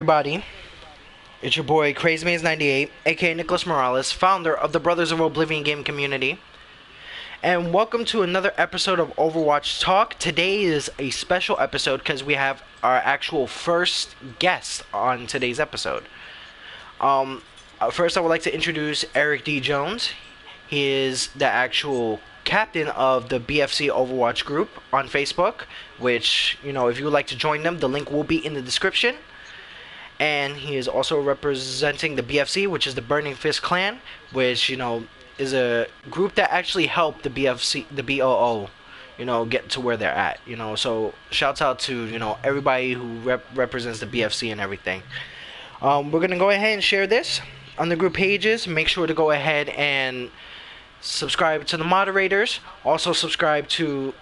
Everybody, it's your boy CrazyMaze98, aka Nicholas Morales, founder of the Brothers of Oblivion game community, and welcome to another episode of Overwatch Talk. Today is a special episode because we have our actual first guest on today's episode. First I would like to introduce Eric D. Jones. He is the actual captain of the BFC Overwatch group on Facebook, which, if you would like to join them, the link will be in the description. And he is also representing the BFC, which is the Burning Fist Clan, which, is a group that actually helped the BFC, the B.o.O, get to where they're at, So, shouts out to, everybody who represents the BFC and everything. We're going to go ahead and share this on the group pages. Make sure to go ahead and subscribe to the moderators. Also, subscribe to,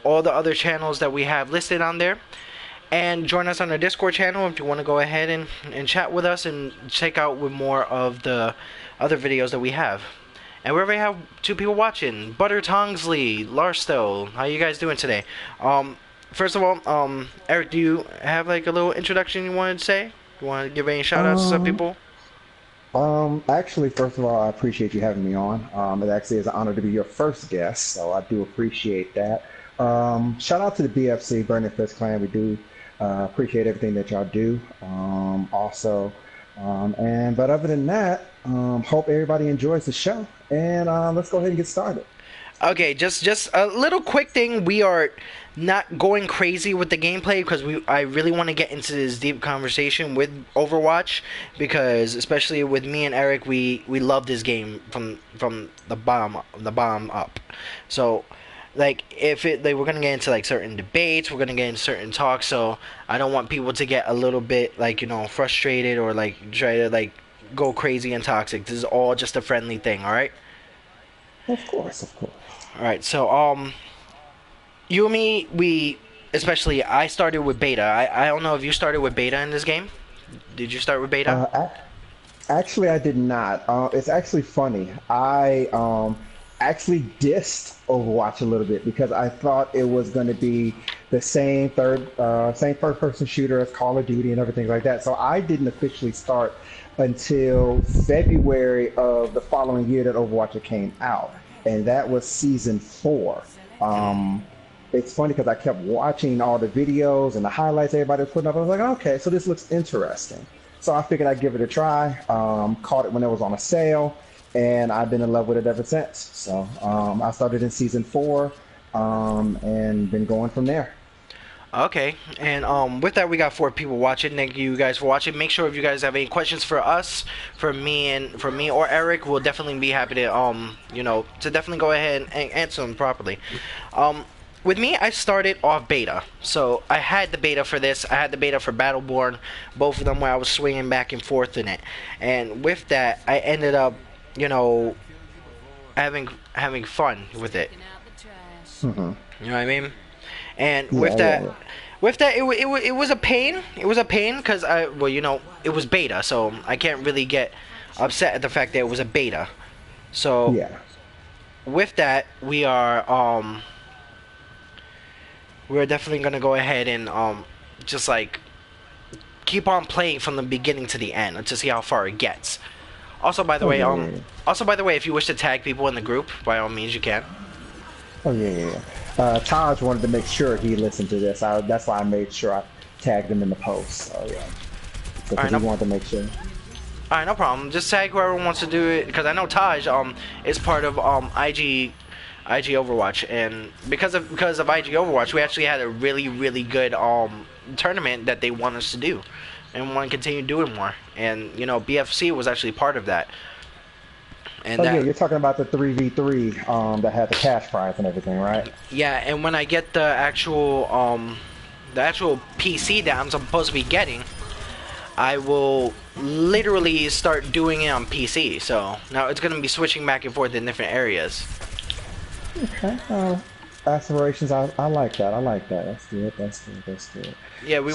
all the other channels that we have listed on there. And join us on our Discord channel if you want to go ahead and chat with us and check out with more of the other videos that we have. And we already have two people watching. Butter Tongsly, Larsto. How you guys doing today? First of all, Eric, do you have like a little introduction you wanted to say? You want to give any shout outs to some people? Actually, first of all, I appreciate you having me on. It actually is an honor to be your first guest, so I do appreciate that. Shout out to the BFC, Burning Fist Clan. We do appreciate everything that y'all do. But other than that, hope everybody enjoys the show. And let's go ahead and get started. Okay, just a little quick thing. We are not going crazy with the gameplay because I really want to get into this deep conversation with Overwatch, because especially with me and Eric, we love this game from the bottom up. So, like, we're gonna get into like certain debates, we're gonna get into certain talks, so I don't want people to get a little bit like, frustrated or like try to like go crazy and toxic. This is all just a friendly thing, all right? Of course. All right. So you and me, especially I started with beta. I don't know if you started with beta in this game. Did you start with beta? Actually, I did not. It's actually funny. I actually dissed Overwatch a little bit because I thought it was going to be the same first-person shooter as Call of Duty and everything like that. So I didn't officially start until February of the following year that Overwatch came out, and that was season 4. It's funny because I kept watching all the videos and the highlights everybody was putting up. I was like, okay, so this looks interesting. So I figured I'd give it a try. Caught it when it was on a sale, and I've been in love with it ever since. So I started in season 4 and been going from there. Okay, and with that, we got 4 people watching. Thank you guys for watching. Make sure if you guys have any questions for us, for me or Eric, we'll definitely be happy to to definitely go ahead and answer them properly. With me, I started off beta, so I had the beta for this. I had the beta for Battleborn, both of them, where I was swinging back and forth in it. And with that, I ended up, having fun with it. Mm-hmm. You know what I mean? And with that, it was a pain. It was a pain because it was beta, so I can't really get upset at the fact that it was a beta. So yeah. With that, we're definitely gonna go ahead and just like keep on playing from the beginning to the end to see how far it gets. Also, by the way, if you wish to tag people in the group, by all means you can. Oh yeah. Taj wanted to make sure he listened to this. That's why I made sure I tagged him in the post. So yeah, because he wanted to make sure. Alright, no problem. Just tag whoever wants to do it, because I know Taj is part of IG Overwatch, and because of IG Overwatch, we actually had a really good tournament that they want us to do, and want to continue doing more. And BFC was actually part of that. And yeah, you're talking about the 3v3 that had the cash prize and everything, right? Yeah, and when I get the actual PC that I'm supposed to be getting, I will literally start doing it on PC. So now it's gonna be switching back and forth in different areas. Okay. Aspirations, I like that. I like that. That's good. Yeah, we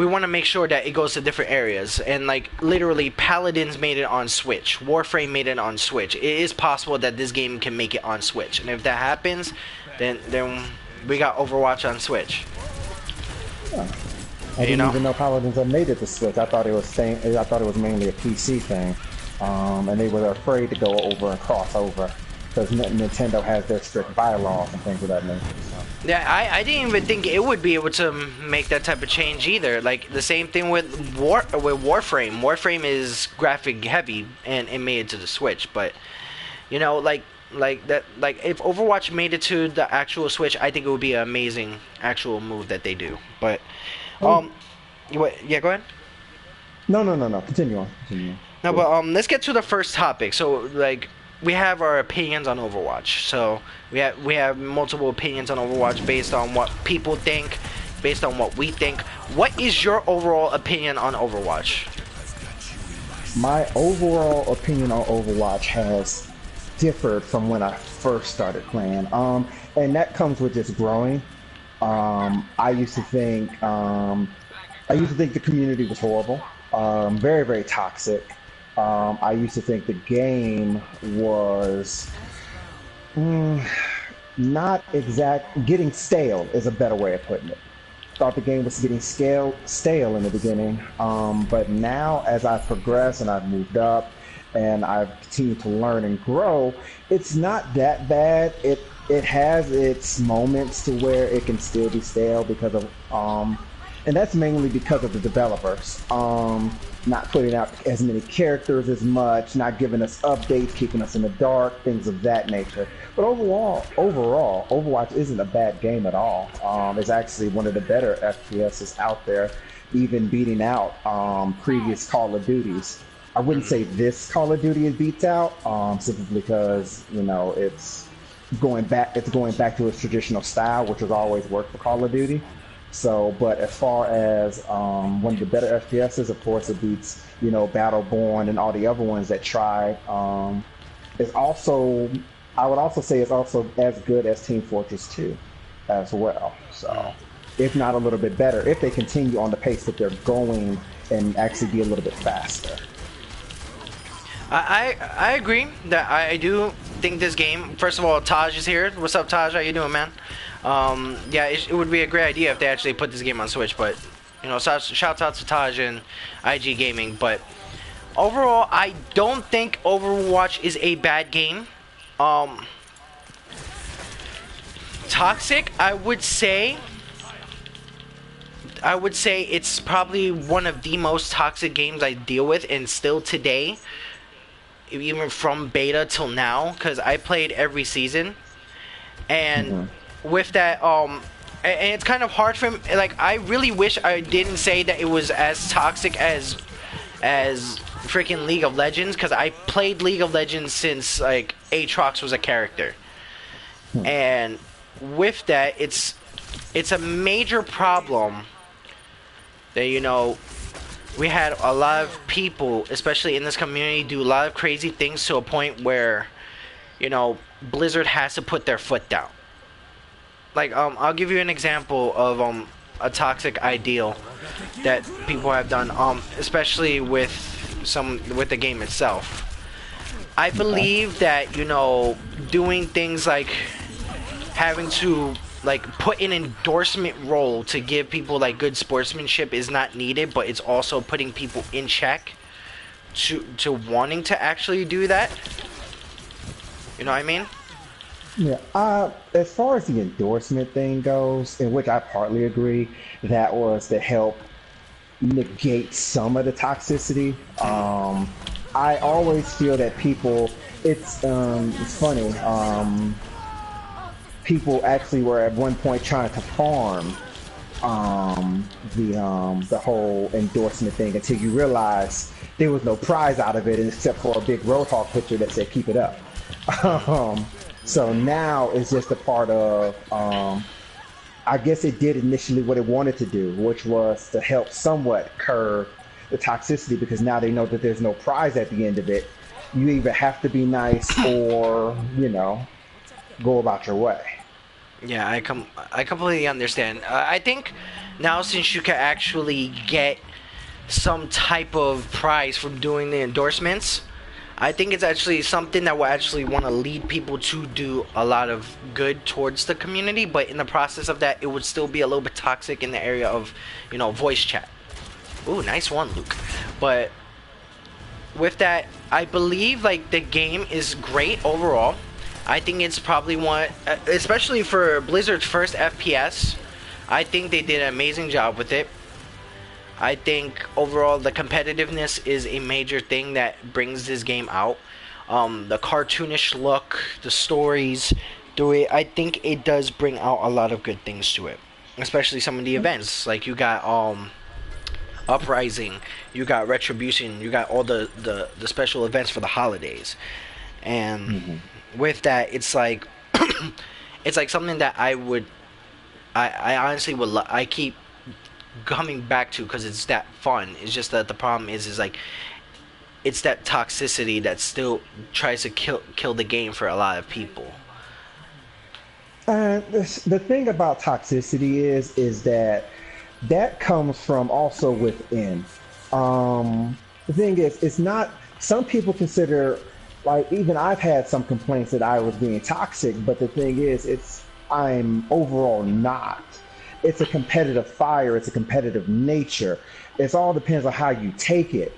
want to make sure that it goes to different areas, and like literally, Paladins made it on Switch, Warframe made it on Switch. It is possible that this game can make it on Switch, and if that happens, then we got Overwatch on Switch. Yeah. I You didn't know. even know Paladins had made it to Switch. I thought it was I thought it was mainly a PC thing, and they were afraid to go over and cross over because Nintendo has their strict bylaws and things of that nature. So. Yeah, I didn't even think it would be able to make that type of change either. Like the same thing with Warframe. Warframe is graphic heavy and it made it to the Switch, but you know, like that, like if Overwatch made it to the actual Switch, I think it would be an amazing actual move that they do. But Oh, yeah, go ahead. no. Continue on. Continue on. No, Cool. but let's get to the first topic. So like we have our opinions on Overwatch. So we have multiple opinions on Overwatch based on what people think, based on what we think. What is your overall opinion on Overwatch? My overall opinion on Overwatch has differed from when I first started playing. And that comes with just growing. I used to think the community was horrible, very very toxic. I used to think the game was not getting stale is a better way of putting it. Thought the game was getting stale in the beginning, but now as I've progressed and I've moved up and I've continued to learn and grow, it's not that bad. It has its moments to where it can still be stale because of and that's mainly because of the developers not putting out as many characters as much, not giving us updates, keeping us in the dark, things of that nature. But overall, Overwatch isn't a bad game at all. It's actually one of the better FPSs out there, even beating out previous Call of Duties. I wouldn't say this Call of Duty it beats out, simply because it's going back. It's going back to its traditional style, which has always worked for Call of Duty. So, but as far as one of the better FPSs, of course, it beats Battleborn and all the other ones that try. It's also, I would also say, it's also as good as Team Fortress 2 as well. So, if not a little bit better, if they continue on the pace that they're going and actually be a little bit faster. I agree that I do think this game. First of all, Taj is here. What's up, Taj? How you doing, man? Yeah, it would be a great idea if they actually put this game on Switch. But shout out to Taj and IG Gaming. But overall, I don't think Overwatch is a bad game. Toxic, I would say it's probably one of the most toxic games I deal with, and still today, even from beta till now, because I played every season, and with that, and it's kind of hard for me. Like, I really wish I didn't say that it was as toxic as freaking League of Legends, because I played League of Legends since like Aatrox was a character, and with that, it's a major problem that we had a lot of people, especially in this community, do a lot of crazy things to a point where, Blizzard has to put their foot down. Like, I'll give you an example of a toxic ideal that people have done, especially with the game itself. I believe that, doing things like having to put an endorsement role to give people good sportsmanship is not needed, but it's also putting people in check to wanting to actually do that. You know what I mean? Yeah. As far as the endorsement thing goes, in which I partly agree, that was to help negate some of the toxicity. I always feel that people, it's funny. People actually were at one point trying to farm the whole endorsement thing until you realize there was no prize out of it except for a big Roadhog picture that said "keep it up." So now it's just a part of. I guess it did initially what it wanted to do, which was to help somewhat curb the toxicity, because now they know that there's no prize at the end of it. You either have to be nice or go about your way. Yeah, I completely understand. I think now, since you can actually get some type of prize from doing the endorsements, I think it's actually something that will actually want to lead people to do a lot of good towards the community, but in the process of that, it would still be a little bit toxic in the area of, you know, voice chat. Ooh, nice one, Luke. But with that, I believe like the game is great overall. I think it's probably one, especially for Blizzard's first FPS. I think they did an amazing job with it. I think overall the competitiveness is a major thing that brings this game out. The cartoonish look, the stories through it, I think it does bring out a lot of good things to it. Especially some of the events, like you got Uprising, you got Retribution, you got all the special events for the holidays. And with that, it's like it's like something that I honestly would I keep coming back to because it's that fun. It's just that the problem is like it's that toxicity that still tries to kill the game for a lot of people. The thing about toxicity is that comes from also within. The thing is, it's not. Some people consider, like, even I've had some complaints that I was being toxic, but the thing is, I'm overall not. It's a competitive fire. It's a competitive nature. It all depends on how you take it.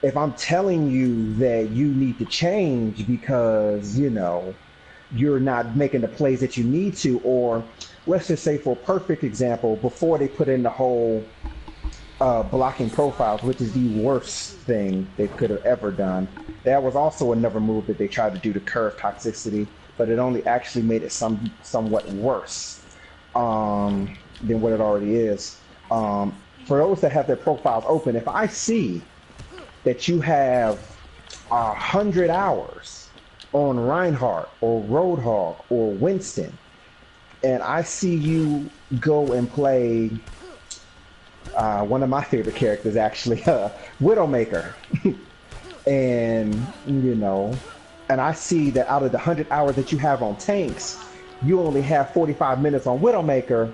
If I'm telling you that you need to change because, you know, you're not making the plays that you need to, or let's just say for a perfect example, before they put in the whole blocking profiles, which is the worst thing they could have ever done. That was also another move that they tried to do to curb toxicity, but it only actually made it somewhat worse than what it already is. For those that have their profiles open, if I see that you have 100 hours on Reinhardt or Roadhog or Winston, and I see you go and play one of my favorite characters, actually, Widowmaker, and you know, and I see that out of the 100 hours that you have on tanks, you only have 45 minutes on Widowmaker.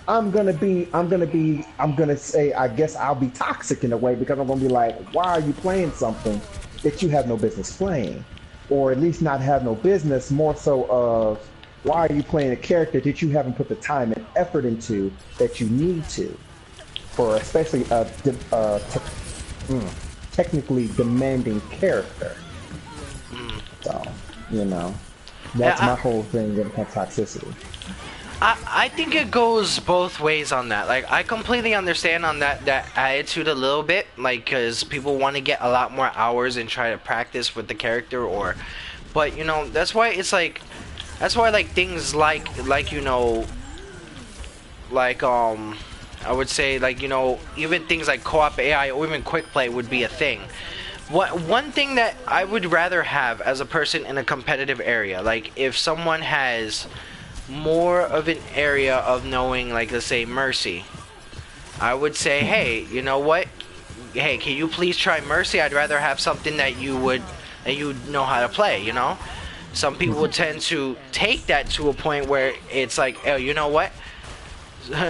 I'm gonna say, I guess I'll be toxic in a way, because I'm gonna be like, why are you playing something that you have no business playing, or at least not have no business? More so of, why are you playing a character that you haven't put the time and effort into that you need to, for especially a technically demanding character? So, you know, that's my whole thing with toxicity. I think it goes both ways on that. Like, I completely understand on that attitude a little bit, like, because people want to get a lot more hours and try to practice with the character, or, but you know, that's why it's like, that's why like things like you know, like I would say, like, you know, even things like co-op AI or even quick play would be a thing. One thing that I would rather have as a person in a competitive area, like if someone has more of an area of knowing, like let's say Mercy, I would say, hey, you know what, hey, can you please try Mercy? I'd rather have something that you know how to play, you know. Some people tend to take that to a point where it's like, oh, you know what,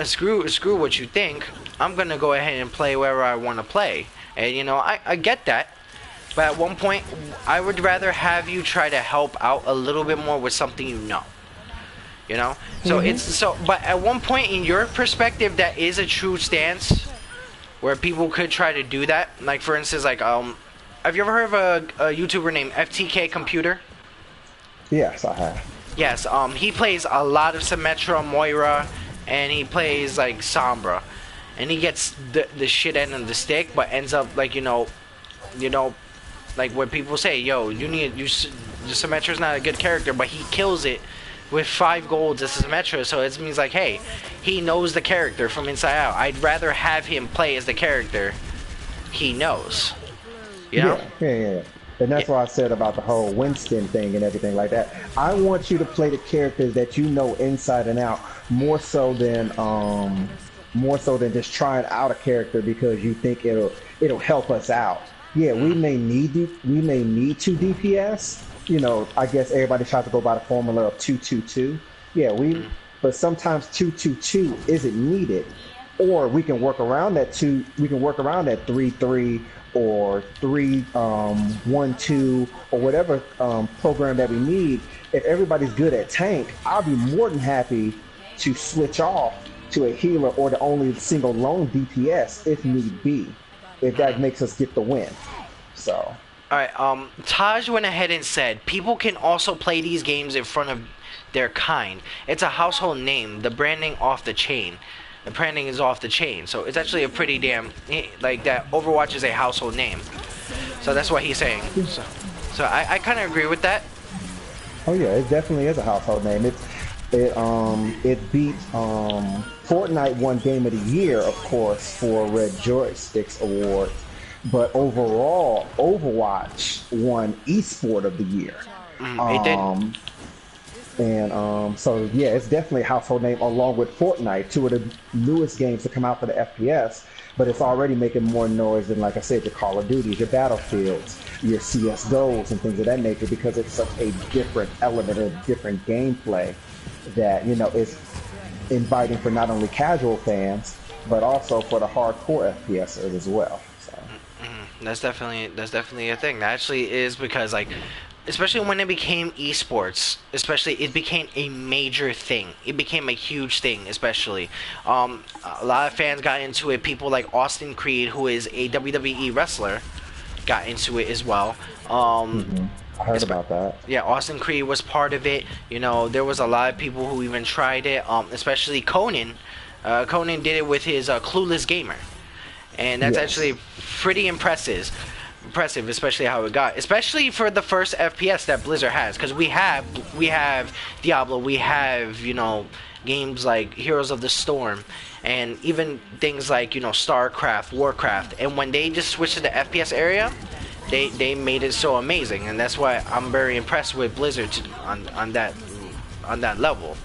screw what you think, I'm gonna go ahead and play wherever I want to play. And you know, I get that, but at one point I would rather have you try to help out a little bit more with something you know. You know, so it's so. But at one point in your perspective, that is a true stance, where people could try to do that. Like for instance, like have you ever heard of a YouTuber named FTK Computer? Yes, I have. Yes, he plays a lot of Symmetra, Moira, and he plays like Sombra, and he gets the shit end of the stick, but ends up like you know, like when people say, yo, the Symmetra's not a good character, but he kills it with 5 golds as a Symmetra, so it means like, hey, he knows the character from inside out. I'd rather have him play as the character he knows. You know? Yeah. And that's why I said about the whole Winston thing and everything like that. I want you to play the characters that you know inside and out, more so than just trying out a character because you think it'll help us out. Yeah, we may need 2 DPS. You know, I guess everybody tries to go by the formula of 2-2-2. Yeah, but sometimes 2-2-2 isn't needed. or we can work around that two. We can work around that 3-3 or 3-1-2 or whatever program that we need. If everybody's good at tank, I'll be more than happy to switch off to a healer or the only single lone DPS if need be, if that makes us get the win. So. All right. Taj went ahead and said people can also play these games in front of their kind. It's a household name. The branding off the chain. The branding is off the chain. So it's actually a pretty damn like that. Overwatch is a household name. So that's what he's saying. So I kind of agree with that. Oh yeah, it definitely is a household name. It beat Fortnite won Game of the Year, of course, for Red Joysticks Award, but overall, Overwatch won Esport of the Year. It did. So yeah, it's definitely a household name along with Fortnite, two of the newest games to come out for the FPS. But it's already making more noise than, like I said, your Call of Duty, your Battlefields, your CS:GOs, and things of that nature, because it's such a different element, a different gameplay that, you know, is inviting for not only casual fans but also for the hardcore FPSers as well. So. That's definitely a thing. That actually is, because like, especially when it became esports, especially it became a major thing. It became a huge thing, especially a lot of fans got into it. People like Austin Creed, who is a WWE wrestler, got into it as well. I heard about that. Yeah, Austin Creed was part of it. You know, there was a lot of people who even tried it, especially Conan. Conan did it with his Clueless Gamer, and that's actually pretty impressive, especially how it got, especially for the first FPS that Blizzard has, because we have Diablo, we have, you know, games like Heroes of the Storm, and even things like, you know, StarCraft, Warcraft, and when they just switched to the FPS area, they made it so amazing, and that's why I'm very impressed with Blizzard on that level.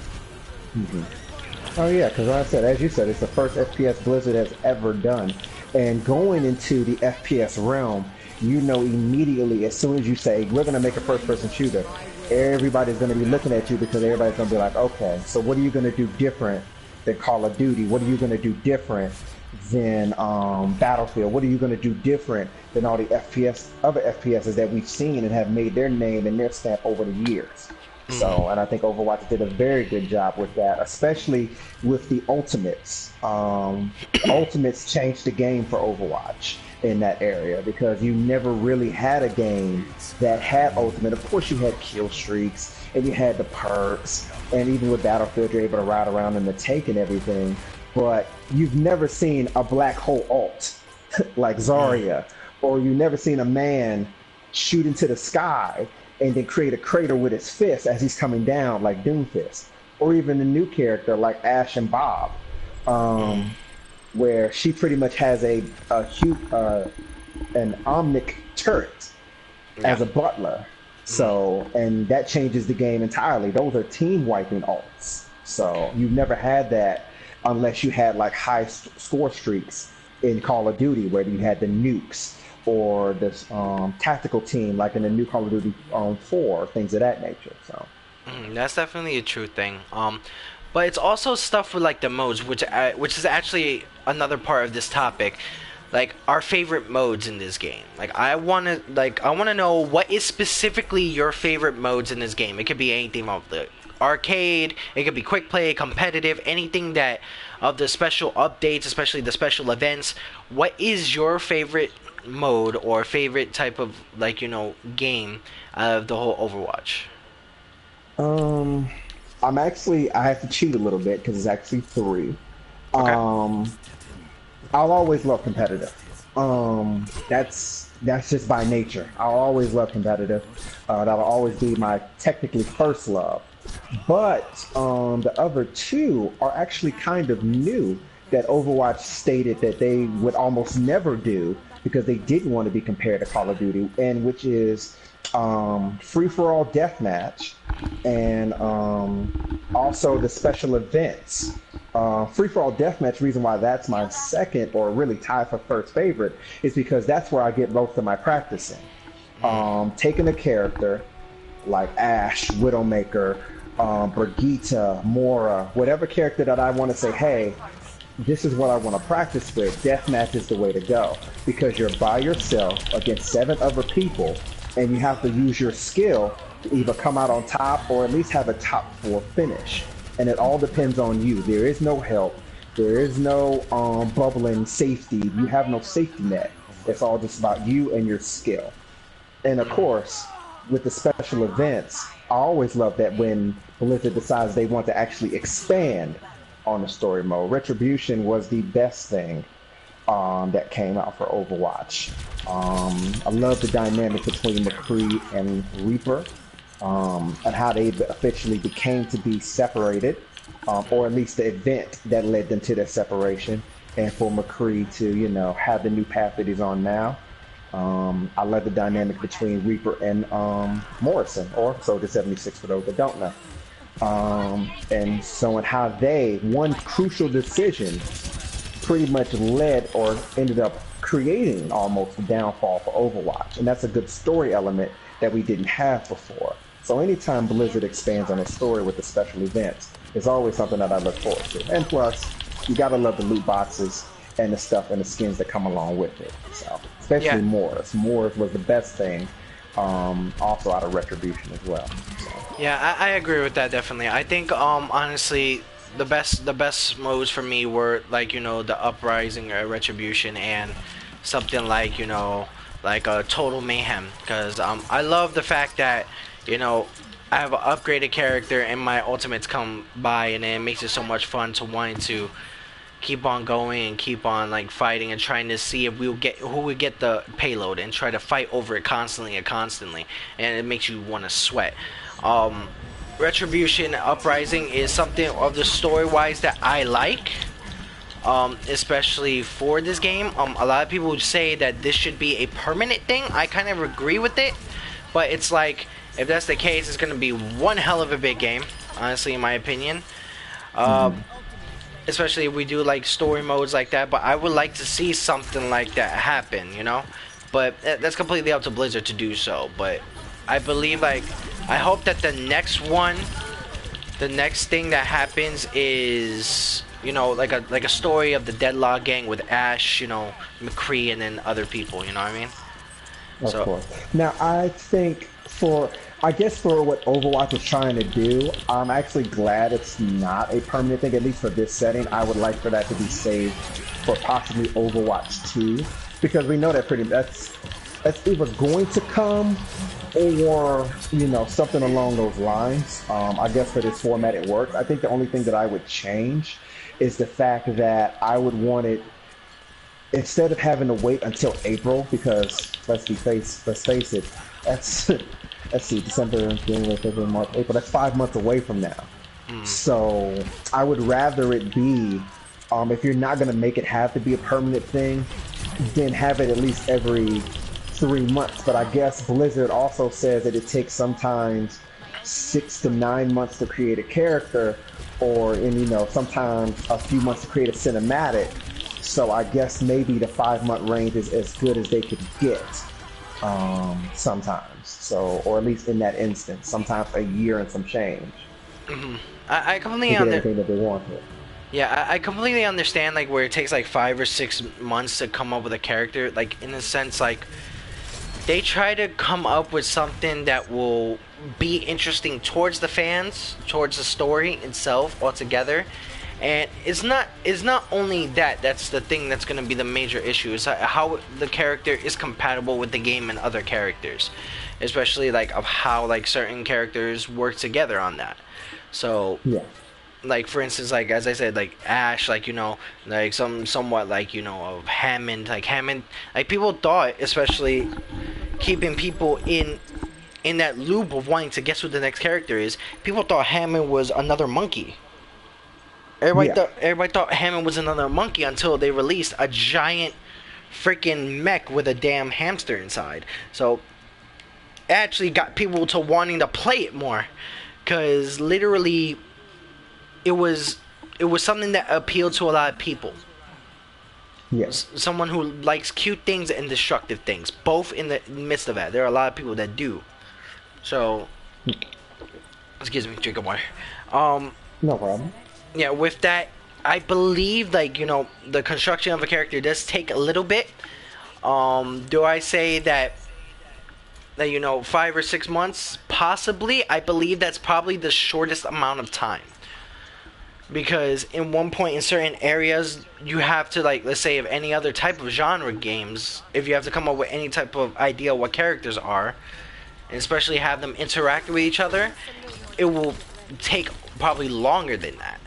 Oh yeah, because like I said, as you said, it's the first FPS Blizzard has ever done, and going into the FPS realm, you know immediately as soon as you say we're going to make a first-person shooter, everybody's going to be looking at you, because everybody's going to be like, okay, so what are you going to do different than Call of Duty? What are you going to do different than Battlefield? What are you going to do different than all the other FPSs that we've seen and have made their name and their stamp over the years? So, and I think Overwatch did a very good job with that, especially with the Ultimates. Ultimates changed the game for Overwatch in that area, because you never really had a game that had Ultimate. Of course, you had kill streaks and you had the perks, and even with Battlefield, you're able to ride around in the tank and everything. But you've never seen a black hole ult like Zarya, or you've never seen a man shoot into the sky and then create a crater with his fist as he's coming down like Doomfist, or even a new character like Ash and Bob, where she pretty much has an omnic turret as a butler. So, and that changes the game entirely. Those are team wiping ults. So you've never had that unless you had like high score streaks in Call of Duty, where you had the nukes or this tactical team like in the new Call of Duty 4, things of that nature. So that's definitely a true thing. But it's also stuff with like the modes, which is actually another part of this topic. Like our favorite modes in this game. Like I wanna know what is specifically your favorite modes in this game. It could be anything of the arcade, it could be quick play, competitive, anything that of the special updates, especially the special events. What is your favorite mode or favorite type of, like, you know, game out of the whole Overwatch? I have to cheat a little bit because it's actually 3. Okay. I'll always love competitive. That's just by nature. I'll always love competitive. That'll always be my technically first love. But the other 2 are actually kind of new, that Overwatch stated that they would almost never do because they didn't want to be compared to Call of Duty, and which is free-for-all deathmatch, and also the special events. Free-for-all deathmatch, reason why that's my second, or really tied for first favorite, is because that's where I get most of my practice in. Taking a character like Ashe, Widowmaker, Brigitte, Mora, whatever character that I want to say, hey, this is what I want to practice with, deathmatch is the way to go because you're by yourself against 7 other people, and you have to use your skill to either come out on top or at least have a top 4 finish. And it all depends on you. There is no help. There is no bubbling safety. You have no safety net. It's all just about you and your skill. And of course, with the special events, I always love that when Blizzard decides they want to actually expand on the story mode. Retribution was the best thing that came out for Overwatch. I love the dynamic between McCree and Reaper, and how they officially became to be separated, or at least the event that led them to their separation, and for McCree to, you know, have the new path that he's on now. I love the dynamic between Reaper and Morrison, or Soldier 76 for those that don't know. And so, and how one crucial decision pretty much led or ended up creating almost the downfall for Overwatch. And that's a good story element that we didn't have before. So anytime Blizzard expands on a story with the special events, it's always something that I look forward to. And plus, you gotta love the loot boxes and the stuff and the skins that come along with it. So, especially Morris. Morris was the best thing, also out of Retribution as well. So. Yeah, I agree with that definitely. I think honestly the best modes for me were like, you know, the Uprising, Retribution, and something like, you know, like a Total Mayhem, because I love the fact that, you know, I have an upgraded character and my ultimates come by, and it makes it so much fun to want to keep on going and keep on like fighting and trying to see if we'll get who would get the payload and try to fight over it constantly, and it makes you want to sweat. Retribution Uprising is something of the story wise that I like, especially for this game. A lot of people would say that this should be a permanent thing. I kind of agree with it, but it's like, if that's the case, it's going to be one hell of a big game, honestly, in my opinion. Especially if we do like story modes like that, but I would like to see something like that happen, you know. But that's completely up to Blizzard to do so. But I believe, like, I hope that the next thing that happens is, you know, like a story of the Deadlock Gang with Ash, you know, McCree, and then other people, you know what I mean? Of course. Now, I guess for what Overwatch is trying to do, I'm actually glad it's not a permanent thing, at least for this setting. I would like for that to be saved for possibly Overwatch 2, because we know that that's either going to come, or, you know, something along those lines. I guess for this format it works. I think the only thing that I would change is the fact that I would want it, instead of having to wait until April, because let's face it, that's let's see, December, January, February, March, April, that's 5 months away from now. So I would rather it be, if you're not going to make it have to be a permanent thing, then have it at least every 3 months. But I guess Blizzard also says that it takes sometimes 6 to 9 months to create a character, or you know, sometimes a few months to create a cinematic. So I guess maybe the 5-month range is as good as they could get sometimes. So, or at least in that instance, sometimes a year and some change. I completely understand that they wanted. Yeah, I completely understand, like, where it takes like 5 or 6 months to come up with a character. Like, in a sense, like, they try to come up with something that will be interesting towards the fans, towards the story itself altogether. And it's not only that's the thing that's going to be the major issue. It's how the character is compatible with the game and other characters, especially like of how like certain characters work together on that. So yeah, like for instance, like as I said, like Ash, like, you know, like somewhat like, you know, of Hammond, like people thought, especially keeping people in that loop of wanting to guess who the next character is, people thought Hammond was another monkey. Everybody thought Hammond was another monkey until they released a giant freaking mech with a damn hamster inside. So it actually got people to wanting to play it more, because literally it was something that appealed to a lot of people. Yes. Someone who likes cute things and destructive things, both in the midst of that. There are a lot of people that do. So, excuse me, drink of water. No problem. Yeah, with that, I believe, like, the construction of a character does take a little bit. Do I say that 5 or 6 months? Possibly. I believe that's probably the shortest amount of time. Because in one point in certain areas, you have to, like, let's say if any other type of genre games, if you have to come up with any type of idea what characters are, and especially have them interact with each other, it will take probably longer than that.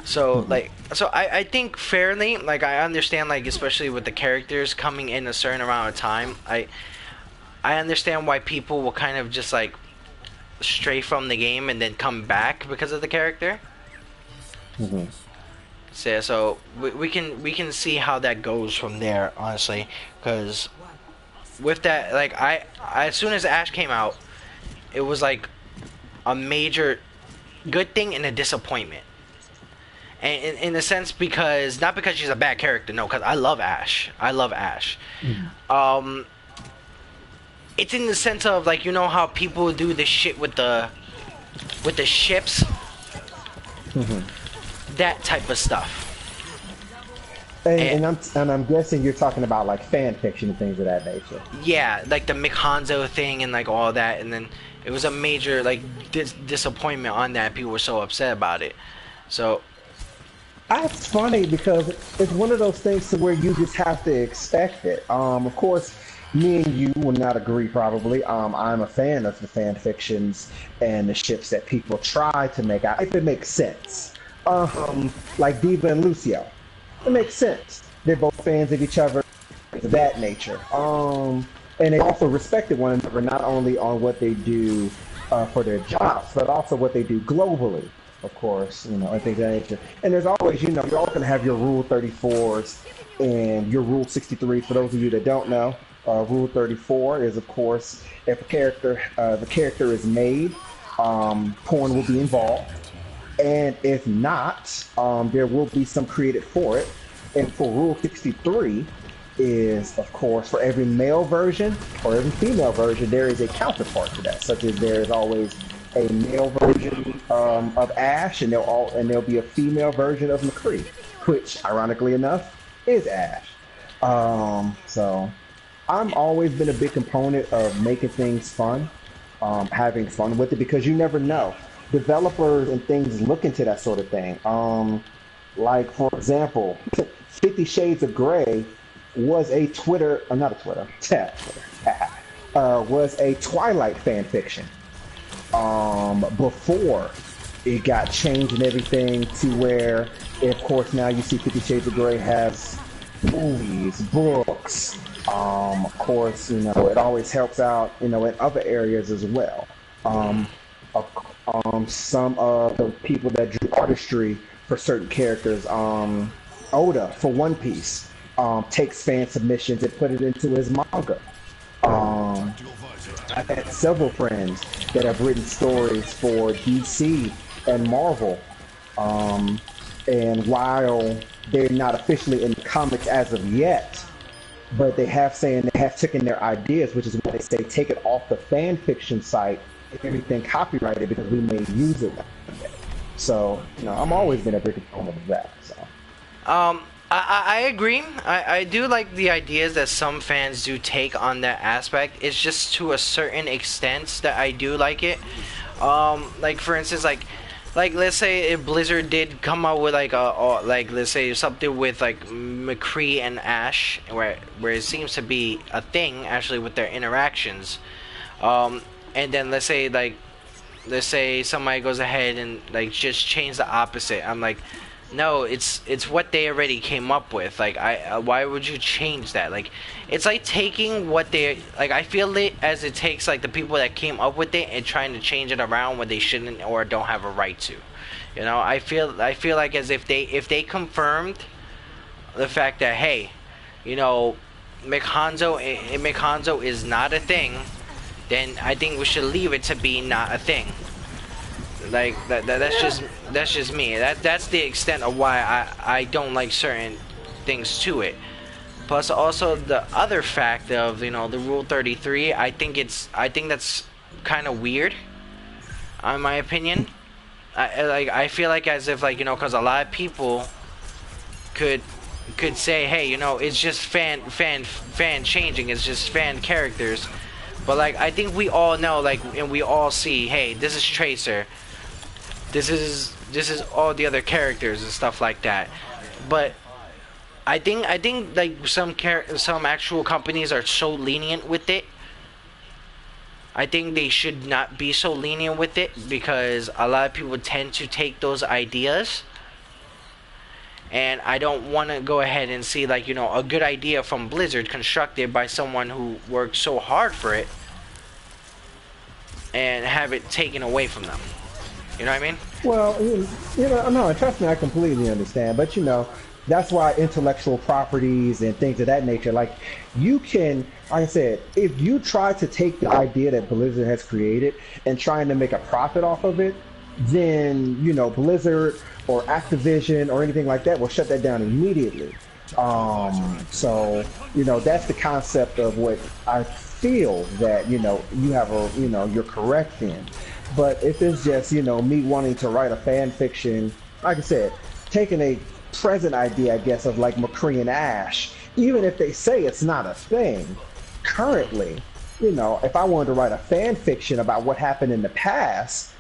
So I think fairly, like, I understand, like, especially with the characters coming in a certain amount of time, I understand why people will kind of just like stray from the game and then come back because of the character. Mm-hmm. So we can see how that goes from there, honestly, because with that, like, I as soon as Ash came out, it was like a major good thing and a disappointment. And in a sense, because not because she's a bad character, no, because I love Ash. Mm-hmm. It's in the sense of, like, how people do this shit with the ships, Mm-hmm. that type of stuff. And I'm guessing you're talking about like fan fiction and things of that nature. Yeah, like the Mick Hanzo thing and like all that, and then it was a major like disappointment on that. People were so upset about it. So it's funny because it's one of those things to where you just have to expect it. Of course, me and you will not agree probably. I'm a fan of the fan fictions and the ships that people try to make out if it makes sense. Like Diva and Lucio. It makes sense. They're both fans of each other, of that nature. And they also respected one another not only on what they do for their jobs, but also what they do globally, of course, and things of that nature. And there's always, you're always going to have your Rule 34s and your Rule 63. For those of you that don't know, Rule 34 is, of course, if a character, the character is made, porn will be involved. And if not, there will be some created for it. And for Rule 63 is, of course, for every male version or every female version, there is a counterpart to that, such as there is always a male version of Ash, and there'll be a female version of McCree, which, ironically enough, is Ash. So I've always been a big component of making things fun, having fun with it, because you never know. Developers and things look into that sort of thing. Like, for example, 50 Shades of Grey was a was a Twilight fan fiction. Before it got changed and everything to where, of course, now you see 50 Shades of Grey has movies, books. Of course, it always helps out, in other areas as well. Some of the people that drew artistry for certain characters, Oda for One Piece, takes fan submissions and put it into his manga. I've had several friends that have written stories for DC and Marvel, and while they're not officially in the comics as of yet, but they have taken their ideas, which is why they say take it off the fan fiction site, everything copyrighted, because we may use it. So, I'm always been a big proponent of that. So, I agree. I do like the ideas that some fans do take on that aspect. It's just to a certain extent that I do like it. Like, for instance, like let's say if Blizzard did come out with like let's say something with like McCree and Ash, where it seems to be a thing actually with their interactions. And then let's say somebody goes ahead and like just change the opposite. I'm like, no, it's what they already came up with. Like, why would you change that? Like, it's like taking what they like. I feel it as it takes like the people that came up with it and trying to change it around when they shouldn't or don't have a right to. I feel like as if they confirmed the fact that, hey, Mick Hanzo is not a thing, then I think we should leave it to be not a thing. Like that's just me. That's the extent of why I don't like certain things to it. Plus also the other fact of the Rule 33, I think that's kind of weird, in my opinion. I feel like as if like, you know, because a lot of people could say, hey, you know, it's just fan changing, it's just fan characters, but like I think we all know, like, and we all see, hey, this is Tracer, this is all the other characters and stuff like that. But I think like some actual companies are so lenient with it. I think they should not be so lenient with it, because a lot of people tend to take those ideas, and I don't want to go ahead and see, like, you know, a good idea from Blizzard constructed by someone who worked so hard for it, and have it taken away from them. You know what I mean? Well, you know, no, trust me, I completely understand. But you know, that's why intellectual properties and things of that nature, like you can, like I said, if you try to take the idea that Blizzard has created and trying to make a profit off of it, then you know Blizzard or Activision or anything like that will shut that down immediately. So you know, that's the concept of what I feel that you know you have a, you know, you're correct in. But if it's just, you know, me wanting to write a fan fiction, like I said, taking a present idea, I guess, of like McCree and Ash, even if they say it's not a thing, currently, you know, if I wanted to write a fan fiction about what happened in the past,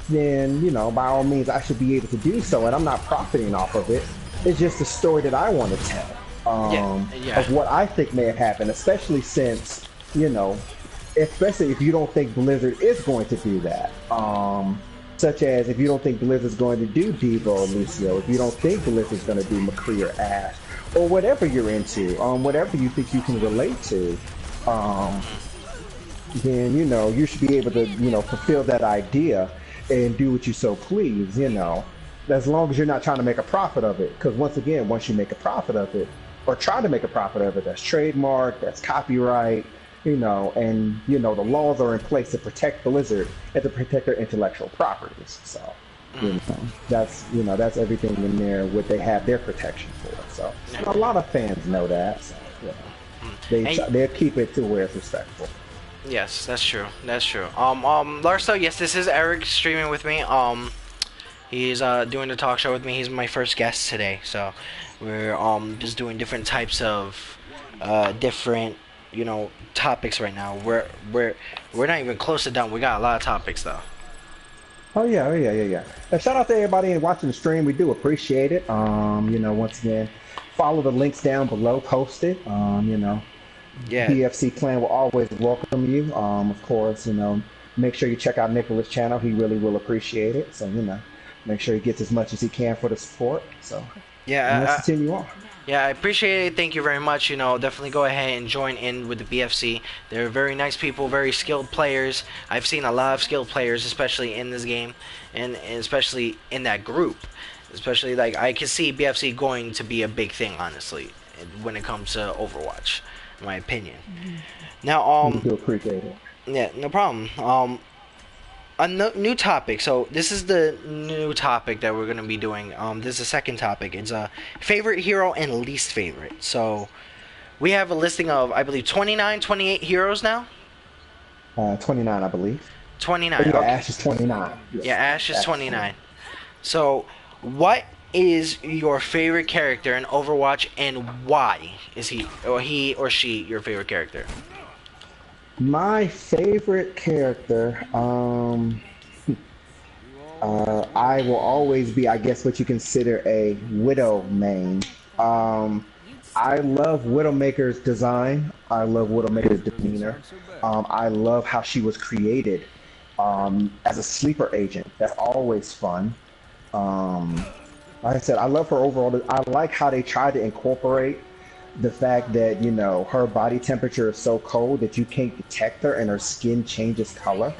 then, you know, by all means, I should be able to do so, and I'm not profiting off of it. It's just a story that I want to tell, of what I think may have happened, especially since, you know, especially if you don't think Blizzard is going to do that. Such as if you don't think Blizzard's going to do Devo or Lucio, if you don't think Blizzard's going to do McCree or Ash, or whatever you're into, whatever you think you can relate to, then, you know, you should be able to, you know, fulfill that idea and do what you so please, you know, as long as you're not trying to make a profit of it. Because once again, once you make a profit of it, or try to make a profit of it, that's trademark, that's copyright, you know, and, you know, the laws are in place to protect Blizzard and to protect their intellectual properties. So, you know, that's everything in there, what they have their protection for. So, and a lot of fans know that. So, you know, they'll keep it to where it's respectful. Yes, that's true. That's true. Larso, yes, this is Eric streaming with me. He's doing the talk show with me. He's my first guest today. So, we're just doing different types of different, you know, topics right now. We're not even close to done. We got a lot of topics though. Oh yeah. And shout out to everybody watching the stream. We do appreciate it. You know, once again, follow the links down below posted. You know, PFC Clan will always welcome you. Of course, you know, make sure you check out Nicholas' channel. He really will appreciate it. So, you know, make sure he gets as much as he can for the support. So yeah, let's continue on. Yeah, I appreciate it. Thank you very much. You know, definitely go ahead and join in with the BFC. They're very nice people, very skilled players. I've seen a lot of skilled players, especially in this game, and especially in that group. Especially, like, I can see BFC going to be a big thing, honestly, when it comes to Overwatch, in my opinion. Now, We do appreciate it. Yeah, no problem. A new topic. So this is the new topic that we're going to be doing. This is the second topic. It's a favorite hero and least favorite. So we have a listing of, I believe, 29, 28 heroes now? 29, I believe. 29. Oh, yeah, okay. Ash is 29. Yes. Yeah, Ash is 29. So what is your favorite character in Overwatch, and why is he or she your favorite character? My favorite character, I will always be, I guess, what you consider a Widow main. I love Widowmaker's design. I love Widowmaker's demeanor. I love how she was created as a sleeper agent. That's always fun. Like I said, I love her overall. I like how they try to incorporate the fact that, you know, her body temperature is so cold that you can't detect her and her skin changes color.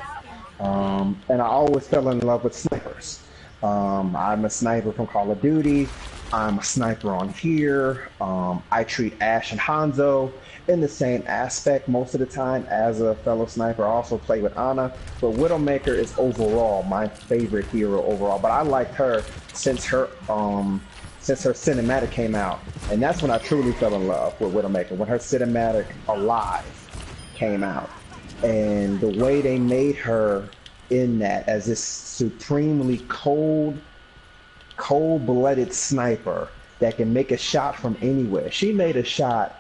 And I always fell in love with snipers. I'm a sniper from Call of Duty. I'm a sniper on here. I treat Ash and Hanzo in the same aspect most of the time as a fellow sniper. I also play with Ana, but Widowmaker is overall my favorite hero overall. But I liked her since her cinematic came out, and that's when I truly fell in love with Widowmaker, when her cinematic Alive came out, and the way they made her in that as this supremely cold-blooded sniper that can make a shot from anywhere. She made a shot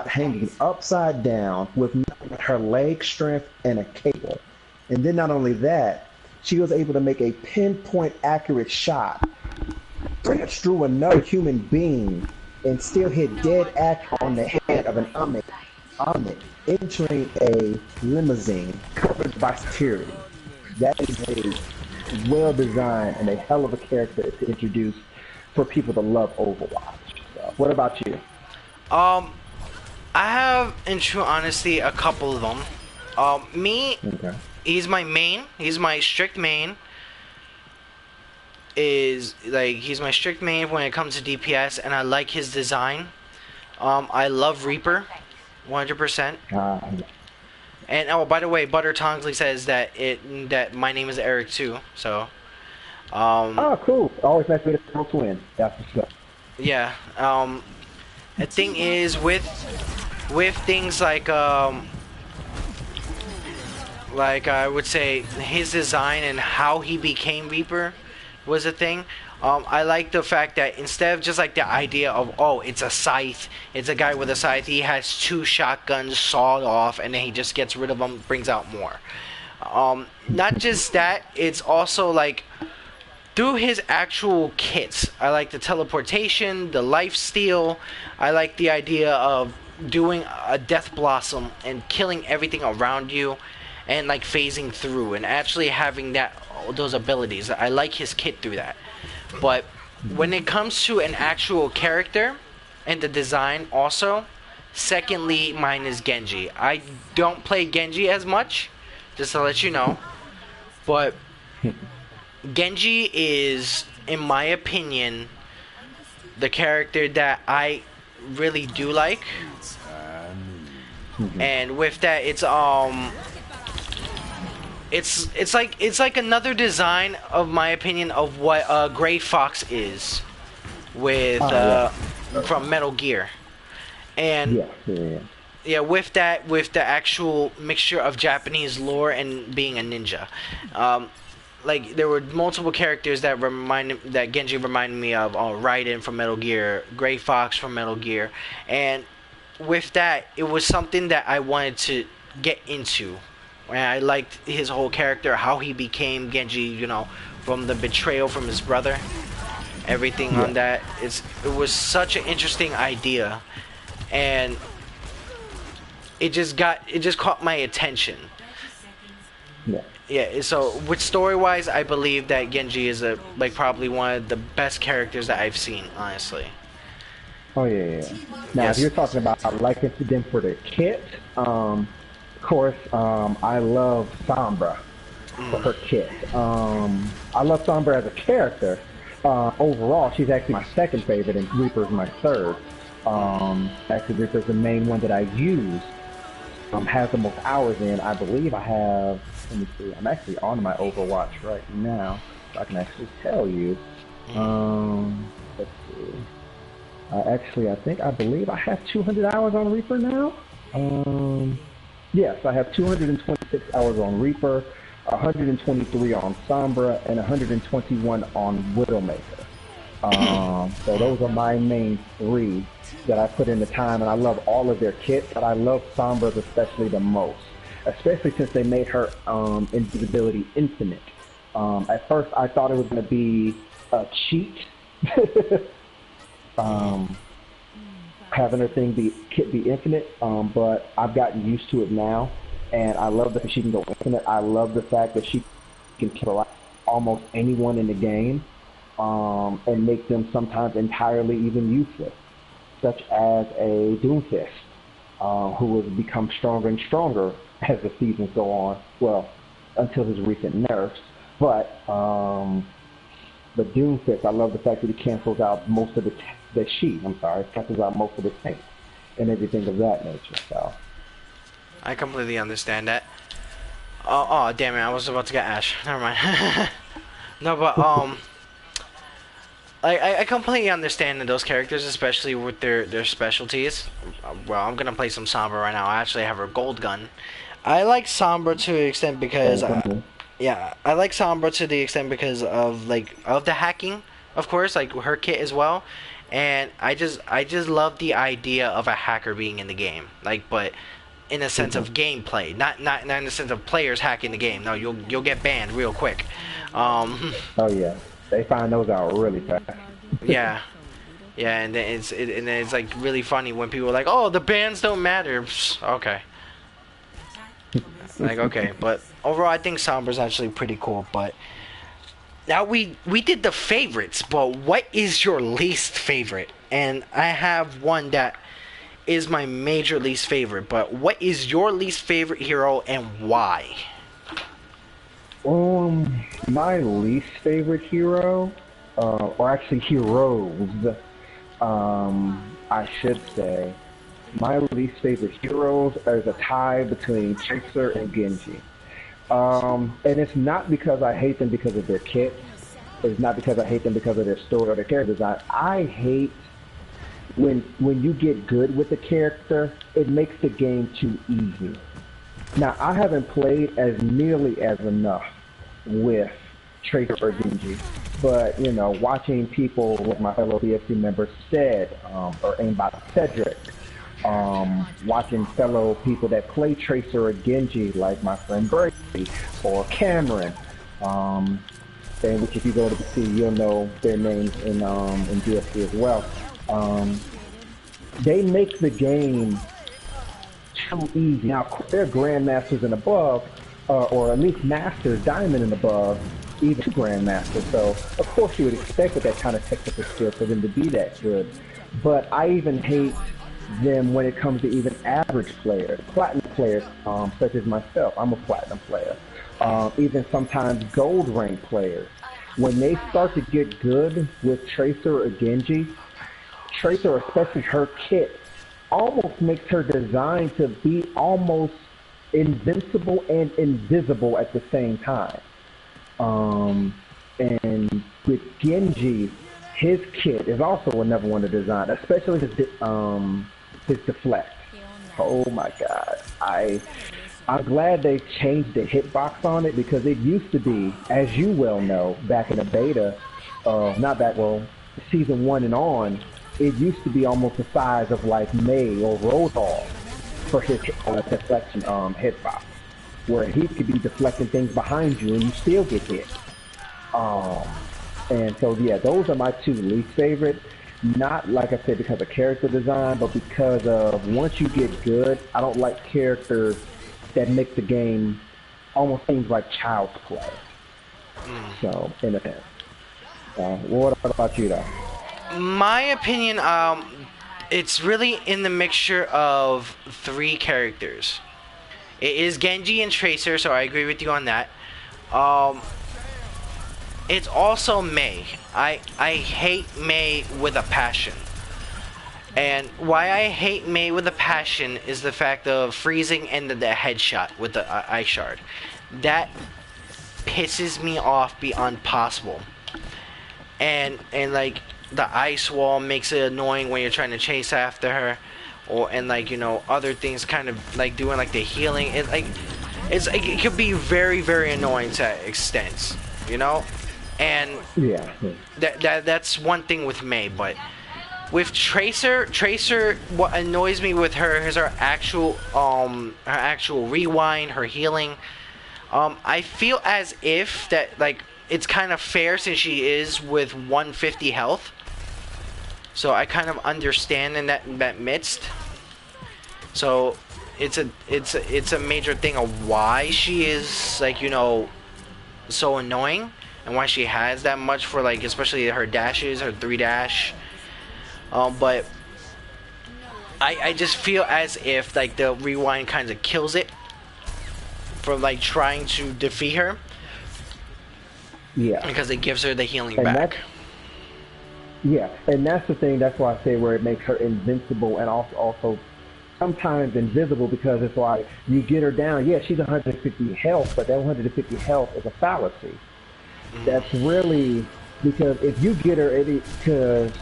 hanging upside down with nothing but her leg strength and a cable. And then not only that, she was able to make a pinpoint accurate shot through another human being and still hit dead accurate on the head of an Ahmed entering a limousine covered by security. That is a well designed and a hell of a character to introduce for people to love Overwatch. So, what about you? I have, in true honesty, a couple of them. Okay. He's my main. He's my strict main. He's my strict main when it comes to DPS, and I like his design. I love Reaper, 100%. And oh, by the way, Butter Tongsly says that my name is Eric too. So. Oh, cool. Always nice to meet a twin. That's what's up. Yeah. The thing is with things like I would say his design and how he became Reaper was a thing. I like the fact that instead of just like the idea of, oh, it's a scythe, it's a guy with a scythe, he has 2 shotguns sawed off and then he just gets rid of them, brings out more. Not just that, it's also like through his actual kits. I like the teleportation, the life steal. I like the idea of doing a death blossom and killing everything around you and like phasing through and actually having those abilities. I like his kit through that. But when it comes to an actual character and the design also, secondly, mine is Genji. I don't play Genji as much, just to let you know. But Genji is, in my opinion, the character that I really do like. And with that, it's like another design of my opinion of what Gray Fox is with from Metal Gear. And with the actual mixture of Japanese lore and being a ninja. Like there were multiple characters that Genji reminded me of. Raiden from Metal Gear, Gray Fox from Metal Gear, and with that, it was something that I wanted to get into. And I liked his whole character, how he became Genji, you know, from the betrayal from his brother, everything on that. It was such an interesting idea, and it just caught my attention. Yeah, so with story-wise, I believe that Genji is probably one of the best characters that I've seen, honestly. Oh yeah. Now, if you're talking about liking them for the kit, of course, I love Sombra for her kit. I love Sombra as a character. Overall, she's actually my second favorite, and Reaper's my third. Actually, Reaper's the main one that I use. Has the most hours in. I believe I have. Let me see. I'm actually on my Overwatch right now, so I can actually tell you. Let's see. I believe I have 200 hours on Reaper now. Yes, I have 226 hours on Reaper, 123 on Sombra, and 121 on Widowmaker. So those are my main 3 that I put in the time, and I love all of their kits, but I love Sombra's especially the most, especially since they made her invisibility infinite. At first, I thought it was going to be a cheat, having her thing kit be infinite, but I've gotten used to it now, and I love that she can go infinite. I love the fact that she can kill almost anyone in the game, and make them sometimes entirely even useless, such as a Doomfist, who has become stronger and stronger as the seasons go on, well, until his recent nerfs. But Doomfist, I love the fact that he cancels out most of cancels out most of the tanks and everything of that nature. So I completely understand that. Oh, damn it! I was about to get Ash. Never mind. No, but I completely understand those characters, especially with their specialties. Well, I'm gonna play some Sombra right now. I actually have her gold gun. I like Sombra to an extent because, So, yeah, I like Sombra to the extent because of of the hacking, of course, like her kit as well, and I just love the idea of a hacker being in the game, like, but in a sense of gameplay, not in the sense of players hacking the game. No, you'll get banned real quick. oh yeah, they find those out really fast. Yeah. Yeah, and then and then it's like really funny when people are like, "Oh, the bans don't matter." Psst, okay, like okay, but overall, I think Sombra's actually pretty cool. But now we did the favorites, but what is your least favorite? And I have one that is my major least favorite. But what is your least favorite hero and why? My least favorite hero, or actually heroes, I should say, my least favorite heroes is a tie between Tracer and Genji. And it's not because I hate them because of their kits. It's not because I hate them because of their story or their character design. I hate when you get good with the character, it makes the game too easy. Now, I haven't played as nearly as enough with Tracer or Genji, but, you know, watching people like my fellow BFC members said, or aimbot Cedric, watching fellow people that play Tracer or Genji, like my friend Brady or Cameron, and which if you go to see, you'll know their names in BFC as well. They make the game too easy. Now, they're grandmasters and above, or at least masters, diamond and above, even to grandmasters. So, of course, you would expect with that kind of technical skill for them to be that good. But I even hate them when it comes to even average players, platinum players, such as myself. I'm a platinum player. Even sometimes gold rank players. When they start to get good with Tracer or Genji, Tracer, especially her kit, almost makes her design to be almost invincible and invisible at the same time. And with Genji, his kit is also another one to design, especially his Deflect. Oh my god. I'm glad they changed the hitbox on it because it used to be, as you well know, back in the beta, season 1 and on, it used to be almost the size of like May or Roadhog for his deflection hitbox, where he could be deflecting things behind you and you still get hit. And so yeah, those are my two least favorite. Not like I said because of character design, but because of once you get good, I don't like characters that make the game almost seems like child's play. So in a sense, what about you though? My opinion, it's really in the mixture of three characters. It is Genji and Tracer, so I agree with you on that. It's also Mei. I hate Mei with a passion. And why I hate Mei with a passion is the fact of freezing and the headshot with the ice shard. That pisses me off beyond possible. And like the ice wall makes it annoying when you're trying to chase after her, and like, you know, other things kind of like doing like the healing. It could be very, very annoying to extents, you know. And yeah, that's one thing with Mei, but with Tracer, what annoys me with her is her actual rewind, her healing. I feel as if that like it's kind of fair since she is with 150 health. So I kind of understand in that midst. So it's a major thing of why she is, like, you know, so annoying, and why she has that much for, like, especially her dashes, her 3 dash. But I just feel as if like the rewind kind of kills it from like trying to defeat her. Yeah. Because it gives her the healing and back. Yeah, and that's the thing. That's why I say where it makes her invincible and also sometimes invisible, because it's like you get her down. Yeah, she's 150 health, but that 150 health is a fallacy. That's really because if you get her, because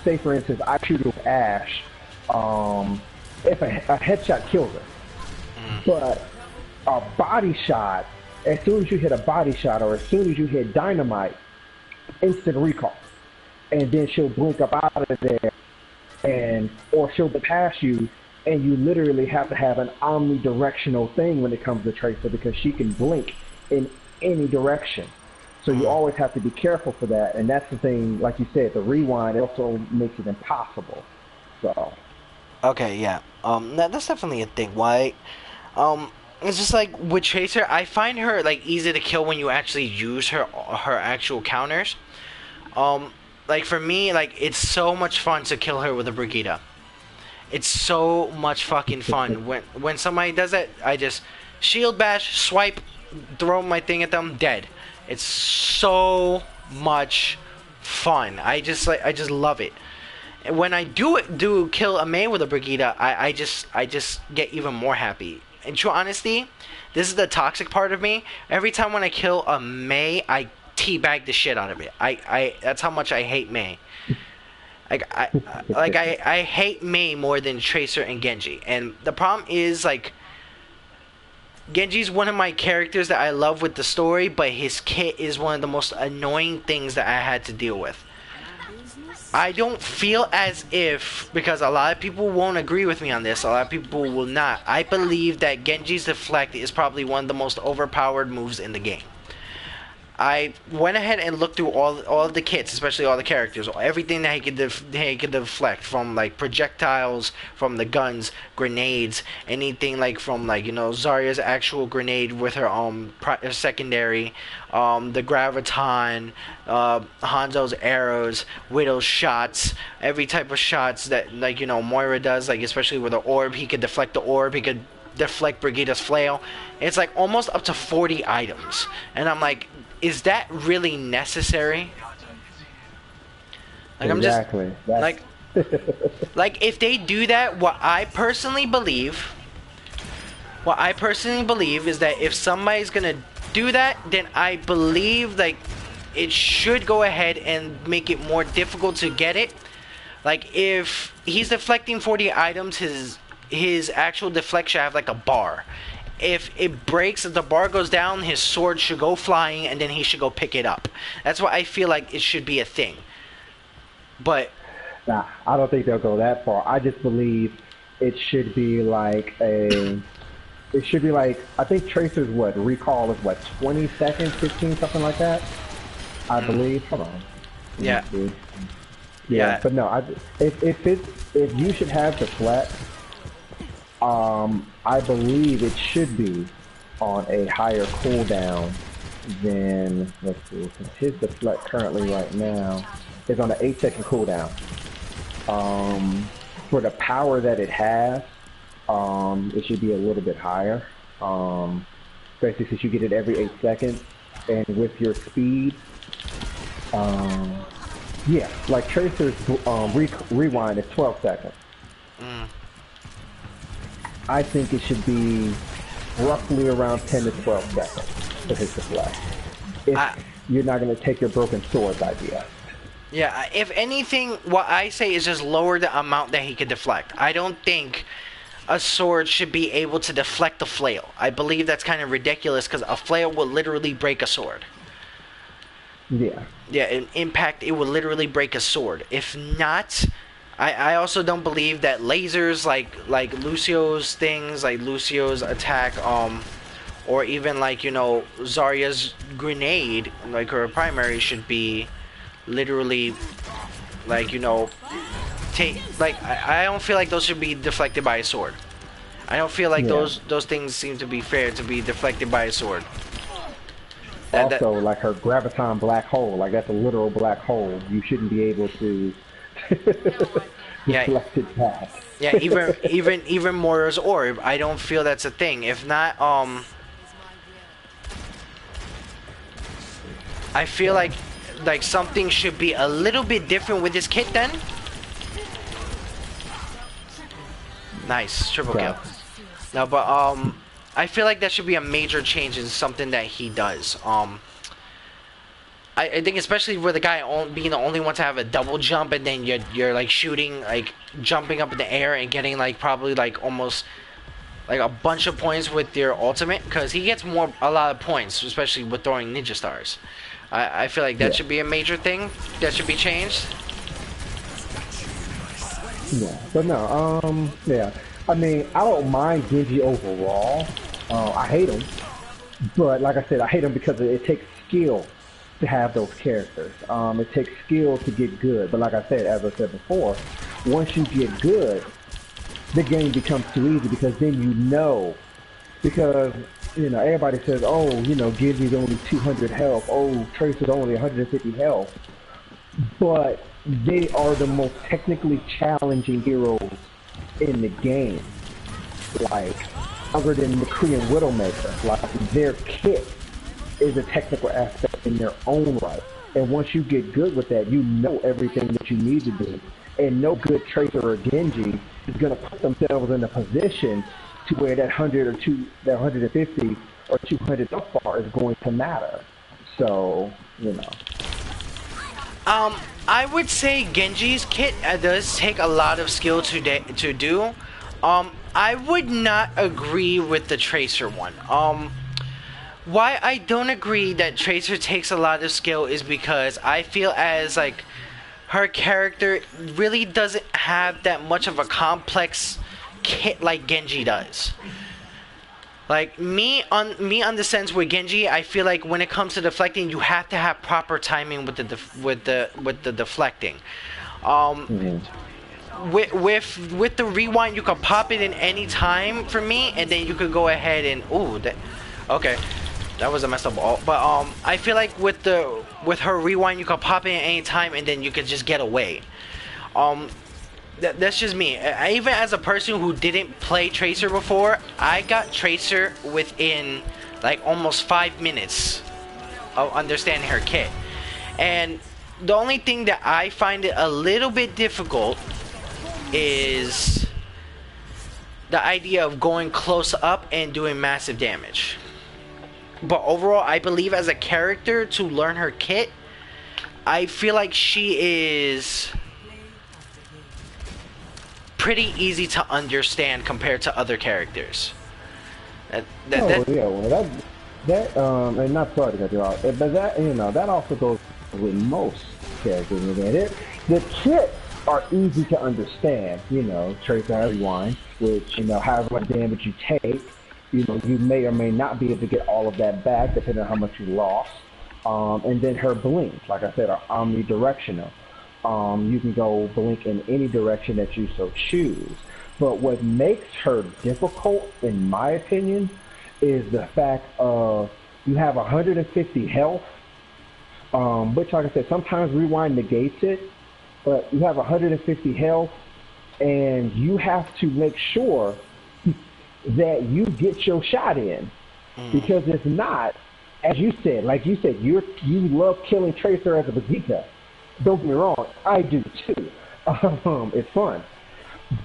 say for instance, I shoot her with Ash, if a headshot kills her, but a body shot, as soon as you hit a body shot or as soon as you hit dynamite, instant recall. And then she'll blink up out of there, and or she'll pass you, and you literally have to have an omnidirectional thing when it comes to Tracer because she can blink in any direction. So you always have to be careful for that, and that's the thing, like you said, the rewind also makes it impossible. So. Okay, yeah. That's definitely a thing. Why? It's just like with Tracer, I find her like easy to kill when you actually use her actual counters. Like for me, like it's so much fun to kill her with a Brigitte. It's so much fucking fun. When somebody does it, I just shield bash, swipe, throw my thing at them, dead. It's so much fun. I just love it. And when I do kill a Mei with a Brigitte, I just get even more happy. In true honesty, this is the toxic part of me. Every time when I kill a Mei, I teabag the shit out of it. I that's how much I hate Mei. I hate Mei more than Tracer and Genji. And the problem is like Genji's one of my characters that I love with the story, but his kit is one of the most annoying things that I had to deal with. I don't feel as if, because a lot of people won't agree with me on this, a lot of people will not. I believe that Genji's Deflect is probably one of the most overpowered moves in the game. I went ahead and looked through all of the kits, especially all the characters, everything that he could deflect, from like projectiles, from the guns, grenades, anything like from like, you know, Zarya's actual grenade with her secondary, the graviton, Hanzo's arrows, Widow's shots, every type of shots that, like, you know, Moira does, like especially with the orb, he could deflect the orb, he could deflect Brigitte's flail. It's like almost up to 40 items, and I'm like, is that really necessary? Like, exactly. I'm just like like if they do that, what I personally believe is that if somebody's gonna do that, then I believe like it should go ahead and make it more difficult to get it. Like if he's deflecting 40 items, his actual deflect should have like a bar. If it breaks, if the bar goes down, his sword should go flying, and then he should go pick it up. That's what I feel like it should be a thing. But nah, I don't think they'll go that far. I just believe it should be like a. It should be like, I think Tracer's recall is 20 seconds, 15, something like that. I believe. Hold on. Yeah. Yeah. But no, if you should have Deflect. I believe it should be on a higher cooldown than, let's see, since his Deflect currently right now is on an 8-second cooldown. For the power that it has, it should be a little bit higher. Especially since you get it every 8 seconds, and with your speed, yeah, like Tracer's rewind is 12 seconds. I think it should be roughly around 10 to 12 seconds for his Deflect. If you're not going to take your broken swords idea. Yeah, if anything, what I say is just lower the amount that he could deflect. I don't think a sword should be able to deflect a flail. I believe that's kind of ridiculous because a flail will literally break a sword. Yeah. Yeah, in impact, it will literally break a sword. If not, I also don't believe that lasers like Lucio's things, like Lucio's attack, or even like, you know, Zarya's grenade, like her primary, should be literally like, you know, I don't feel like those should be deflected by a sword. I don't feel like those things seem to be fair to be deflected by a sword. Also, like her graviton black hole, like that's a literal black hole. You shouldn't be able to deflect it back. Yeah, even Moira's orb, I don't feel that's a thing. If not, I feel like something should be a little bit different with this kit then. Nice, triple kill. No, but I feel like that should be a major change in something that he does. I think especially with the guy being the only one to have a double jump, and then you're like shooting, like jumping up in the air and getting like probably like almost like a bunch of points with your ultimate, because he gets a lot of points, especially with throwing ninja stars. I feel like that Yeah. should be a major thing that should be changed. Yeah, but no, yeah. I mean, I don't mind Genji overall. I hate him, but like I said, I hate him because it takes skill to have those characters. It takes skill to get good. But like I said, as I said before, once you get good, the game becomes too easy because then you know. Because, you know, everybody says, oh, you know, Genji's only 200 health. Oh, Tracer's only 150 health. But they are the most technically challenging heroes in the game. Like, other than the Korean Widowmaker, like, their kit is a technical aspect in their own right. And once you get good with that, you know everything that you need to do. And no good Tracer or Genji is going to put themselves in a position to where that 100 or that 150 or 200 so far is going to matter. So, you know. I would say Genji's kit does take a lot of skill to do. I would not agree with the Tracer one. Why I don't agree that Tracer takes a lot of skill is because I feel as like her character really doesn't have that much of a complex kit like Genji does. Like me on the sense with Genji, I feel like when it comes to deflecting, you have to have proper timing with the deflecting. With the rewind, you can pop it in any time for me, and then you could go ahead and okay. That was a messed up ult. But I feel like with her rewind, you can pop it in any time, and then you could just get away. That's just me. Even as a person who didn't play Tracer before, I got Tracer within like almost 5 minutes of understanding her kit. And the only thing that I find it a little bit difficult is the idea of going close up and doing massive damage. But overall, I believe as a character to learn her kit, I feel like she is pretty easy to understand compared to other characters. Yeah, well, and not sorry to cut you off, but that, you know, that also goes with most characters in the game. The kits are easy to understand, you know, Tracer Rewind, which, you know, however much damage you take, you know, you may or may not be able to get all of that back depending on how much you lost. And then her blink, like I said, are omnidirectional. You can go blink in any direction that you so choose. But what makes her difficult, in my opinion, is the fact of you have 150 health, which, like I said, sometimes rewind negates it, but you have 150 health, and you have to make sure that you get your shot in. Because if not, as you said, you love killing Tracer as a Vegeta. Don't get me wrong, I do too. It's fun.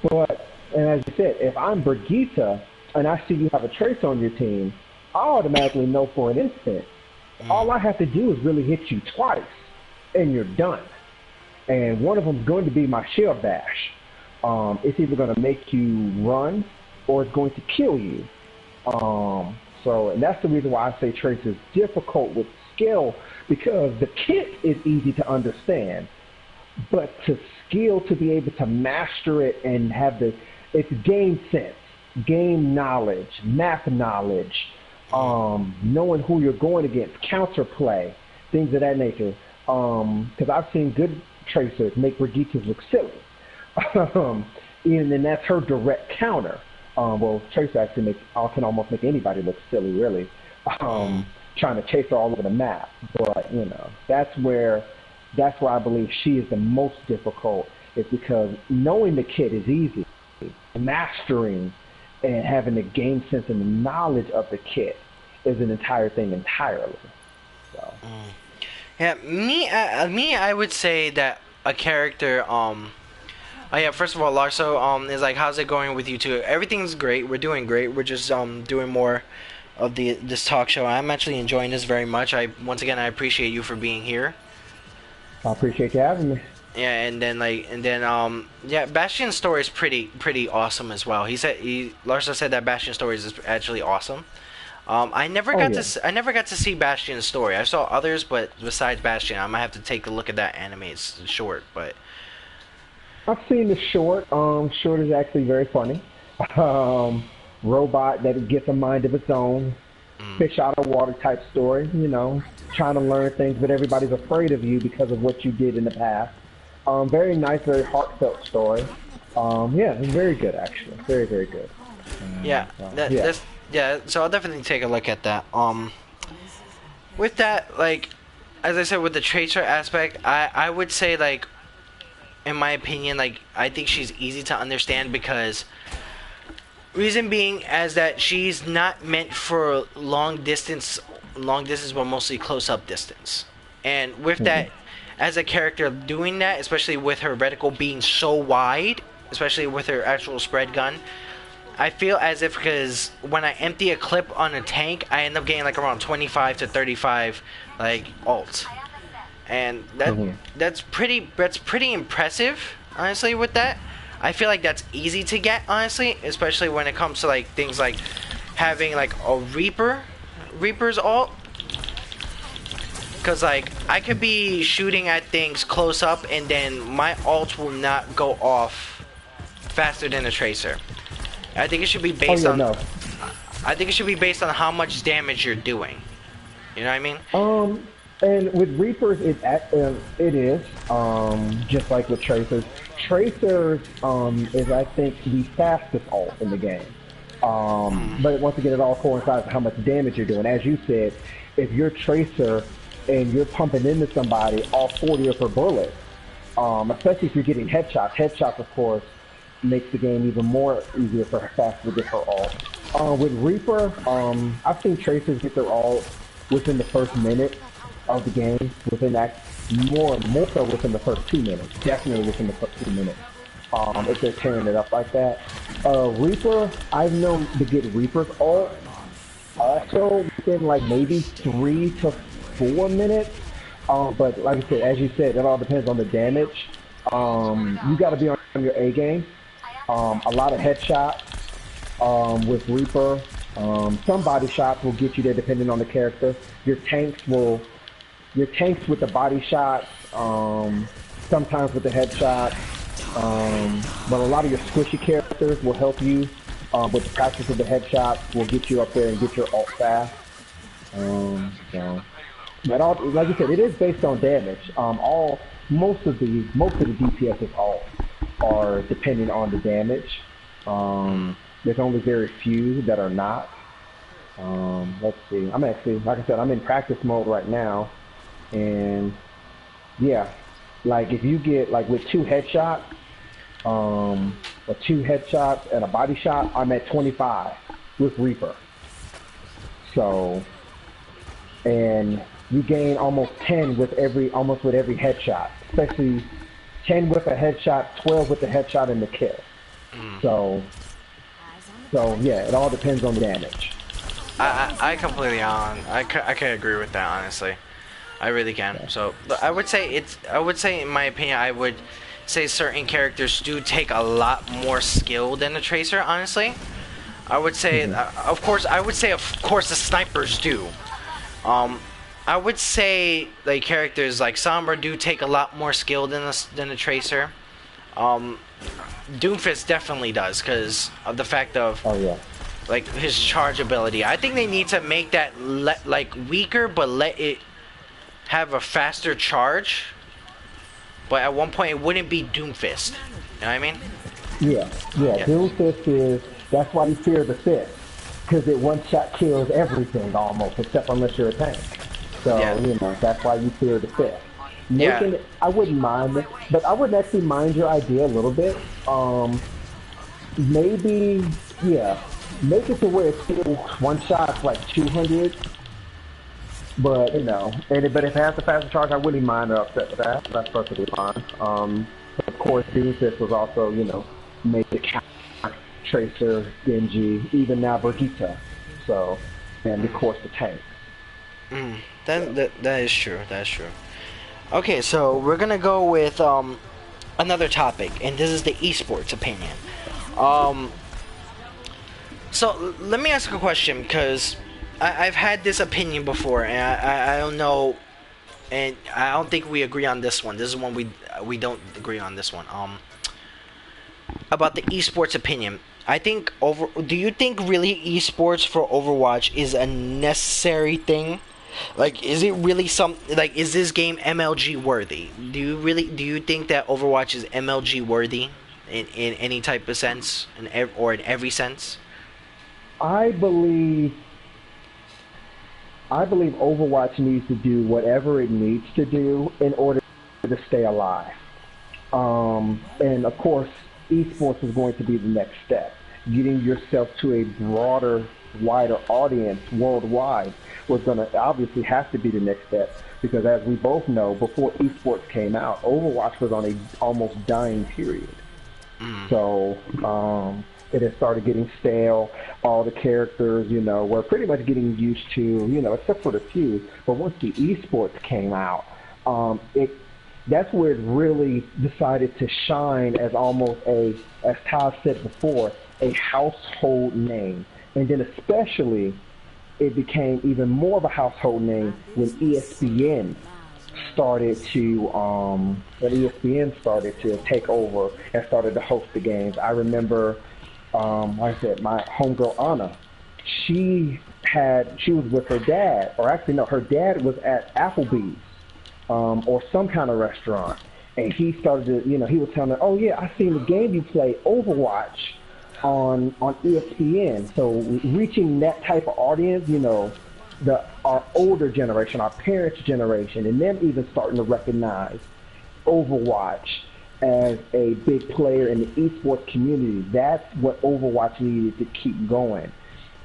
But, and as you said, if I'm Brigitte and I see you have a Tracer on your team, I automatically know for an instant. All I have to do is really hit you twice, and you're done. And one of them is going to be my shield bash. It's either going to make you run, or it's going to kill you. And that's the reason why I say Tracer is difficult with skill, because the kit is easy to understand, but to skill to be able to master it and have it's game sense, game knowledge, map knowledge, knowing who you're going against, counterplay, things of that nature. Because I've seen good Tracers make Brigitte look silly, and that's her direct counter. Well, Tracer actually can almost make anybody look silly, really, trying to chase her all over the map. But, you know, that's where I believe she is the most difficult, is because knowing the kit is easy. Mastering and having the game sense and the knowledge of the kit is an entire thing entirely. So. Yeah, me, I would say that a character, oh yeah, first of all, Larso, is like, how's it going with you two? Everything's great. We're doing great. We're just doing more of this talk show. I'm actually enjoying this very much. Once again, I appreciate you for being here. I appreciate you having me. Yeah, yeah, Bastion's story is pretty awesome as well. Larsa said that Bastion's story is actually awesome. Oh yeah. I never got to see Bastion's story. I saw others, but besides Bastion, I might have to take a look at that anime. It's short, but I've seen the short. Short is actually very funny. Um, Robot that gets a mind of its own, mm, fish out of water type story. You know, trying to learn things, but everybody's afraid of you because of what you did in the past. Very nice, very heartfelt story. Yeah, it's very good actually. Very, very good. yeah, Yeah. yeah. So I'll definitely take a look at that. With that, like, as I said, with the tracer aspect, I would say, like, in my opinion, like, I think she's easy to understand because reason being as that she's not meant for long distance, but mostly close up distance. And with Hmm. that, as a character doing that, especially with her reticle being so wide, especially with her actual spread gun, I feel as if because when I empty a clip on a tank, I end up getting like around 25 to 35 like ult, and Hmm. that's pretty impressive, honestly. With that, I feel like that's easy to get, honestly, especially when it comes to like things like having like a Reaper's ult, because like I could be shooting at things close up and then my ult will not go off faster than a tracer. I think it should be Oh based yeah, on no. I think it should be based on how much damage you're doing. You know what I mean? And with Reapers, it is just like with Tracers. Tracers is I think the fastest ult in the game. But once again, it all coincides with how much damage you're doing. As you said, if you're Tracer and you're pumping into somebody, all 40 of her bullets, especially if you're getting headshots. Headshots, of course, makes the game even more easier for her faster to get her ult. With Reaper, I've seen Tracers get their ult within the first minute of the game, within that more so within the first 2 minutes. Definitely within the first 2 minutes. If they're tearing it up like that. Reaper, I've known to get Reaper's ult also within like maybe 3 to 4 minutes. But like I said, as you said, it all depends on the damage. You got to be on your A game. A lot of headshots with Reaper. Some body shots will get you there depending on the character. Your tanks with the body shots, sometimes with the headshots. But a lot of your squishy characters will help you with the practice of the headshots. Will get you up there and get your ult fast. So, but all, like you said, it is based on damage. Most of the DPS's ult are depending on the damage. There's only very few that are not. Let's see. I'm actually, like I said, I'm in practice mode right now, and yeah, like if you get like with two headshots and a body shot, I'm at 25 with Reaper. So, and you gain almost 10 with almost with every headshot, especially 10 with a headshot, 12 with the headshot and the kill. So yeah, it all depends on the damage. I completely I can agree with that, honestly. I really can. Yeah. So but I would say in my opinion, I would say certain characters do take a lot more skill than a tracer, honestly. I would say of course the snipers do. I would say like characters like Sombra do take a lot more skill than a tracer. Doomfist definitely does because of the fact of Oh yeah. like his charge ability. I think they need to make that like weaker, but let it have a faster charge. But at one point, it wouldn't be Doomfist. You know what I mean? Yeah. Yeah. Doomfist is, that's why you fear the fist, because it one shot kills everything almost, except unless you're a tank. So Yeah. you know that's why you fear the fist. Yeah. Making it, I wouldn't mind it, but I wouldn't actually mind your idea a little bit. Maybe, yeah, make it to where it's still one shot like 200. But you know, but if it has the faster charge, I wouldn't mind or upset with that. That's perfectly fine. But of course, Doomfist was also, you know, made the count Tracer, Genji, even now Brigitte. So, and of course the tank. That is true. That's true. Okay, so we're gonna go with another topic, and this is the esports opinion. Um, so let me ask a question because I've had this opinion before, and I don't know, and I don't think we agree on this one. This is one we don't agree on this one. About the esports opinion. I think do you think really esports for Overwatch is a necessary thing? Like, is it really is this game MLG worthy? Do you think that Overwatch is MLG worthy in any type of sense, or in every sense? I believe I believe Overwatch needs to do whatever it needs to do in order to stay alive. And of course, esports is going to be the next step. Getting yourself to a broader, wider audience worldwide was going to obviously have to be the next step because, as we both know, before esports came out, Overwatch was on a almost dying period. So it has started getting stale. All the characters, were pretty much getting used to, except for the few. But once the esports came out, that's where it really decided to shine as almost as Todd said before, a household name. And then especially, it became even more of a household name when ESPN started to take over and started to host the games. I remember, like I said, my homegirl Anna, she was with her dad, or actually no, her dad was at Applebee's or some kind of restaurant, and he started to, he was telling her, oh yeah, I seen the game you play, Overwatch, on ESPN. So reaching that type of audience, our older generation, our parents' generation, and them even starting to recognize Overwatch as a big player in the esports community. That's what Overwatch needed to keep going.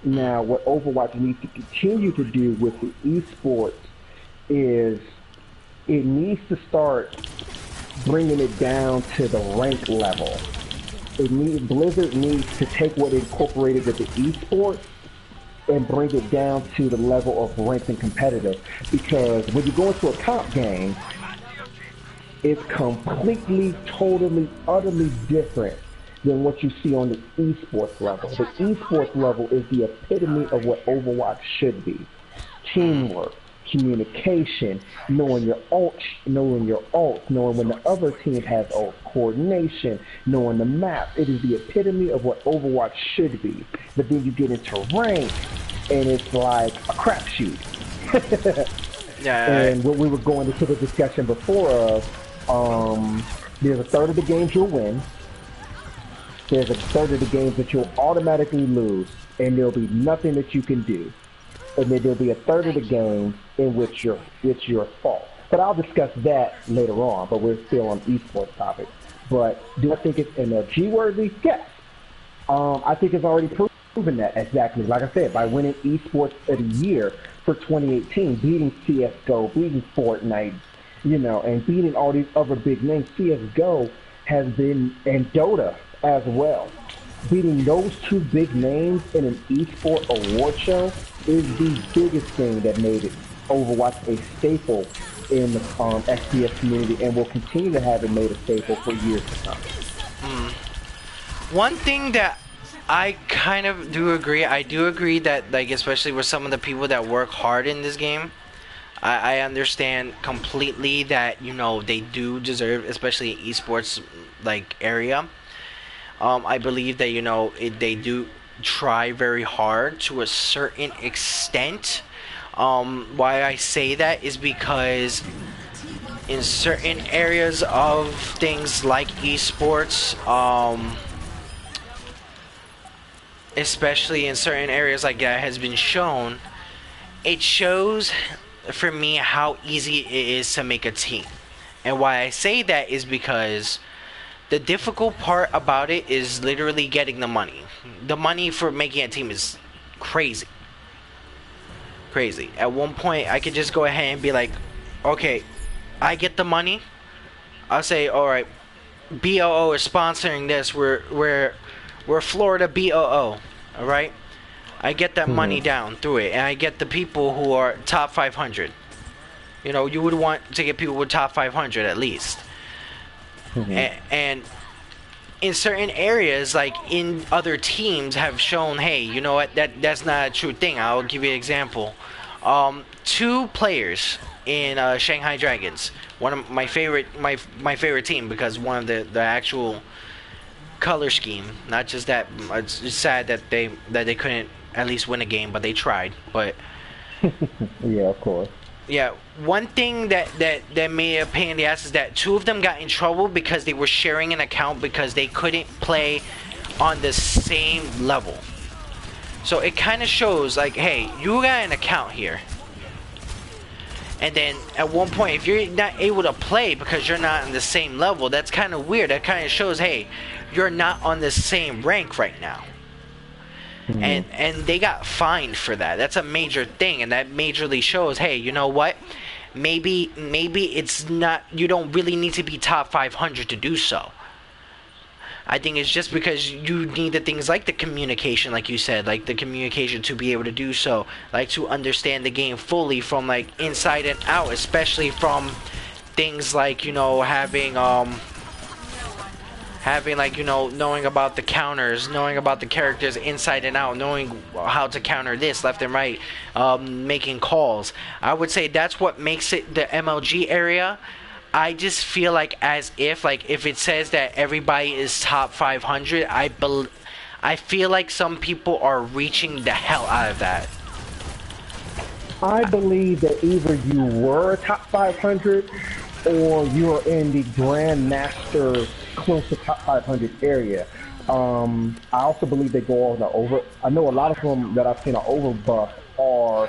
Now, what Overwatch needs to continue to do with the esports is it needs to start bringing it down to the rank level. Blizzard needs to take what it incorporated with the esports and bring it down to the level of ranked and competitive. Because when you go into a comp game, it's completely, totally, utterly different than what you see on the esports level. The esports level is the epitome of what Overwatch should be. Teamwork, communication, knowing your ults, knowing when the other team has ults, coordination, knowing the map. It is the epitome of what Overwatch should be. But then you get into rank, and it's like a crapshoot. And what we were going into the discussion before of, there's a third of the games you'll win. There's a third of the games that you'll automatically lose, and there'll be nothing that you can do. And then there'll be a third of the games in which it's your fault. But I'll discuss that later on, but we're still on esports topic. But do I think it's MLG worthy? Yes. I think it's already proven that, exactly. Like I said, by winning esports of the year for 2018, beating CSGO, beating Fortnite, and beating all these other big names. CSGO has been, and Dota as well. Beating those two big names in an esport award show is the biggest thing that made it Overwatch a staple in the FPS community, and will continue to have it made a staple for years to come. One thing that I kind of do agree, that, like, especially with some of the people that work hard in this game, I understand completely that, they do deserve, especially esports, like, area. I believe that, they do try very hard to a certain extent. Why I say that is because in certain areas of things like esports, especially in certain areas like that has been shown, it shows for me how easy it is to make a team. And why I say that is because the difficult part about it is literally getting the money. The money for making a team is crazy. Crazy. At one point, I could just go ahead and be like, okay, I get the money. I'll say, all right, B.o.O is sponsoring this. We're Florida B.o.O. All right. I get that money down through it, and I get the people who are top 500. You know, you would want to get people with top 500 at least. And in certain areas, like in other teams, have shown, hey, you know what, that's not a true thing. I'll give you an example. Two players in Shanghai Dragons, one of my favorite, my favorite team, because one of the actual color scheme, not just that. It's sad that they couldn't at least win a game, but they tried. But yeah, of course. yeah, one thing that made a pain in the ass is that two of them got in trouble because they were sharing an account because they couldn't play on the same level. So it kind of shows like, hey, you got an account here, and then at one point, if you're not able to play because you're not on the same level, that's kind of weird. That kind of shows, hey, you're not on the same rank right now. And they got fined for that. That's a major thing, and that majorly shows, hey, you know what? Maybe it's not. You don't really need to be top 500 to do so. I think it's just because you need the things like the communication, like you said, like the communication to be able to do so, like to understand the game fully from like inside and out, especially from things like, you know, having like, you know, knowing about the counters, knowing about the characters inside and out, knowing how to counter this left and right, making calls. I would say that's what makes it the MLG area. I just feel like as if, like, if it says that everybody is top 500, I feel like some people are reaching the hell out of that. I believe that either you were top 500 or you're in the Grandmaster close to top 500 area. I also believe they go on the over. I know a lot of them that I've seen are overbuff are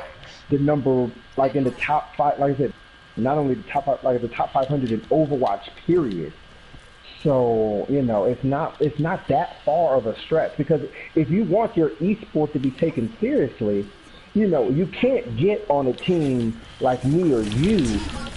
the number, like in the top 5, like I said, not only the top, like the top 500 in Overwatch period. So, you know, it's not that far of a stretch, because if you want your esport to be taken seriously, you know, you can't get on a team like me or you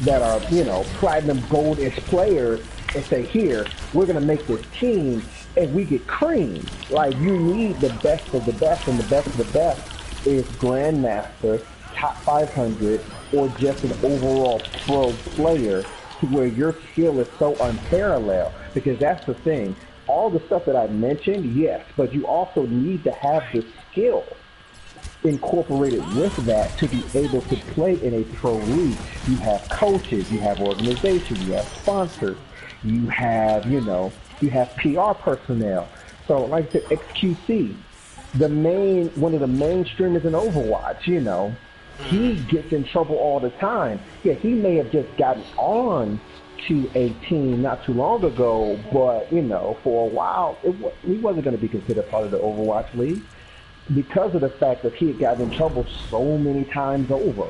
that are, you know, platinum goldish players and say, here, we're going to make this team, and we get creamed. Like, you need the best of the best, and the best of the best is Grandmaster, top 500, or just an overall pro player to where your skill is so unparalleled. Because that's the thing. All the stuff that I mentioned, yes, but you also need to have the skill incorporated with that to be able to play in a pro league. You have coaches, you have organizations, you have sponsors, you have, you know, you have PR personnel. So like I said, XQC, one of the main streamers in Overwatch, you know, he gets in trouble all the time. Yeah, he may have just gotten on to a team not too long ago, but, you know, for a while, he wasn't going to be considered part of the Overwatch League, because of the fact that he had gotten in trouble so many times over,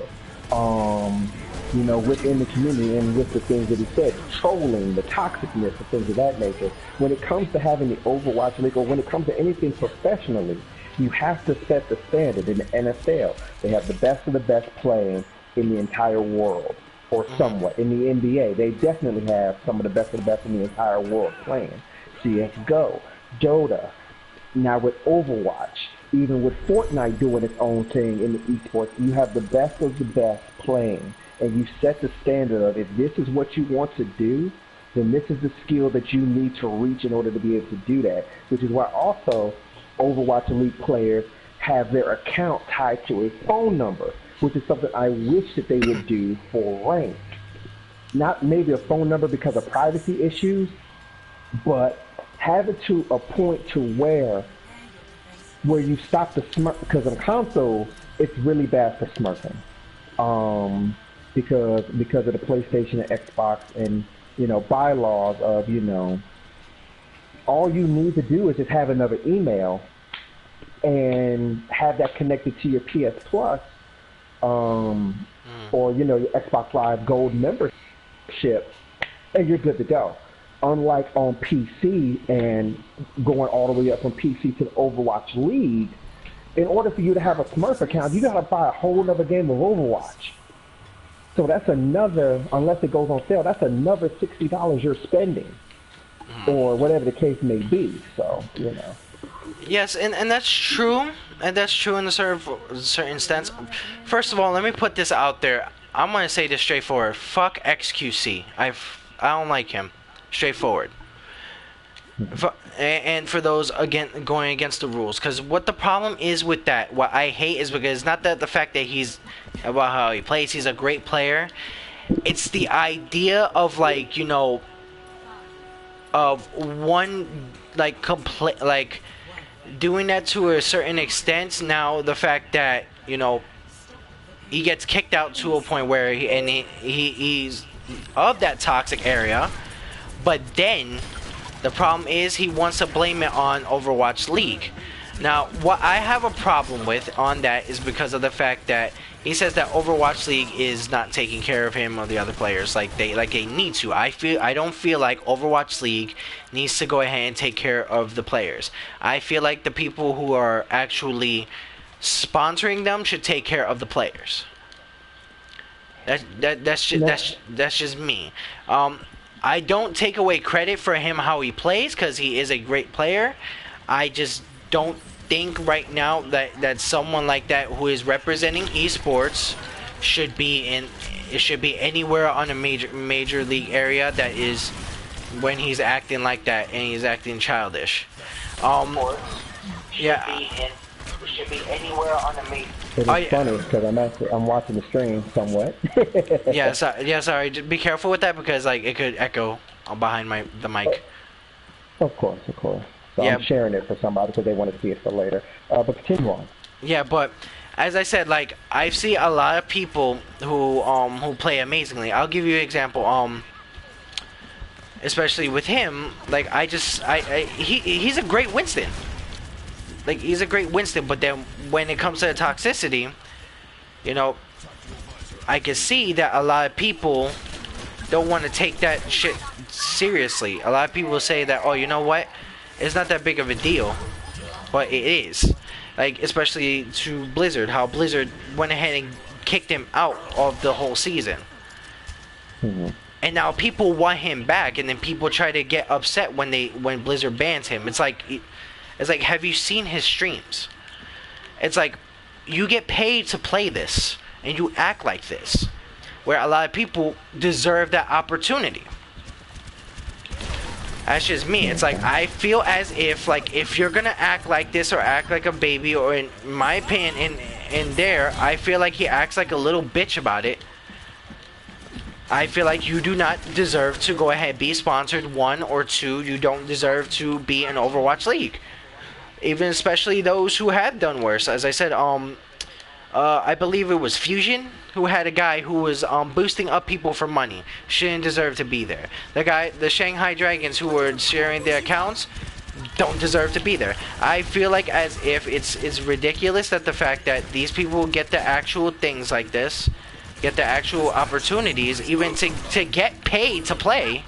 you know, within the community and with the things that he said, trolling, the toxicness, the things of that nature. When it comes to having the Overwatch League, or when it comes to anything professionally, you have to set the standard. In the NFL, they have the best of the best playing in the entire world, or somewhat. In the NBA, they definitely have some of the best in the entire world playing. CSGO, Dota, now with Overwatch, even with Fortnite doing its own thing in the esports, you have the best of the best playing, and you set the standard of, if this is what you want to do, then this is the skill that you need to reach in order to be able to do that. Which is why also Overwatch Elite players have their account tied to a phone number, which is something I wish that they would do for rank. Not maybe a phone number because of privacy issues, but have it to a point to where you stop the smirk, because on console it's really bad for smirking, because of the PlayStation and Xbox and, you know, bylaws of, you know, all you need to do is just have another email and have that connected to your PS Plus, or, you know, your Xbox Live Gold membership, and you're good to go. Unlike on PC and going all the way up from PC to the Overwatch League, in order for you to have a Smurf account, you gotta buy a whole other game of Overwatch. So that's another, unless it goes on sale, that's another $60 you're spending, or whatever the case may be. So, you know. Yes, and that's true, in a certain sense. First of all, let me put this out there. I'm gonna say this straightforward. Fuck XQC. I don't like him. Straightforward. And for those again going against the rules, because what the problem is with that, what I hate is because it's not that the fact that he's about how he plays, he's a great player. It's the idea of like, you know, of one like like doing that to a certain extent. Now the fact that, you know, he gets kicked out to a point where he's of that toxic area, but then the problem is he wants to blame it on Overwatch League. Now, what I have a problem with on that is because of the fact that he says that Overwatch League is not taking care of him or the other players like they need to. I don't feel like Overwatch League needs to go ahead and take care of the players. I feel like the people who are actually sponsoring them should take care of the players. That's just me. I don't take away credit for him how he plays, because he is a great player. I just don't think right now that someone like that who is representing esports should be anywhere on a major league area that is when he's acting like that and he's acting childish. Yeah. Should be anywhere on a major. It is funny because I'm watching the stream somewhat. Yeah, sorry. Be careful with that because like it could echo behind the mic. Of course. So yeah. I'm sharing it for somebody because they want to see it for later. But continue on. Yeah, but as I said, like I see a lot of people who play amazingly. I'll give you an example. Especially with him, like he's a great Winston. Like, he's a great Winston, but then when it comes to the toxicity, you know, I can see that a lot of people don't want to take that shit seriously. A lot of people say that, oh, you know what? It's not that big of a deal. But it is. Like, especially to Blizzard, how Blizzard went ahead and kicked him out of the whole season. Mm-hmm. And now people want him back, and then people try to get upset when Blizzard bans him. It's like, have you seen his streams? It's like, you get paid to play this, and you act like this, where a lot of people deserve that opportunity. That's just me. It's like, I feel as if, like, if you're gonna act like this or act like a baby, or in my opinion, I feel like he acts like a little bitch about it. I feel like you do not deserve to go ahead and be sponsored, 1 or 2. You don't deserve to be in Overwatch League. Even especially those who have done worse. As I said, I believe it was Fusion who had a guy who was boosting up people for money. Shouldn't deserve to be there. The Shanghai Dragons who were sharing their accounts don't deserve to be there. I feel like as if it's ridiculous that the fact that these people get the actual things like this, get the actual opportunities, even to get paid to play,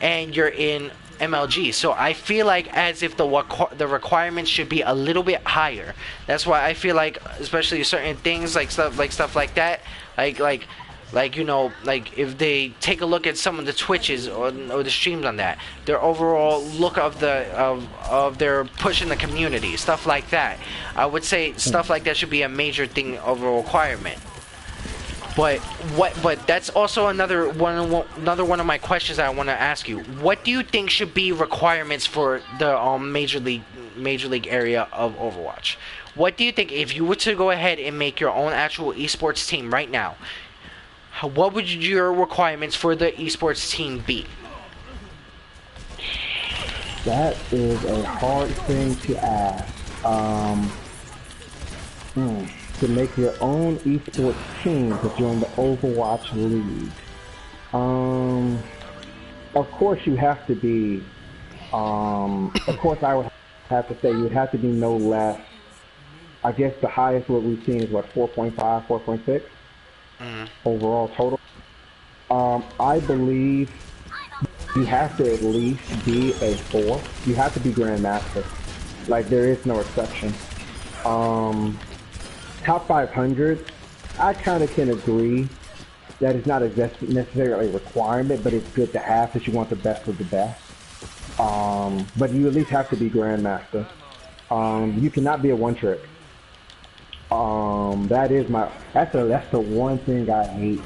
and you're in MLG. So I feel like as if the requirements should be a little bit higher. That's why I feel like, especially certain things like stuff like that, like you know, like if they take a look at some of the Twitches or the streams on that, their overall look of their push in the community, stuff like that, I would say stuff like that should be a major thing of a requirement. But that's also another one of my questions that I want to ask you. What do you think should be requirements for the major league area of Overwatch? What do you think, if you were to go ahead and make your own actual esports team right now, what would your requirements for the esports team be? That is a hard thing to ask. To make your own esports team to join the Overwatch League. Of course you have to be, of course I would have to say you would have to be no less, I guess the highest what we've seen is what, 4.5, 4.6 overall total. I believe you have to at least be a 4. You have to be Grandmaster. Like, there is no exception. Top 500, I kind of can agree that it's not necessarily a requirement, but it's good to have because you want the best of the best. But you at least have to be Grandmaster. You cannot be a one-trick. That's the one thing I hate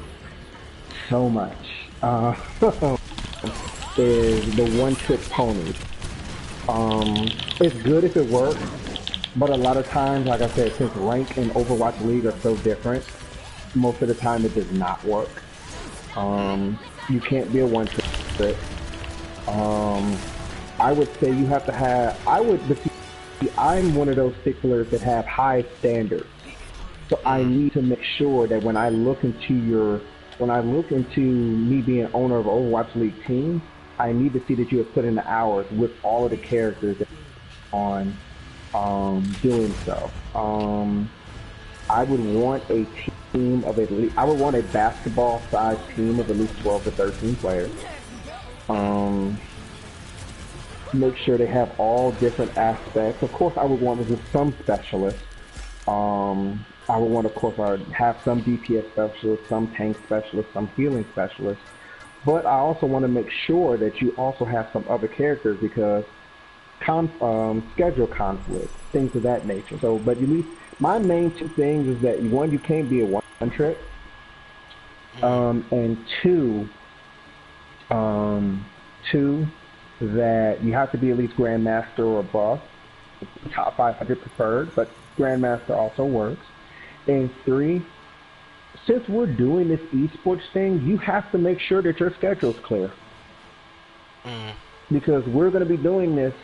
so much. Is the one-trick pony. It's good if it works, but a lot of times, like I said, since rank and Overwatch League are so different, most of the time it does not work. You can't be a one-trick. I would say you have to have. But see, I'm one of those sticklers that have high standards. So I need to make sure that when I look into me being owner of an Overwatch League team, I need to see that you have put in the hours with all of the characters on doing so. I would want a team of at least. I would want a basketball-sized team of at least 12 to 13 players. Make sure they have all different aspects. Of course, I would want some specialists. I would want, of course, I would have some DPS specialists, some tank specialists, some healing specialists. But I also want to make sure that you also have some other characters because schedule conflicts, things of that nature. So, but at least my main two things is that one, you can't be a one-trick, and two, that you have to be at least Grandmaster or above, top 500 preferred, but Grandmaster also works. And three, since we're doing this esports thing, you have to make sure that your schedule's clear. Because we're going to be doing this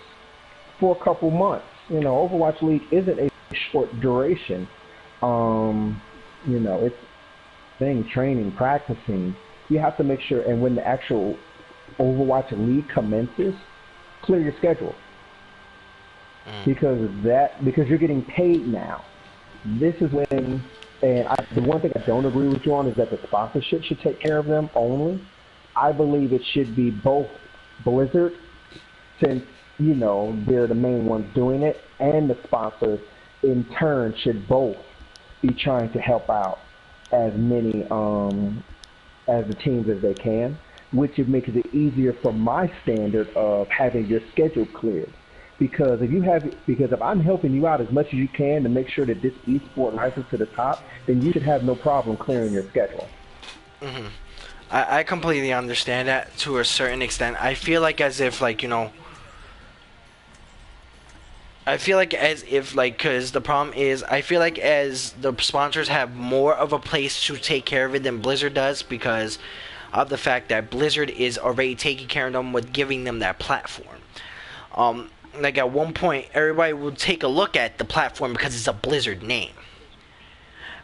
for a couple months. You know, Overwatch League isn't a short duration. You know, it's training, practicing. You have to make sure, and when the actual Overwatch League commences, clear your schedule. Because you're getting paid now. This is when, the one thing I don't agree with you on is that the sponsorship should take care of them only. I believe it should be both Blizzard, since, you know, they're the main ones doing it, and the sponsors in turn should both be trying to help out as many as the teams as they can, which makes it easier for my standard of having your schedule cleared. Because if I'm helping you out as much as you can to make sure that this esport rises to the top, then you should have no problem clearing your schedule. I completely understand that to a certain extent. I feel like as if, like, you know, because the problem is, I feel like as the sponsors have more of a place to take care of it than Blizzard does, because of the fact that Blizzard is already taking care of them with giving them that platform. Like at one point, everybody would take a look at the platform because it's a Blizzard name.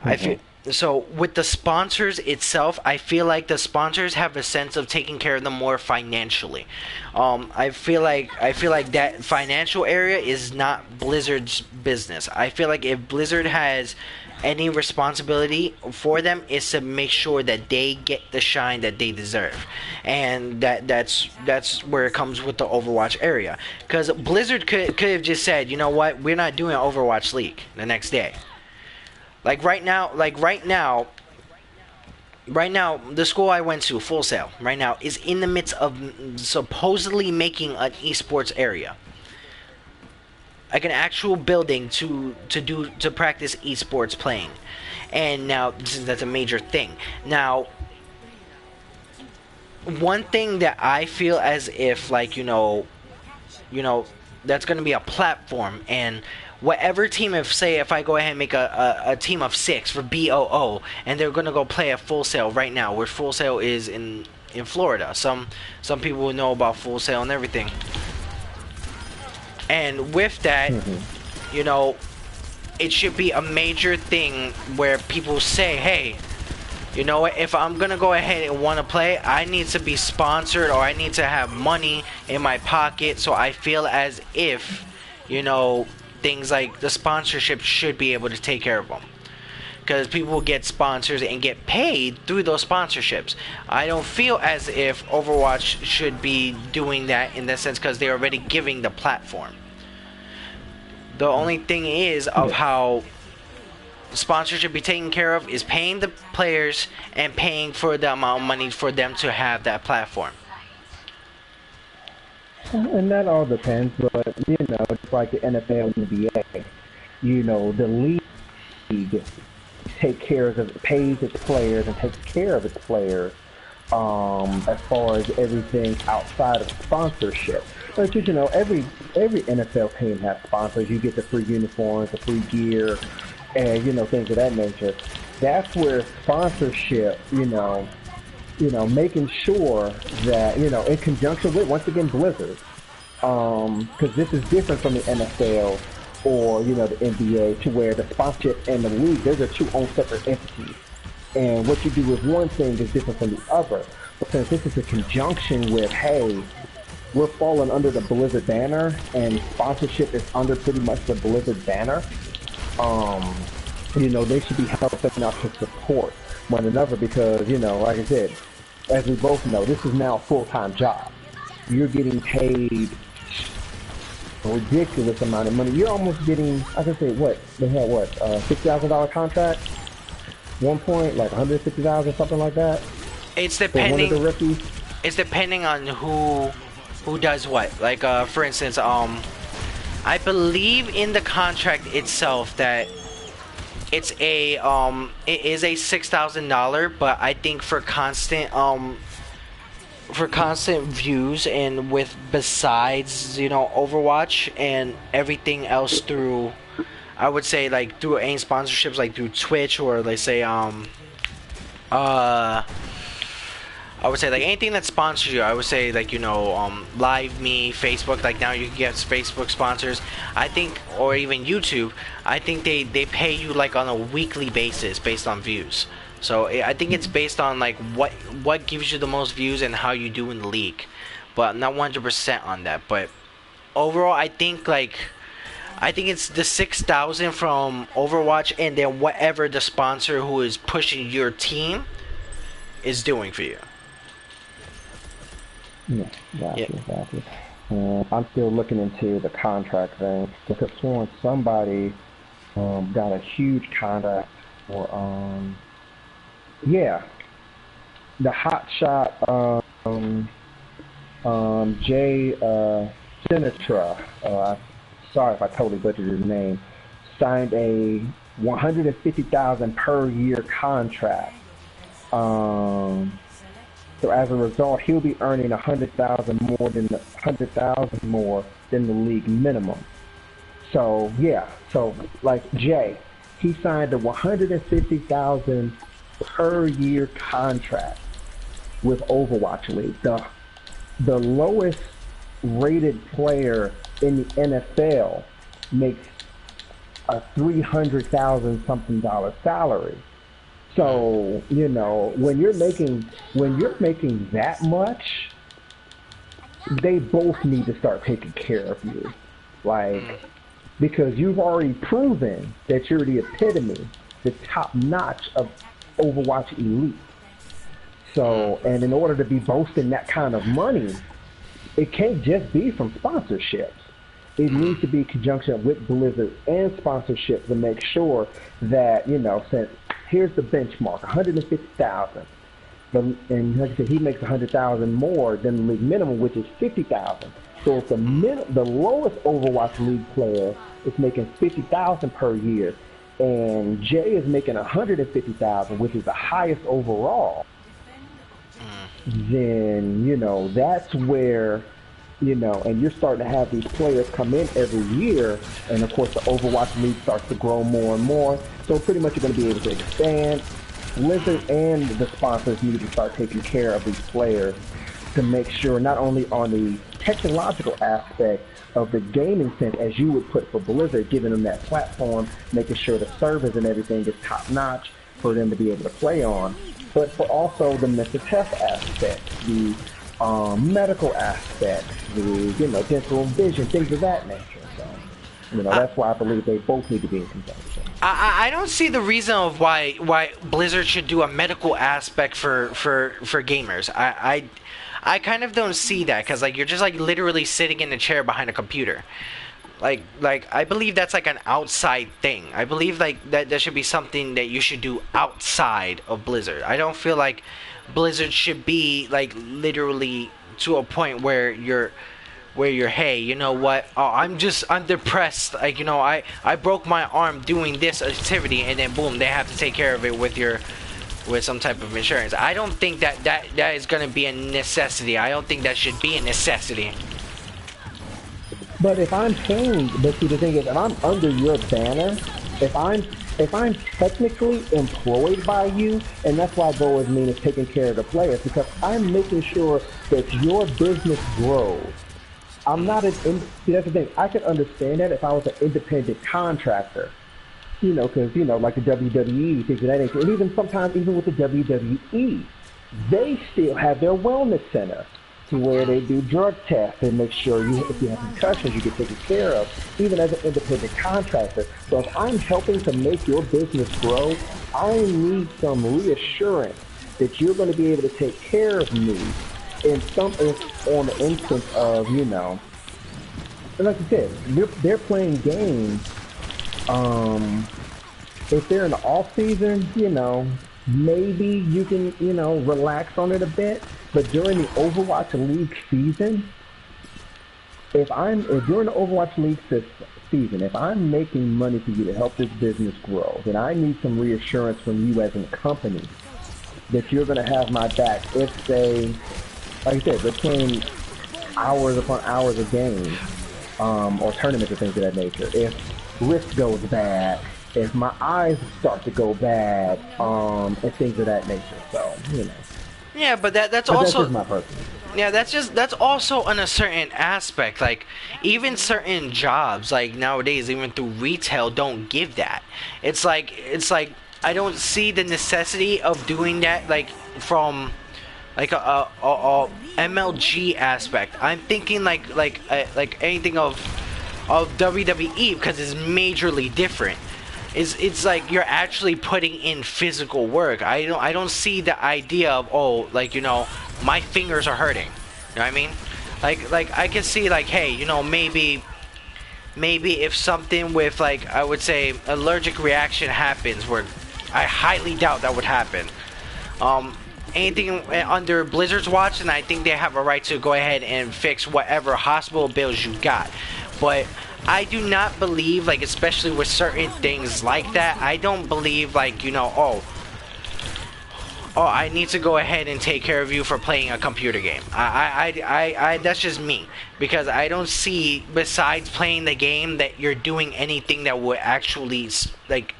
I feel so with the sponsors itself. I feel like the sponsors have a sense of taking care of them more financially. I feel like that financial area is not Blizzard's business. I feel like if Blizzard has any responsibility for them, is to make sure that they get the shine that they deserve, and that's where it comes with the Overwatch area. Because Blizzard could have just said, you know what, we're not doing Overwatch League the next day. Right now, the school I went to, Full Sail, right now is in the midst of supposedly making an esports area. Like an actual building to practice esports playing. And now that's a major thing. Now, one thing that I feel as if, like, you know that's going to be a platform, and whatever team, if I go ahead and make a team of 6 for B.o.O, and they're going to go play at Full Sail right now, where Full Sail is in Florida. Some people will know about Full Sail and everything. And with that, you know, it should be a major thing where people say, hey, you know what, if I'm going to go ahead and want to play, I need to be sponsored, or I need to have money in my pocket, so I feel as if, you know, things like the sponsorship should be able to take care of them. Because people will get sponsors and get paid through those sponsorships. I don't feel as if Overwatch should be doing that in that sense, because they're already giving the platform. The only thing is of how sponsorship should be taken care of is paying the players and paying for the amount of money for them to have that platform. And that all depends, but, you know, it's like the NFL and NBA. You know, the league league take care of it, pays its players and takes care of its players as far as everything outside of sponsorship. But you know, every NFL team has sponsors. You get the free uniforms, the free gear, and you know, things of that nature. That's where sponsorship, making sure that, in conjunction with, once again, Blizzard, because this is different from the NFL or, the NBA, to where the sponsorship and the league, those are two own separate entities. And what you do with one thing is different from the other. But since this is a conjunction with, hey, we're falling under the Blizzard banner, and sponsorship is under pretty much the Blizzard banner, they should be helping out to support one another because, like I said, as we both know, this is now a full-time job. You're getting paid a ridiculous amount of money. You're almost getting, I can say, what? They had, what, $50,000 contract? One point, like $150,000, something like that? It's depending. For one of the rookies? It's depending on who does what. Like, for instance, I believe in the contract itself that it is a $6,000, but I think for constant views and with besides Overwatch and everything else through, I would say, like through any sponsorships, like through Twitch, or let's say I would say like anything that sponsors you. I would say like Live Me, Facebook. Like now you can get Facebook sponsors. I think, or even YouTube. I think they pay you like on a weekly basis based on views. So I think it's based on like what gives you the most views and how you do in the league. But I'm not 100% on that. But overall, I think it's the 6,000 from Overwatch, and then whatever the sponsor who is pushing your team is doing for you. Yeah, exactly. I'm still looking into the contract thing because sworn somebody got a huge contract for the hot shot Jay Sinatra. Sorry if I totally butchered his name. Signed a $150,000 per year contract. So as a result, he'll be earning $100,000 more than the league minimum. So like Jay, he signed a $150,000 per year contract with Overwatch League. The lowest rated player in the NFL makes a $300,000 something salary. So, when you're making that much, they both need to start taking care of you. Like, because you've already proven that you're the epitome, the top notch of Overwatch Elite. So, and in order to be boasting that kind of money, it can't just be from sponsorships. It needs to be in conjunction with Blizzard and sponsorship to make sure that, since here's the benchmark, $150,000. And like I said, he makes $100,000 more than the league minimum, which is $50,000. So if the lowest Overwatch League player is making $50,000 per year, and Jay is making $150,000, which is the highest overall, then that's where and you're starting to have these players come in every year, and of course the Overwatch League starts to grow more and more. So pretty much you're going to be able to expand. Blizzard and the sponsors need to start taking care of these players to make sure not only on the technological aspect of the gaming sense, as you would put for Blizzard, giving them that platform, making sure the servers and everything is top notch for them to be able to play on, but for also the mental health aspect, the medical aspect, the dental vision, things of that nature. So, that's why I believe they both need to be in conjunction. I don't see the reason of why Blizzard should do a medical aspect for gamers. I kind of don't see that, because like you're just like literally sitting in a chair behind a computer. Like I believe that's like an outside thing. I believe like that should be something that you should do outside of Blizzard. I don't feel like Blizzard should be like literally to a point where where you're, hey, you know what? Oh, I'm depressed. Like, you know, I broke my arm doing this activity, and then boom, they have to take care of it with some type of insurance. I don't think that is gonna be a necessity. I don't think that should be a necessity. But if I'm paying, but see, the thing is, if I'm under your banner, if I'm technically employed by you, and that's why goals mean is taking care of the players, because I'm making sure that your business grows. I'm not see, that's the thing. I could understand that if I was an independent contractor, you know, because, you know, like the WWE, things of that nature, and even sometimes even with the WWE, they still have their wellness center, to where they do drug tests and make sure if you have concussions, you get taken care of, even as an independent contractor. So if I'm helping to make your business grow, I need some reassurance that you're going to be able to take care of me on the instance of, you know, and like you said, they're playing games. If they're in the off season, you know, maybe you can, you know, relax on it a bit. But during the Overwatch League season, if during the Overwatch League season, if I'm making money for you to help this business grow, then I need some reassurance from you as a company that you're going to have my back. If they, like I said, they're playing hours upon hours of games, or tournaments or things of that nature. If Rift goes bad, if my eyes start to go bad, and things of that nature. So, you know. Yeah, but that's also just my personal. Yeah, that's also on a certain aspect. Like, even certain jobs, like nowadays, even through retail, don't give that. It's like I don't see the necessity of doing that. Like, from like a MLG aspect. I'm thinking like anything of WWE, because it's majorly different. It's like you're actually putting in physical work. I don't see the idea of, oh, like, you know, my fingers are hurting. You know what I mean? Like I can see, like, hey, you know, maybe if something with, like, I would say allergic reaction happens, where I highly doubt that would happen. Anything under Blizzard's watch, and I think they have a right to go ahead and fix whatever hospital bills you got. But I do not believe, like, especially with certain things like that, I don't believe, like, you know, oh, I need to go ahead and take care of you for playing a computer game. I that's just me, because I don't see, besides playing the game, that you're doing anything that would actually like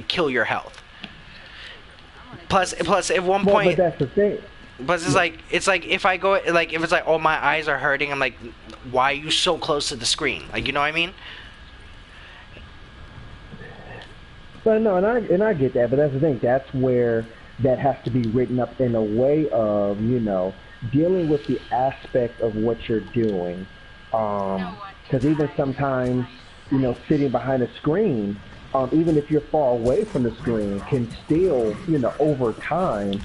kill your health. Plus at one point, but that's the thing. But it's like if I go, like, if it's like, oh, my eyes are hurting, I'm like, why are you so close to the screen? Like, you know what I mean? But no, and I get that, but that's the thing. That's where that has to be written up in a way of, you know, dealing with the aspect of what you're doing. Because even sometimes, you know, sitting behind a screen, even if you're far away from the screen, can still, you know, over time,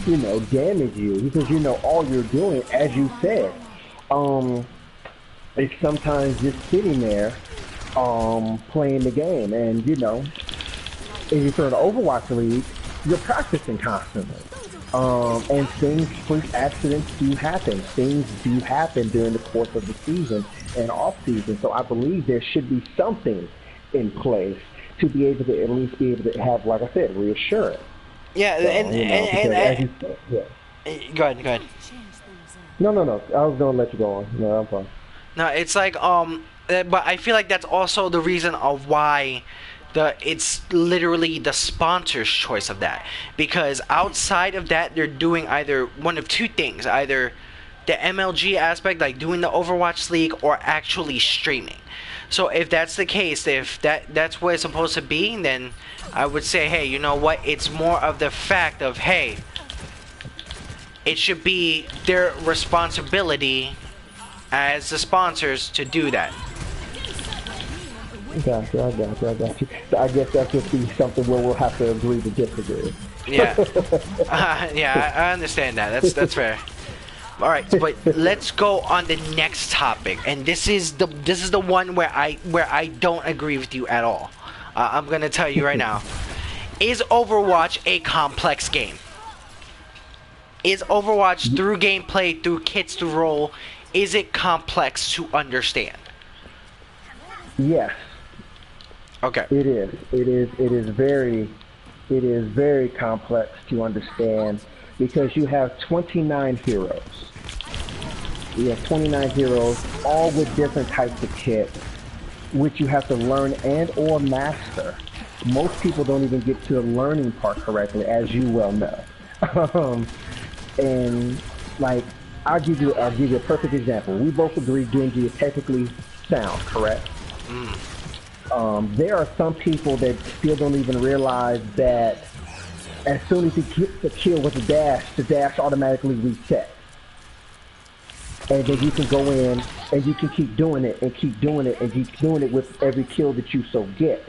you know, damage you, because, you know, all you're doing, as you said, is sometimes just sitting there, playing the game, and, you know, if you're in the Overwatch League, you're practicing constantly, and freak accidents do happen. Things do happen during the course of the season and off season. So I believe there should be something in place to be able to at least be able to have, like I said, reassurance. Yeah, so, and go ahead. No. I was gonna let you go on. No, I'm fine. No, it's like but I feel like that's also the reason of why it's literally the sponsor's choice of that, because outside of that, they're doing either one of two things: either the MLG aspect, like doing the Overwatch League, or actually streaming. So if that's the case, if that's what it's supposed to be, then I would say, hey, you know what? It's more of the fact of, hey, it should be their responsibility as the sponsors to do that. I got you. So I guess that's just be something where we'll have to agree to disagree. Yeah. Yeah, I understand that. That's fair. All right, but let's go on the next topic, and this is the one where I don't agree with you at all. I'm gonna tell you right now. Is Overwatch a complex game? Is Overwatch, through gameplay, through kits to roll, is it complex to understand? Yes, Okay. it is. It is very complex to understand because you have 29 heroes. You have 29 heroes, all with different types of kit, which you have to learn and or master. Most people don't even get to the learning part correctly, as you well know. And like, I'll give you a perfect example. We both agree Genji is technically sound, correct? There are some people that still don't even realize that as soon as he gets the kill with the dash automatically resets. And then you can go in and you can keep doing it and keep doing it and keep doing it with every kill that you so get.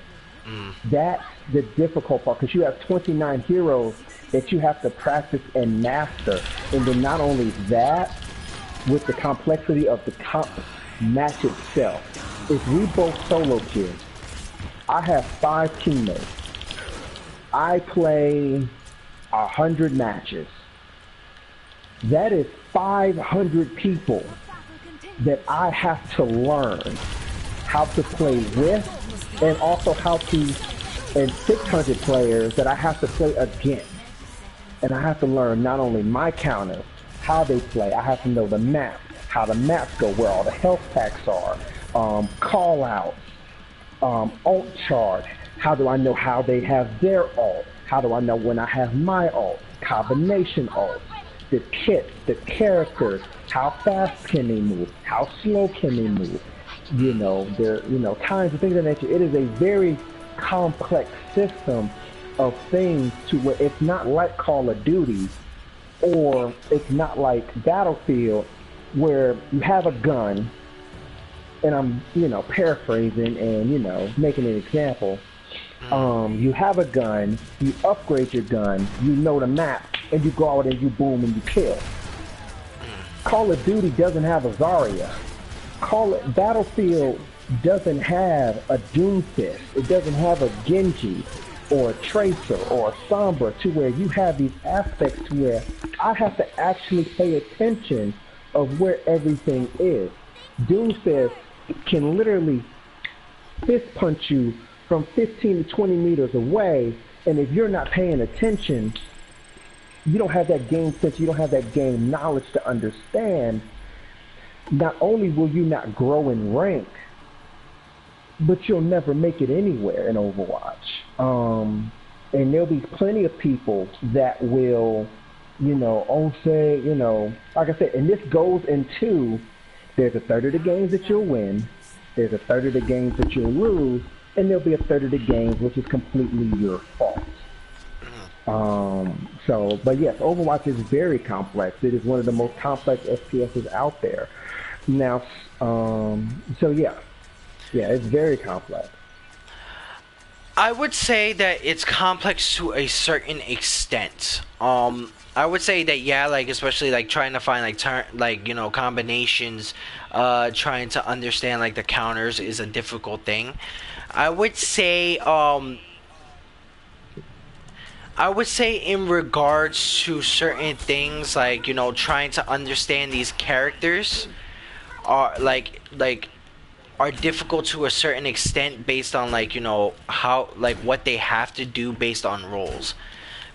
That's the difficult part because you have 29 heroes that you have to practice and master. And then not only that, with the complexity of the match itself. If we both solo kill, I have 5 teammates. I play 100 matches. That is 500 people that I have to learn how to play with, and also how to, and 600 players that I have to play against. And I have to learn not only my counters, how they play, I have to know the map, how the maps go, where all the health packs are, call outs, ult charge. How do I know how they have their ult? How do I know when I have my ult? Combination ult. The kit, the characters, how fast can they move? How slow can they move? You know, there, you know, kinds of things of that nature. It is a very complex system of things to where it's not like Call of Duty, or it's not like Battlefield, where you have a gun, and I'm, you know, paraphrasing and, you know, making an example. You have a gun, you upgrade your gun, you know the map, and you go out and you boom and you kill. Call of Duty doesn't have a Zarya. Battlefield doesn't have a Doomfist. It doesn't have a Genji or a Tracer or a Sombra, to where you have these aspects to where I have to actually pay attention of where everything is. Doomfist can literally fist punch you from 15 to 20 meters away, and if you're not paying attention, you don't have that game sense, you don't have that game knowledge to understand. Not only will you not grow in rank, but you'll never make it anywhere in Overwatch. And there'll be plenty of people that will, you know, say, you know, like I said, and this goes into, there's a third of the games that you'll win, there's a third of the games that you'll lose, and there'll be a third of the games which is completely your fault. But yes, Overwatch is very complex. It is one of the most complex FPSs out there. Now, so yeah, it's very complex. I would say that it's complex to a certain extent. I would say that, yeah, like, especially like trying to find like you know, combinations, trying to understand like the counters is a difficult thing. I would say in regards to certain things, like, you know, trying to understand these characters are are difficult to a certain extent based on, like, you know, how, like, what they have to do based on roles,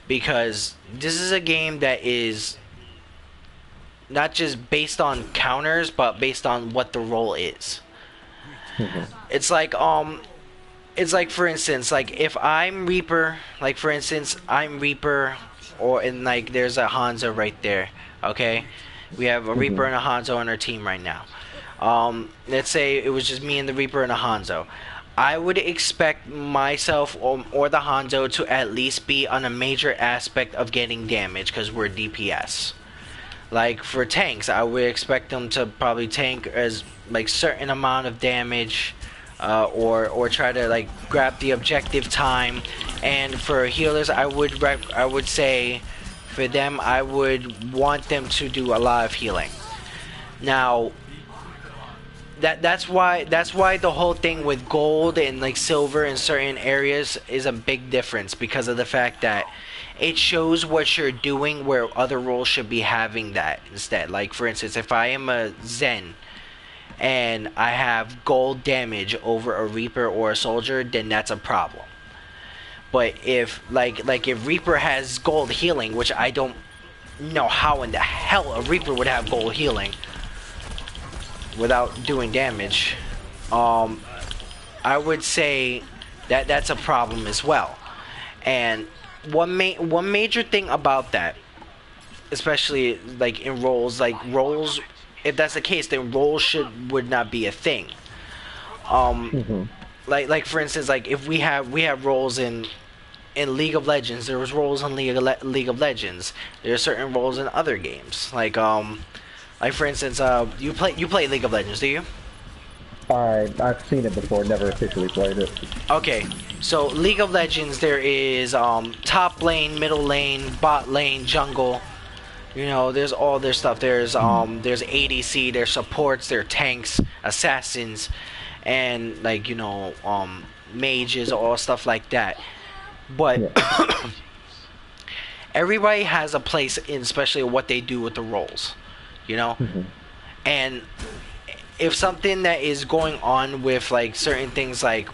because this is a game that is not just based on counters but based on what the role is. It's like for instance, like, if I'm Reaper, like, for instance, I'm Reaper, or in, like, there's a Hanzo right there, okay? We have a Reaper and a Hanzo on our team right now. Let's say it was just me and the Reaper and a Hanzo. I would expect myself or the Hanzo to at least be on a major aspect of getting damage, because we're DPS. Like, for tanks, I would expect them to probably tank as, like, certain amount of damage, or try to, like, grab the objective time. And for healers, I would say for them, I would want them to do a lot of healing. Now, that's why the whole thing with gold and, like, silver in certain areas is a big difference, because of the fact that it shows what you're doing where other roles should be having that instead. Like for instance, if I am a Zen and I have gold damage over a Reaper or a Soldier, then that's a problem. But if like if Reaper has gold healing, which I don't know how in the hell a Reaper would have gold healing without doing damage, I would say that that's a problem as well. And one major thing about that, especially like in roles, if that's the case, then roles would not be a thing. Like for instance, like if we have roles in League of Legends, there was roles in League of Legends. There are certain roles in other games. Like for instance, you play League of Legends, do you? I've seen it before, never officially played it. Okay, so League of Legends, there is top lane, middle lane, bot lane, jungle. You know, there's all their stuff. There's ADC, there's supports, there's tanks, assassins, and like, you know, mages, all stuff like that. But yeah. Everybody has a place in, especially what they do with the roles, you know. And if something that is going on with like certain things, like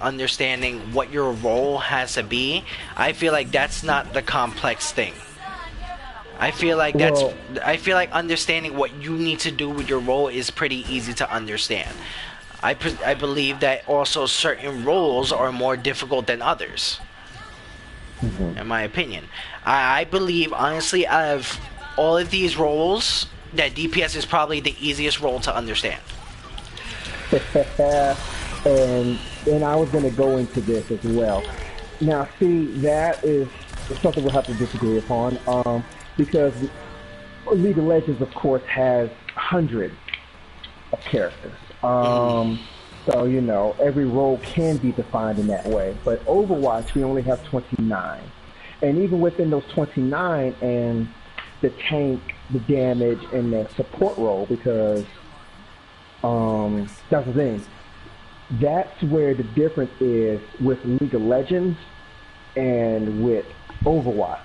understanding what your role has to be, I feel like that's not the complex thing. I feel like I feel like understanding what you need to do with your role is pretty easy to understand. I believe that also certain roles are more difficult than others. In my opinion, I believe honestly, out of all of these roles, that DPS is probably the easiest role to understand. and I was going to go into this as well. Now, see, that is something we'll have to disagree upon, because League of Legends, of course, has hundreds of characters. So, you know, every role can be defined in that way. But Overwatch, we only have 29. And even within those 29, and the tank, the damage, and the support role, because that's the thing. That's where the difference is with League of Legends and with Overwatch.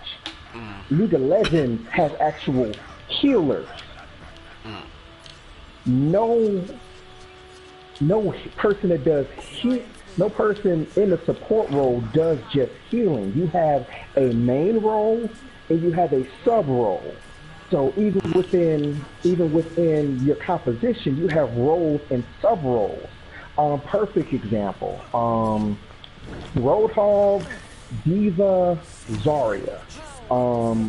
League of Legends has actual healers. No person that does no person in the support role does just healing. You have a main role and you have a sub role. So even within your composition, you have roles and sub roles. Perfect example. Roadhog, Diva, Zarya.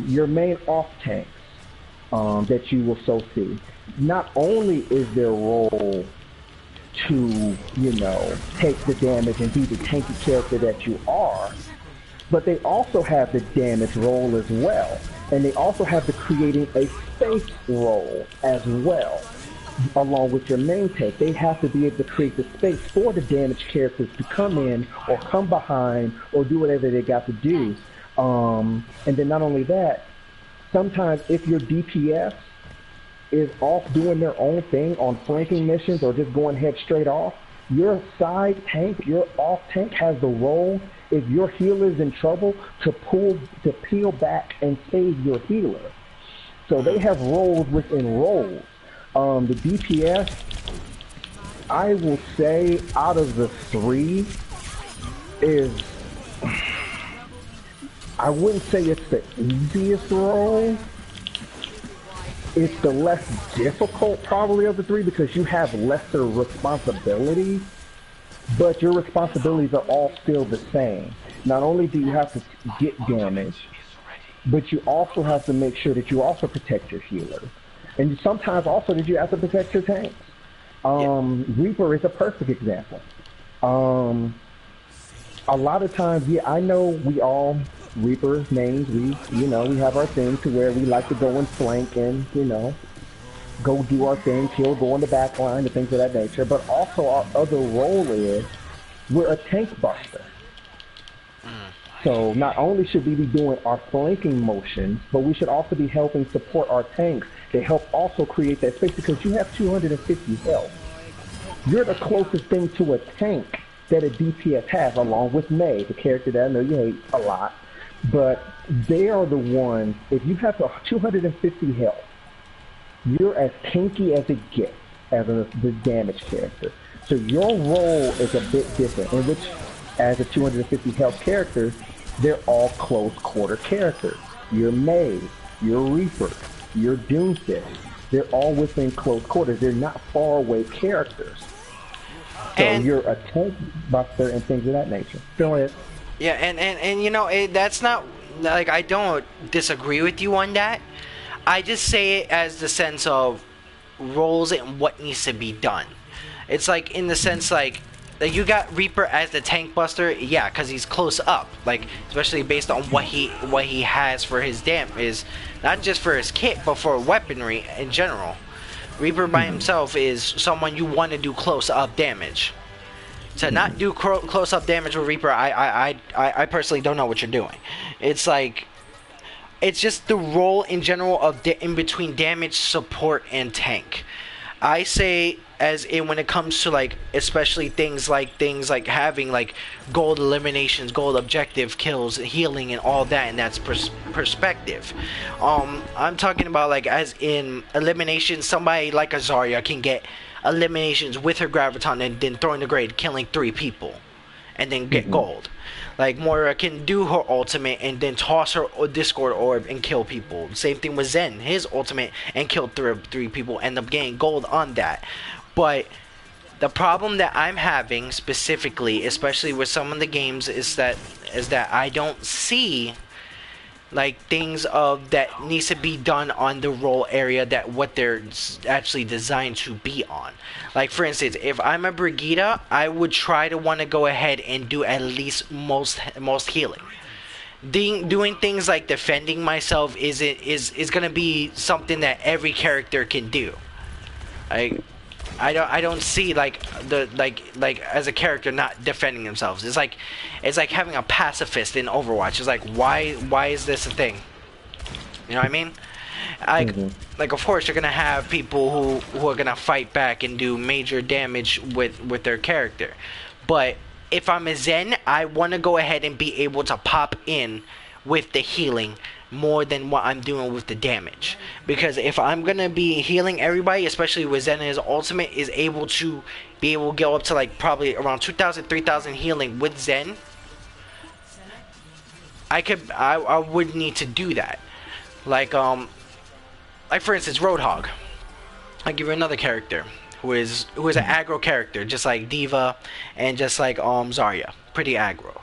Your main off tanks that you will so see. Not only is their role to, you know, take the damage and be the tanky character that you are, but they also have the damage role as well. And they also have the creating a space role as well, along with your main tank. They have to be able to create the space for the damage characters to come in or come behind or do whatever they got to do. And then not only that, sometimes if your DPS is off doing their own thing on flanking missions or just going head straight off, your side tank, your off tank has the role, if your healer's in trouble, to peel back and save your healer. So they have roles within roles. The DPS, I will say, out of the three, is, I wouldn't say it's the easiest role. It's the less difficult probably of the three because you have lesser responsibilities, but your responsibilities are all still the same. Not only do you have to get damage, but you also have to make sure that you also protect your healers. And sometimes also that you have to protect your tanks. Reaper is a perfect example. A lot of times, yeah, I know we all Reaper names, we have our thing to where we like to go and flank and, you know, go do our thing, kill, go on the back line, and things of that nature. But also our other role is we're a tank buster. So not only should we be doing our flanking motions, but we should also be helping support our tanks. They help also create that space because you have 250 health. You're the closest thing to a tank that a DPS has, along with Mei, the character that I know you hate a lot. but they are the ones. If you have a 250 health, you're as tanky as it gets as the damage character. So your role is a bit different, in which, as a 250 health character, they're all close quarter characters. You're Maze, you're Reaper, you're Doomsday. They're all within close quarters. They're not far away characters. So And you're a tank buster and things of that nature. Go ahead. yeah, and you know, that's not like, I don't disagree with you on that. I just say it as the sense of roles and what needs to be done. It's like, in the sense like you got Reaper as the tank buster, yeah, because he's close up, like, especially based on what he has for his is not just for his kit but for weaponry in general. Reaper by himself is someone you want to do close up damage. To not do close up damage with Reaper, I personally don't know what you're doing. It's like, it's just the role in general of in between damage, support, and tank. I say, as in when it comes to like, especially things like having like gold eliminations, gold objective kills, healing, and all that, and that's perspective. I'm talking about like, as in eliminations, somebody like a Zarya can get eliminations with her graviton and then throwing the grade, killing 3 people, and then get gold. Like, Moira can do her ultimate and then toss her Discord orb and kill people. Same thing with Zen, his ultimate, and kill 3 people, end up getting gold on that. But the problem that I'm having specifically, especially with some of the games, is that I don't see like things of that needs to be done on the role area, that what they're actually designed to be on. Like, for instance, if I'm a Brigitte, I would try to want to go ahead and do at least most healing. Doing things like defending myself is gonna be something that every character can do. I don't see like as a character not defending themselves. It's like having a pacifist in Overwatch. It's like, why is this a thing? You know what I mean? Like, of course you're gonna have people who are gonna fight back and do major damage with their character, but if I'm a Zen, I want to go ahead and be able to pop in with the healing more than what I'm doing with the damage. Because if I'm gonna be healing everybody, especially with Zen, his ultimate is able to go up to like probably around 2,000, 3,000 healing with Zen, I would need to do that. Like for instance, Roadhog. I'll give you another character who is an aggro character, just like Diva and just like Zarya, pretty aggro.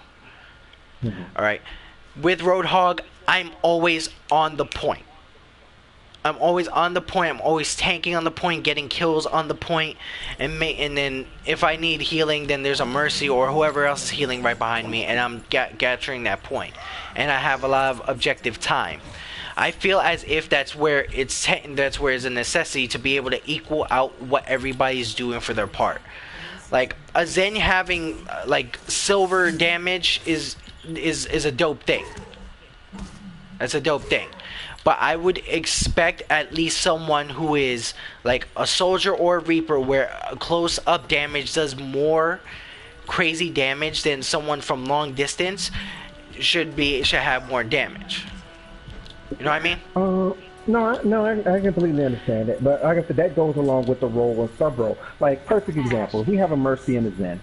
Alright, with Roadhog, I'm always on the point. I'm always on the point. I'm always tanking on the point, getting kills on the point, and then if I need healing, then there's a Mercy or whoever else is healing right behind me, and I'm capturing that point, and I have a lot of objective time. I feel as if that's where it's a necessity to be able to equal out what everybody's doing for their part. Like, a Zen having like silver damage is a dope thing. That's a dope thing. But I would expect at least someone who is like a soldier or a Reaper, where close up damage does more crazy damage than someone from long distance, should have more damage. You know what I mean? No, I completely understand it. But like I said, that goes along with the role and sub role. Like, perfect example, we have a Mercy and a Zen.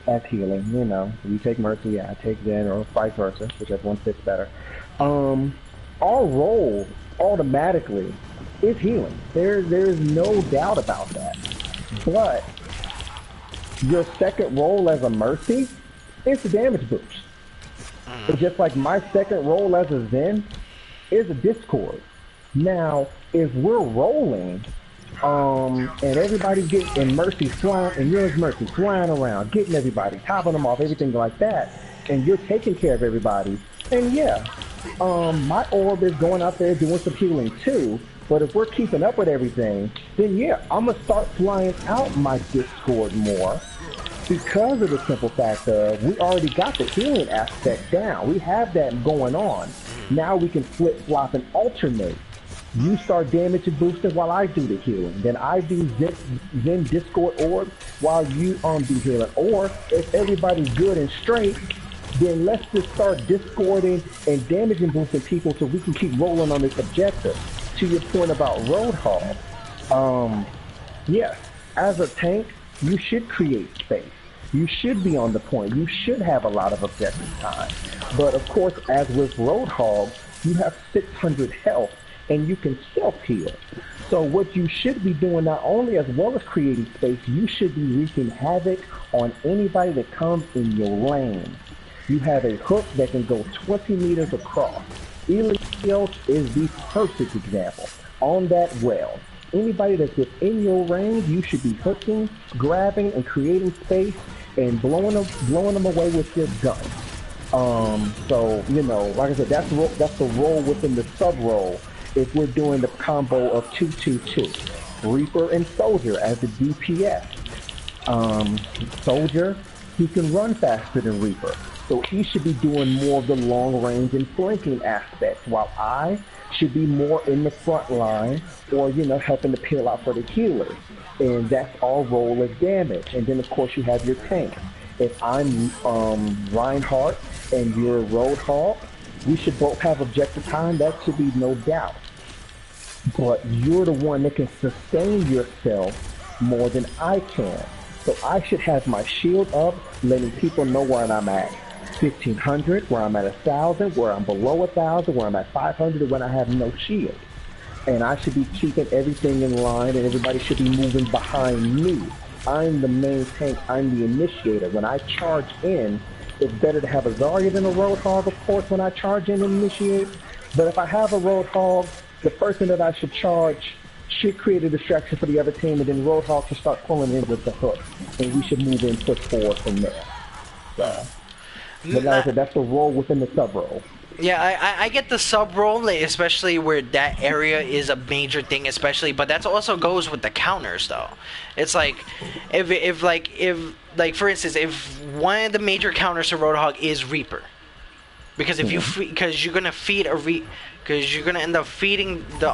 As healing, you know, you take Mercy, yeah, I take Zen, or vice versa, whichever one fits better. Our role automatically is healing. There's no doubt about that. But your second role as a Mercy is a damage boost. It's just like my second role as a Zen is a Discord. Now, if we're rolling, and everybody getting Mercy flying, and you're Mercy flying around, getting everybody, topping them off, everything like that, and you're taking care of everybody, and yeah, my orb is going out there doing some healing too, but if we're keeping up with everything, then yeah, I'm going to start flying out my Discord more, because of the simple fact of we already got the healing aspect down. We have that going on. Now we can flip-flop and alternate. You start damage and boosting while I do the healing. Then I do Zen Discord orb while you do healing. Or if everybody's good and straight, then let's just start discording and damaging boosting people so we can keep rolling on this objective. To your point about Roadhog, yes, as a tank, you should create space. You should be on the point. You should have a lot of objective time. But of course, as with Roadhog, you have 600 health and you can self-heal. So what you should be doing, not only as well as creating space, you should be wreaking havoc on anybody that comes in your lane. You have a hook that can go 20 meters across. Alineeers is the perfect example. On that well, anybody that's within your range, you should be hooking, grabbing, and creating space and blowing them away with your gun. So, you know, like I said, that's the role within the sub-role if we're doing the combo of 2-2-2. Reaper and Soldier as the DPS. Soldier, he can run faster than Reaper, so he should be doing more of the long range and flanking aspects, while I should be more in the front line or, you know, helping to peel out for the healers. And that's all role as damage. And then, of course, you have your tank. If I'm Reinhardt and you're Roadhog, we should both have objective time. That should be no doubt. But you're the one that can sustain yourself more than I can. So I should have my shield up, letting people know where I'm at. 1,500, where I'm at 1,000, where I'm below 1,000, where I'm at 500, when I have no shield. And I should be keeping everything in line, and everybody should be moving behind me. I'm the main tank. I'm the initiator. When I charge in, it's better to have a Zarya than a Roadhog, of course, when I charge in and initiate. But if I have a Roadhog, the person that I should charge should create a distraction for the other team, and then Roadhog should start pulling in with the hook. And we should move in, push forward from there. So, but like I said, that's the role within the sub-role. Yeah, I get the sub role, especially where that area is a major thing, especially. But that also goes with the counters, though. It's like, if for instance, if one of the major counters to Roadhog is Reaper, because if because you're gonna feed because you're gonna end up feeding the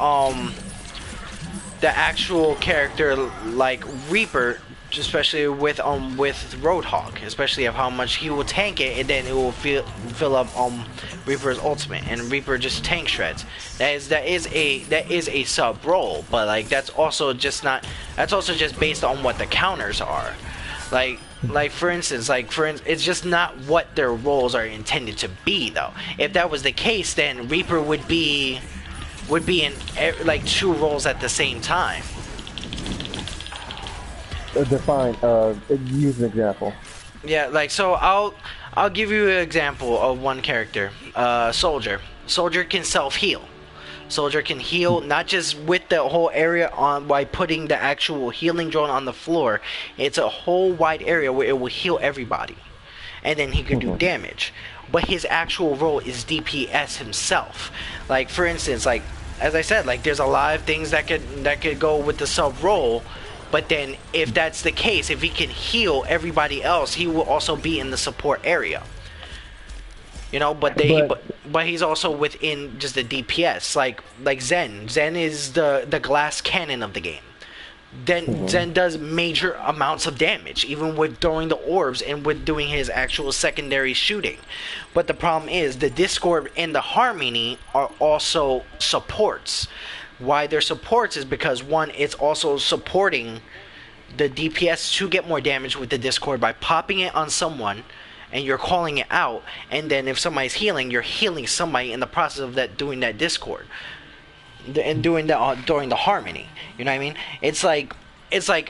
actual character like Reaper, especially with Roadhog, especially of how much he will tank it, and then it will fill up Reaper's ultimate, and Reaper just tank shreds. That is a sub role, but like that's also just based on what the counters are. Like for instance, it's just not what their roles are intended to be, though. If that was the case, then Reaper would be in like two roles at the same time. Define. Use an example. Yeah, like so. I'll give you an example of one character. Soldier. Soldier can self-heal. Soldier can heal not just with the whole area on by putting the actual healing drone on the floor. It's a whole wide area where it will heal everybody, and then he can do damage. But his actual role is DPS himself. Like for instance, like as I said, like there's a lot of things that could go with the sub role. But then, if that's the case, if he can heal everybody else, he will also be in the support area. You know, but he's also within just the DPS, like Zen. Zen is the glass cannon of the game. Then Zen does major amounts of damage, even with throwing the orbs and with doing his actual secondary shooting. But the problem is, the Discord and the Harmony are also supports. Why they're supports is because, one, it's also supporting the DPS to get more damage with the Discord by popping it on someone, and you're calling it out, and then if somebody's healing, you're healing somebody in the process of that, doing that Discord, and doing that during the Harmony. You know what I mean? It's like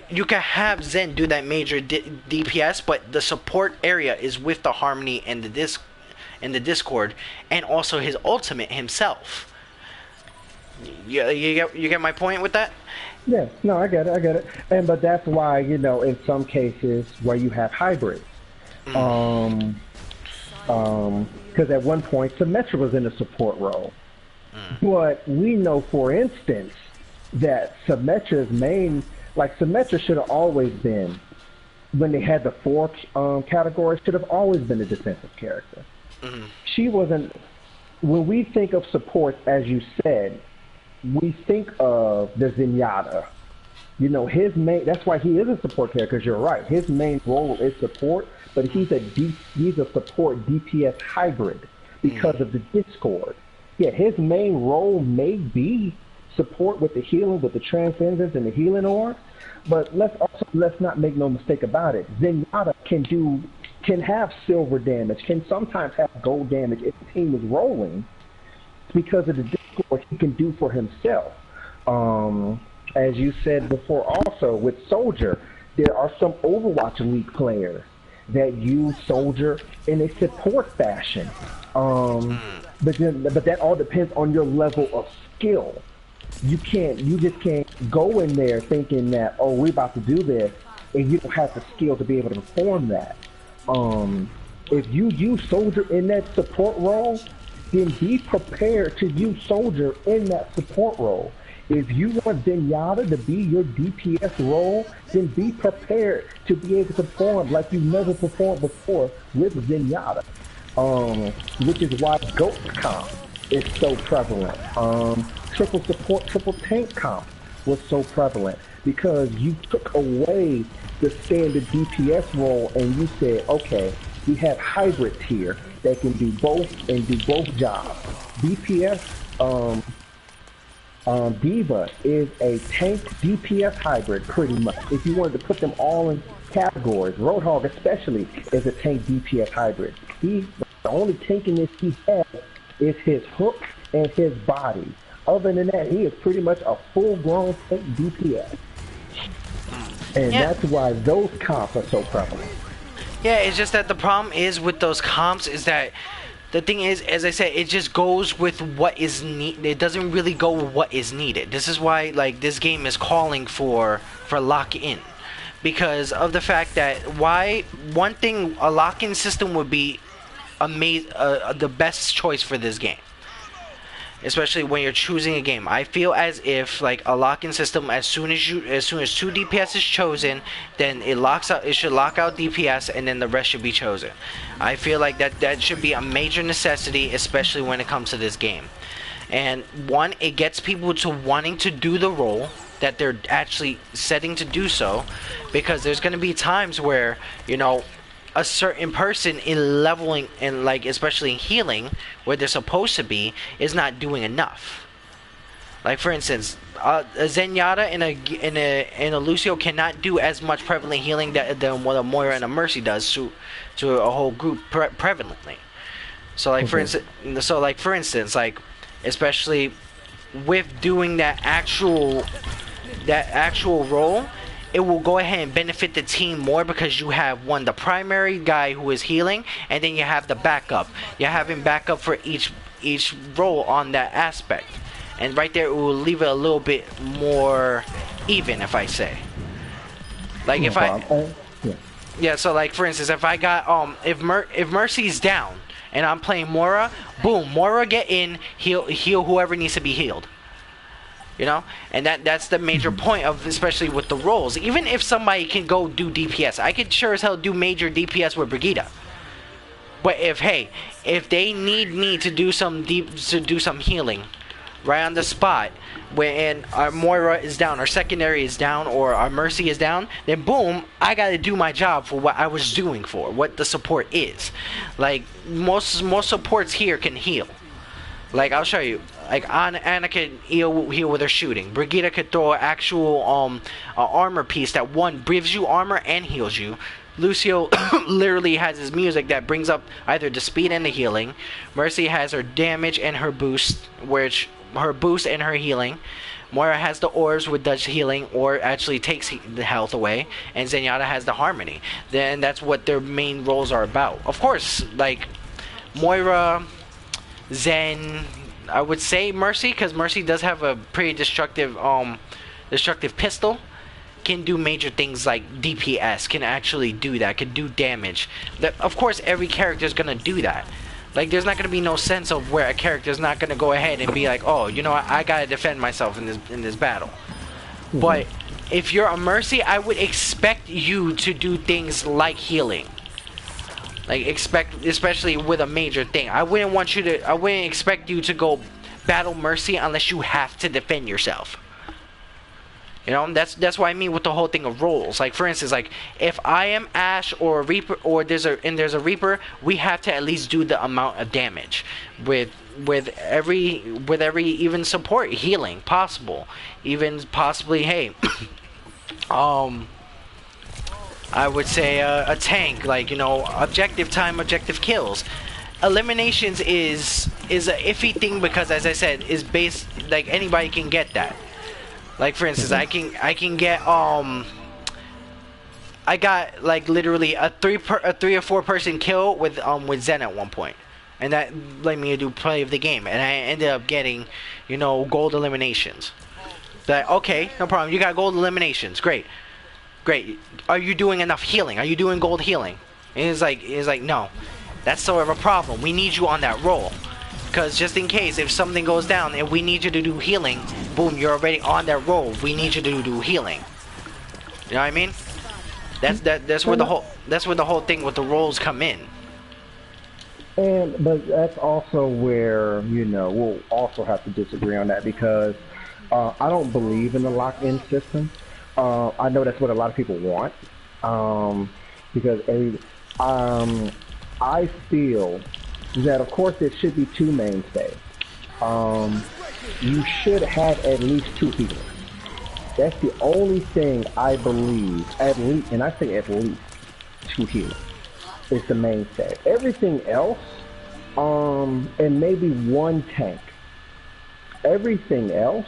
you can have Zen do that major DPS, but the support area is with the Harmony and the Discord, and also his ultimate himself. You get my point with that? Yeah, no, I get it. But that's why, you know, in some cases where you have hybrids, because at one point Symmetra was in a support role, but we know, for instance, that Symmetra's main, like Symmetra should have always been, when they had the four categories, should have always been a defensive character. She wasn't. When we think of support, as you said, we think of the Zenyatta, You know, his main, that's why he is a support character, because you're right. His main role is support, but he's a support DPS hybrid because of the Discord. Yeah, his main role may be support with the healing, with the transcendence and the healing orb, but let's not make no mistake about it. Zenyatta can have silver damage, can sometimes have gold damage if the team is rolling because of the Discord he can do for himself. As you said before, also with Soldier, there are some Overwatch League players that use Soldier in a support fashion. But that all depends on your level of skill. You just can't go in there thinking that, oh, we're about to do this, and you don't have the skill to be able to perform that. If you use Soldier in that support role, then be prepared to use Soldier in that support role. If you want Zenyatta to be your DPS role, then be prepared to be able to perform like you've never performed before with Zenyatta. Which is why Ghost comp is so prevalent. Triple support, triple tank comp was so prevalent because you took away the standard DPS role and you said, okay, we have hybrids here that can do both and do both jobs. DPS, Diva is a tank DPS hybrid pretty much. If you wanted to put them all in categories, Roadhog especially is a tank DPS hybrid. The only tankiness he has is his hook and his body. Other than that, he is pretty much a full-grown tank DPS. And that's why those comps are so prevalent. Yeah, it's just that the problem is with those comps is that the thing is, as I said, it just goes with what is needed. It doesn't really go with what is needed. This is why, like, this game is calling for lock-in. Because of the fact that one thing, a lock-in system would be the best choice for this game. Especially when you're choosing a game. I feel as if like a lock-in system, as soon as 2 DPS is chosen, then it should lock out DPS and then the rest should be chosen. I feel like that should be a major necessity, especially when it comes to this game. And one, it gets people to wanting to do the role that they're actually setting to do so, because there's going to be times where, you know, a certain person in leveling and like especially in healing where they're supposed to be is not doing enough. Like for instance, a Zenyatta and a Lucio cannot do as much prevalent healing than what a Moira and a Mercy does to a whole group prevalently. So like for instance, like especially with doing that actual role, it will go ahead and benefit the team more because you have the primary guy who is healing, and then you have the backup. You're having backup for each role on that aspect, and right there it will leave it a little bit more even, if I say. Like so like for instance, if I got if Mercy's down and I'm playing Moira, boom, Moira get in, heal whoever needs to be healed. You know, and that's the major point of, especially with the roles. Even if somebody can go do DPS, I could sure as hell do major DPS with Brigitte. But if they need me to do some healing right on the spot, when our Moira is down, our secondary is down, or our Mercy is down, then boom, I gotta do my job for what I was doing for, what the support is. Like most supports here can heal. Like I'll show you. Like Anna can heal with her shooting. Brigitte could throw an actual armor piece that gives you armor and heals you. Lucio literally has his music that brings up either the speed and the healing. Mercy has her damage and her boost, her boost and her healing. Moira has the orbs with does healing or actually takes the health away, and Zenyatta has the harmony. Then that's what their main roles are about. Of course, like Moira, Zen, I would say Mercy, because Mercy does have a pretty destructive pistol. Can do major things like DPS, can actually do that, can do damage. Of course, every character is gonna do that. Like, there's not gonna be no sense of where a character is not gonna go ahead and be like, oh, you know what, I gotta defend myself in this battle. Mm-hmm. But if you're a Mercy, I would expect you to do things like healing. Like, especially with a major thing. I wouldn't expect you to go battle Mercy unless you have to defend yourself. You know, that's what I mean with the whole thing of roles. Like for instance, like if I am Ashe or a Reaper, or there's a Reaper, we have to at least do the amount of damage with every even support healing possible, even possibly hey, I would say a tank, like, you know, objective time, objective kills. Eliminations is a iffy thing because, as I said, is based, like, anybody can get that. Like for instance, I can get I got like literally a 3 or 4 person kill with Zen at one point, and that let me do play of the game, and I ended up getting, you know, gold eliminations. Like, okay, no problem, you got gold eliminations, great. Are you doing enough healing? Are you doing gold healing? And it's like no, that's sort of a problem. We need you on that roll. Because just in case, if something goes down and we need you to do healing, boom, you're already on that roll. We need you to do healing. You know what I mean? That's where the whole thing with the roles come in. But that's also where, you know, we'll also have to disagree on that because I don't believe in the lock-in system. I know that's what a lot of people want because I feel that of course there should be 2 mainstays. You should have at least 2 healers. That's the only thing I believe, at least, and I say at least 2 healers is the mainstay. Everything else, and maybe 1 tank. Everything else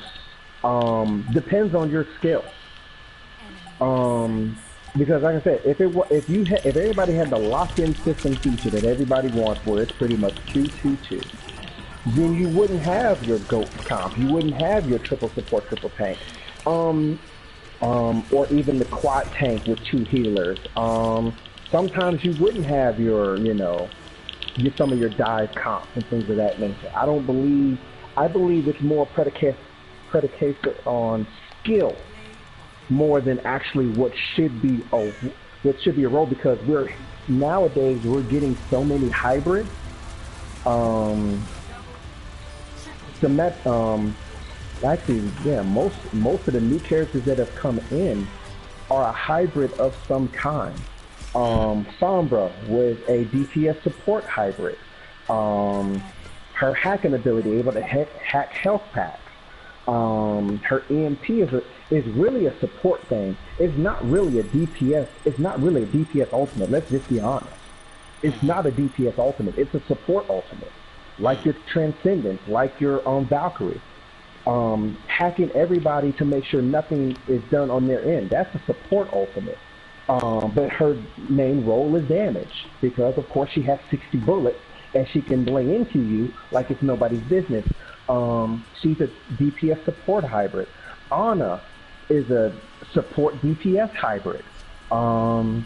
depends on your skill. Because like I said, if everybody had the lock-in system feature that everybody wants, where it's pretty much 2-2-2, then you wouldn't have your GOAT comp, you wouldn't have your triple support, triple tank, or even the quad tank with 2 healers. Sometimes you wouldn't have your, you know, some of your dive comps and things of that nature. I believe it's more predicated on skill more than actually what should be a role, because nowadays we're getting so many hybrids. Actually, yeah, most of the new characters that have come in are a hybrid of some kind. Sombra was a DPS support hybrid. Her hacking ability, able to hack health packs. Her EMP is really a support thing. It's not really a DPS. It's not really a DPS ultimate. Let's just be honest. It's not a DPS ultimate. It's a support ultimate, like your Transcendence, like your Valkyrie. Hacking everybody to make sure nothing is done on their end. That's a support ultimate. But her main role is damage, because of course she has 60 bullets and she can lay into you like it's nobody's business. She's a DPS support hybrid. Ana is a support DPS hybrid. Orisa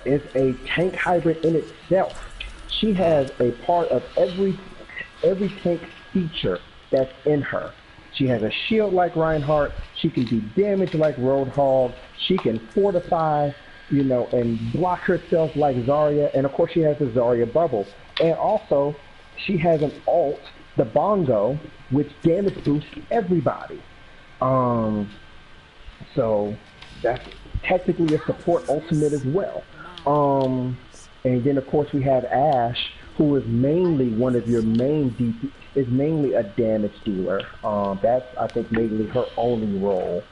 is a tank hybrid in itself. She has a part of every tank feature that's in her. She has a shield like Reinhardt. She can do damage like Roadhog. She can fortify, you know, and block herself like Zarya. And of course she has the Zarya bubble. And also, she has an ult, the Bongo, which damage boosts everybody. So that's technically a support ultimate as well. And then of course we have Ashe, who is mainly one of your main is mainly a damage dealer. That's, I think, mainly her only role.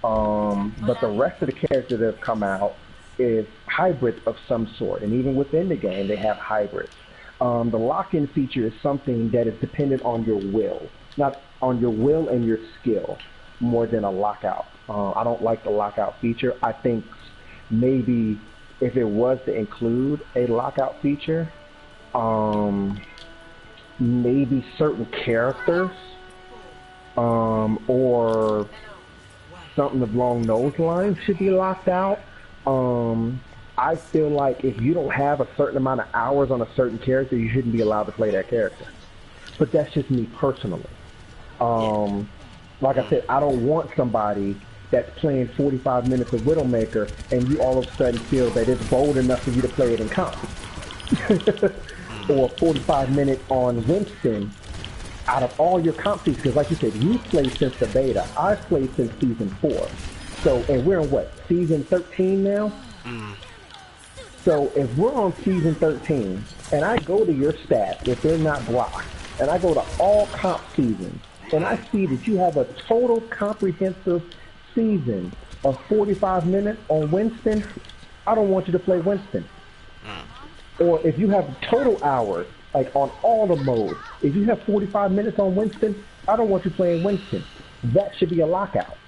But the rest of the characters that have come out is hybrids of some sort, and even within the game they have hybrids. The lock-in feature is something that is dependent on your will, not on your will and your skill, more than a lockout. I don't like the lockout feature. I think maybe if it was to include a lockout feature, maybe certain characters, or something along those lines should be locked out. I feel like if you don't have a certain amount of hours on a certain character, you shouldn't be allowed to play that character. But that's just me personally. Like I said, I don't want somebody that's playing 45 minutes of Widowmaker and you all of a sudden feel that it's bold enough for you to play it in comp. Or 45 minutes on Winston out of all your comp seasons, because like you said, you played since the beta. I've played since season 4. So, and we're on what, season 13 now? So if we're on season 13, and I go to your stats, if they're not blocked, and I go to all comp seasons, and I see that you have a total comprehensive season of 45 minutes on Winston, I don't want you to play Winston. Or if you have total hours, like on all the modes, if you have 45 minutes on Winston, I don't want you playing Winston. That should be a lockout.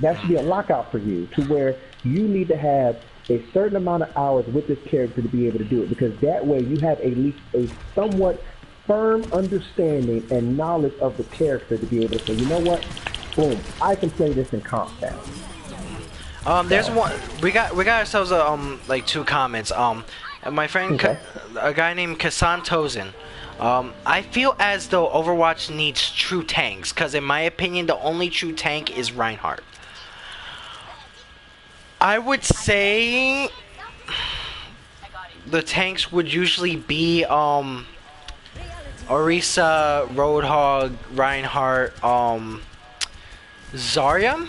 That should be a lockout for you, to where you need to have a certain amount of hours with this character to be able to do it, because that way you have at least a somewhat firm understanding and knowledge of the character to be able to say, you know what, boom, I can play this in comp now. There's one. We got ourselves like 2 comments. My friend, Okay. a guy named Kasan Tozen. I feel as though Overwatch needs true tanks, because in my opinion, the only true tank is Reinhardt. I would say the tanks would usually be Orisa, Roadhog, Reinhardt, Zarya.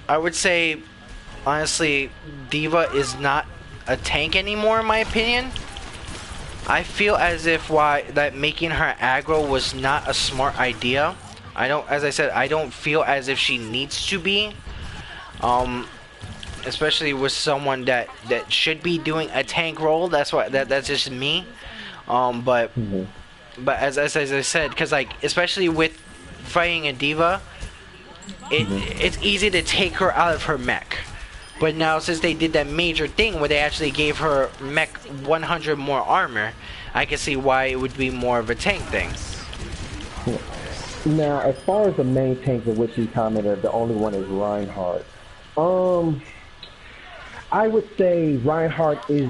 I would say, honestly, D.Va is not a tank anymore in my opinion. I feel as if that making her aggro was not a smart idea. As I said, I don't feel as if she needs to be. Especially with someone that should be doing a tank role. That's just me. But as I said, because like especially with fighting a D.Va, it's easy to take her out of her mech. But now since they did that major thing where they actually gave her mech 100 more armor, I can see why it would be more of a tank thing. Now, as far as the main tank of which you commented, the only one is Reinhardt. I would say Reinhardt is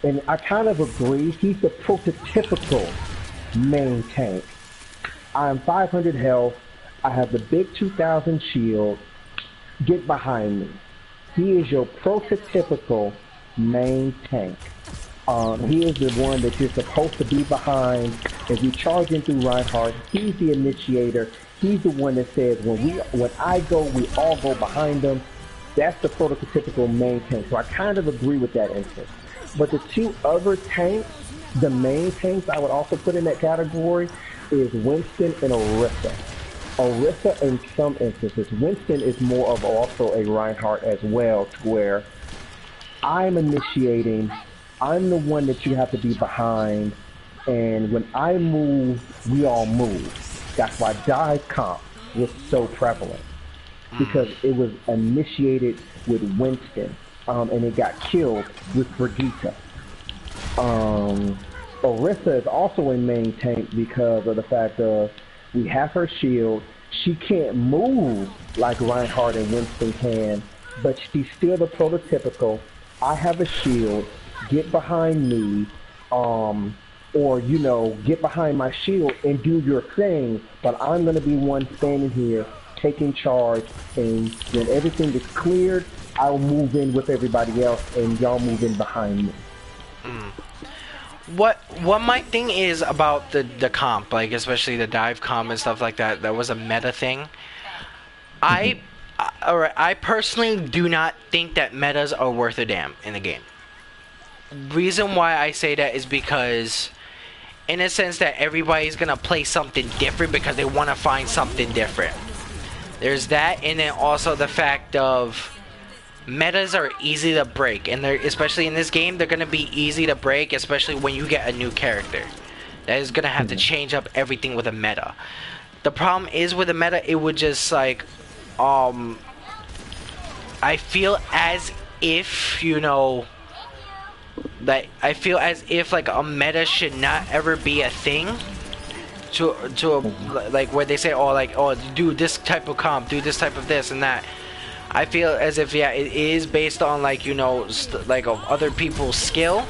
and I kind of agree, he's the prototypical main tank. I'm 500 health, I have the big 2000 shield, get behind me. He is your prototypical main tank. He is the one that you're supposed to be behind. If you charge in through Reinhardt, he's the initiator. He's the one that says, when I go, we all go behind him. That's the prototypical main tank. So I kind of agree with that instance. But the 2 other tanks, the main tanks I would also put in that category, is Winston and Orisa. Orisa in some instances. Winston is more of also a Reinhardt as well, to where I'm initiating, I'm the one that you have to be behind, and when I move, we all move. That's why dive comp was so prevalent, because it was initiated with Winston, and it got killed with Brigitte. Orisa is also a main tank because of the fact of we have her shield. She can't move like Reinhardt and Winston can, but she's still the prototypical, I have a shield, get behind me, or, you know, get behind my shield and do your thing, but I'm going to be one standing here taking charge, and when everything is cleared, I'll move in with everybody else, and y'all move in behind me. What my thing is about the comp, like especially the dive comp and stuff like that, that was a meta thing. I personally do not think that metas are worth a damn in the game. Reason why I say that is because, in a sense, that everybody's gonna play something different because they want to find something different. There's that, and then also the fact of metas are easy to break, and they're, especially in this game, they're gonna be easy to break, especially when you get a new character that is gonna have to change up everything with a meta. The problem is with a meta, it would just like I feel as if, you know, that I feel as if like a meta should not ever be a thing to like where they say, oh, like, oh, do this type of comp, do this type of this and that. I feel as if, yeah, it is based on, like, you know, like of other people's skill.